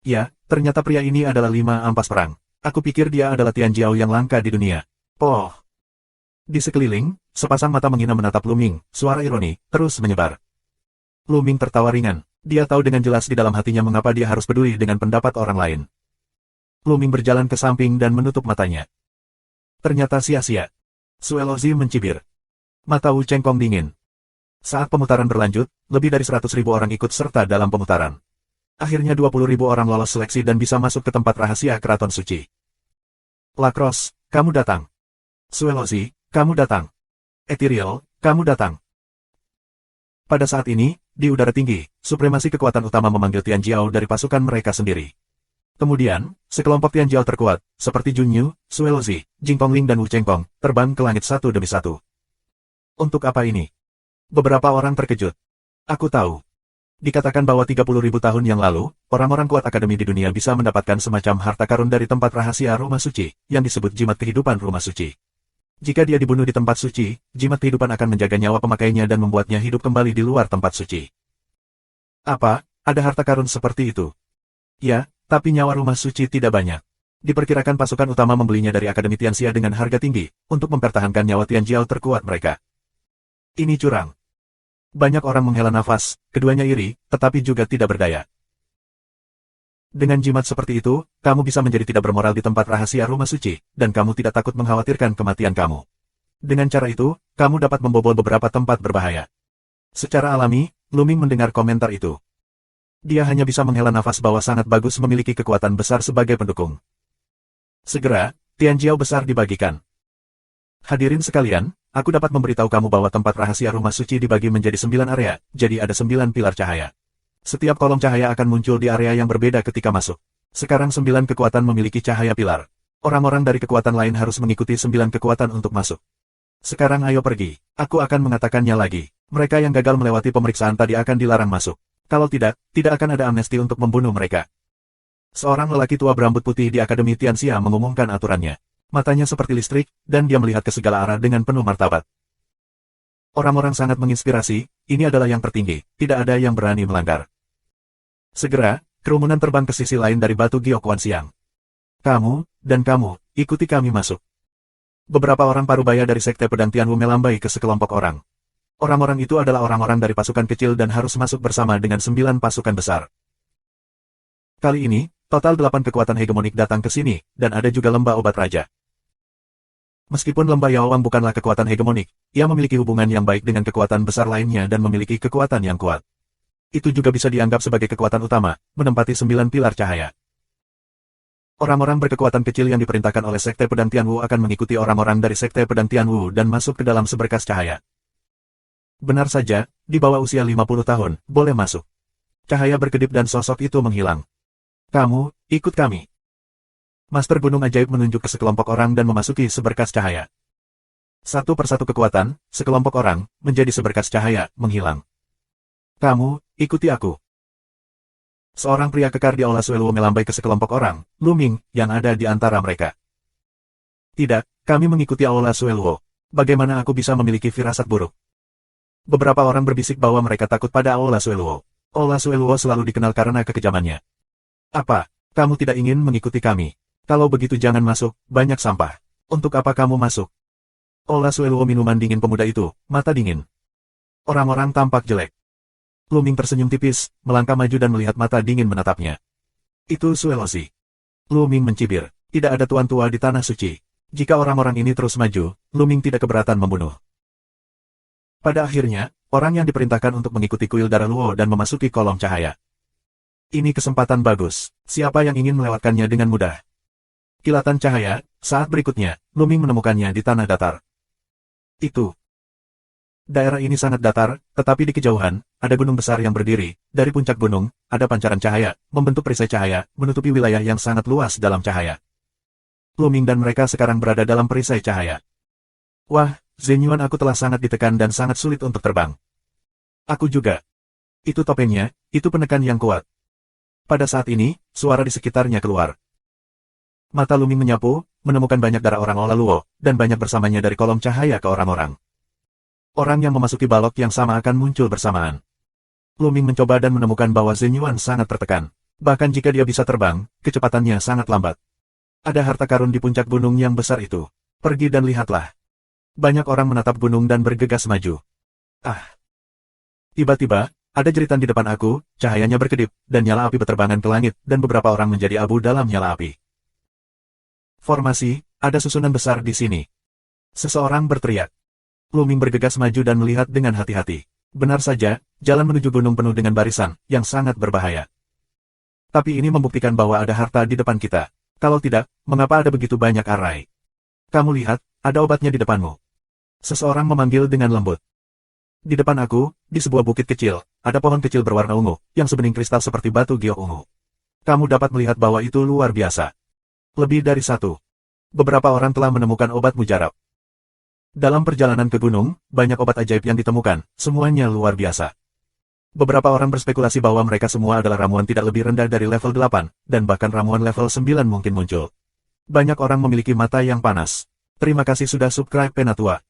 Ya, ternyata pria ini adalah 5 ampas perang. Aku pikir dia adalah Tian Jiao yang langka di dunia. Oh. Di sekeliling, sepasang mata menghina menatap Lu Ming, suara ironi, terus menyebar. Lu Ming tertawa ringan. Dia tahu dengan jelas di dalam hatinya mengapa dia harus peduli dengan pendapat orang lain. Lu Ming berjalan ke samping dan menutup matanya. Ternyata sia-sia. Suelozi mencibir. Mata Wu Chengkong dingin. Saat pemutaran berlanjut, lebih dari 100.000 orang ikut serta dalam pemutaran. Akhirnya 20.000 orang lolos seleksi dan bisa masuk ke tempat rahasia Keraton Suci. Lacrosse, kamu datang. Suelozi, kamu datang. Ethereal, kamu datang. Pada saat ini, di udara tinggi, supremasi kekuatan utama memanggil Tian Jiao dari pasukan mereka sendiri. Kemudian, sekelompok Tian Jiao terkuat, seperti Junyu, Suelozi, Jing Tongling dan Wu Chengkong, terbang ke langit satu demi satu. Untuk apa ini? Beberapa orang terkejut. Aku tahu. Dikatakan bahwa 30.000 tahun yang lalu, orang-orang kuat akademi di dunia bisa mendapatkan semacam harta karun dari tempat rahasia rumah suci, yang disebut jimat kehidupan rumah suci. Jika dia dibunuh di tempat suci, jimat kehidupan akan menjaga nyawa pemakainya dan membuatnya hidup kembali di luar tempat suci. Apa, ada harta karun seperti itu? Ya, tapi nyawa rumah suci tidak banyak. Diperkirakan pasukan utama membelinya dari Akademi Tianxia dengan harga tinggi, untuk mempertahankan nyawa Tian Jiao terkuat mereka. Ini curang. Banyak orang menghela nafas, keduanya iri, tetapi juga tidak berdaya. Dengan jimat seperti itu, kamu bisa menjadi tidak bermoral di tempat rahasia rumah suci, dan kamu tidak takut mengkhawatirkan kematian kamu. Dengan cara itu, kamu dapat membobol beberapa tempat berbahaya. Secara alami, Lu Ming mendengar komentar itu. Dia hanya bisa menghela nafas bahwa sangat bagus memiliki kekuatan besar sebagai pendukung. Segera, Tian Jiao besar dibagikan. Hadirin sekalian, aku dapat memberitahu kamu bahwa tempat rahasia rumah suci dibagi menjadi 9 area, jadi ada 9 pilar cahaya. Setiap kolom cahaya akan muncul di area yang berbeda ketika masuk. Sekarang 9 kekuatan memiliki cahaya pilar. Orang-orang dari kekuatan lain harus mengikuti 9 kekuatan untuk masuk. Sekarang ayo pergi, aku akan mengatakannya lagi. Mereka yang gagal melewati pemeriksaan tadi akan dilarang masuk. Kalau tidak, tidak akan ada amnesti untuk membunuh mereka. Seorang lelaki tua berambut putih di Akademi Tianxia mengumumkan aturannya. Matanya seperti listrik, dan dia melihat ke segala arah dengan penuh martabat. Orang-orang sangat menginspirasi, ini adalah yang tertinggi, tidak ada yang berani melanggar. Segera, kerumunan terbang ke sisi lain dari batu Giokuan Siang. Kamu, dan kamu, ikuti kami masuk. Beberapa orang parubaya dari Sekte Pedang Tianwu melambai ke sekelompok orang. Orang-orang itu adalah orang-orang dari pasukan kecil dan harus masuk bersama dengan 9 pasukan besar. Kali ini, total 8 kekuatan hegemonik datang ke sini, dan ada juga lembah obat raja. Meskipun lembah Yaoang bukanlah kekuatan hegemonik, ia memiliki hubungan yang baik dengan kekuatan besar lainnya dan memiliki kekuatan yang kuat. Itu juga bisa dianggap sebagai kekuatan utama, menempati 9 pilar cahaya. Orang-orang berkekuatan kecil yang diperintahkan oleh Sekte Pedang Tianwu akan mengikuti orang-orang dari Sekte Pedang Tianwu dan masuk ke dalam seberkas cahaya. Benar saja, di bawah usia 50 tahun, boleh masuk. Cahaya berkedip dan sosok itu menghilang. Kamu, ikut kami. Master Gunung Ajaib menunjuk ke sekelompok orang dan memasuki seberkas cahaya. Satu persatu kekuatan, sekelompok orang, menjadi seberkas cahaya, menghilang. Kamu, ikuti aku. Seorang pria kekar di Aula Sueluo melambai ke sekelompok orang, Lu Ming, yang ada di antara mereka. Tidak, kami mengikuti Aula Sueluo. Bagaimana aku bisa memiliki firasat buruk? Beberapa orang berbisik bahwa mereka takut pada Aula Sueluo. Aula Sueluo selalu dikenal karena kekejamannya. Apa, kamu tidak ingin mengikuti kami? Kalau begitu jangan masuk, banyak sampah. Untuk apa kamu masuk? Olah Sueluo minuman dingin pemuda itu, mata dingin. Orang-orang tampak jelek. Lu Ming tersenyum tipis, melangkah maju dan melihat mata dingin menatapnya. Itu Suelosi. Lu Ming mencibir, tidak ada tuan tua di tanah suci. Jika orang-orang ini terus maju, Lu Ming tidak keberatan membunuh. Pada akhirnya, orang yang diperintahkan untuk mengikuti kuil darah Luo dan memasuki kolom cahaya. Ini kesempatan bagus, siapa yang ingin melewatkannya dengan mudah? Kilatan cahaya, saat berikutnya, Lu Ming menemukannya di tanah datar. Itu. Daerah ini sangat datar, tetapi di kejauhan, ada gunung besar yang berdiri. Dari puncak gunung, ada pancaran cahaya, membentuk perisai cahaya, menutupi wilayah yang sangat luas dalam cahaya. Lu Ming dan mereka sekarang berada dalam perisai cahaya. Wah, Zhen Yuan, aku telah sangat ditekan dan sangat sulit untuk terbang. Aku juga. Itu topengnya, itu penekan yang kuat. Pada saat ini, suara di sekitarnya keluar. Mata Lu Ming menyapu, menemukan banyak darah orang Ola Luo, dan banyak bersamanya dari kolom cahaya ke orang-orang. Orang yang memasuki balok yang sama akan muncul bersamaan. Lu Ming mencoba dan menemukan bahwa Zhen Yuan sangat tertekan. Bahkan jika dia bisa terbang, kecepatannya sangat lambat. Ada harta karun di puncak gunung yang besar itu. Pergi dan lihatlah. Banyak orang menatap gunung dan bergegas maju. Ah! Tiba-tiba, ada jeritan di depan aku, cahayanya berkedip, dan nyala api berterbangan ke langit, dan beberapa orang menjadi abu dalam nyala api. Formasi, ada susunan besar di sini. Seseorang berteriak. Lu Ming bergegas maju dan melihat dengan hati-hati. Benar saja, jalan menuju gunung penuh dengan barisan, yang sangat berbahaya. Tapi ini membuktikan bahwa ada harta di depan kita. Kalau tidak, mengapa ada begitu banyak arai? Kamu lihat, ada obatnya di depanmu. Seseorang memanggil dengan lembut. Di depan aku, di sebuah bukit kecil, ada pohon kecil berwarna ungu, yang sebening kristal seperti batu giok ungu. Kamu dapat melihat bahwa itu luar biasa. Lebih dari satu. Beberapa orang telah menemukan obat mujarab. Dalam perjalanan ke gunung, banyak obat ajaib yang ditemukan, semuanya luar biasa. Beberapa orang berspekulasi bahwa mereka semua adalah ramuan tidak lebih rendah dari level 8, dan bahkan ramuan level 9 mungkin muncul. Banyak orang memiliki mata yang panas. Terima kasih sudah subscribe Penatua.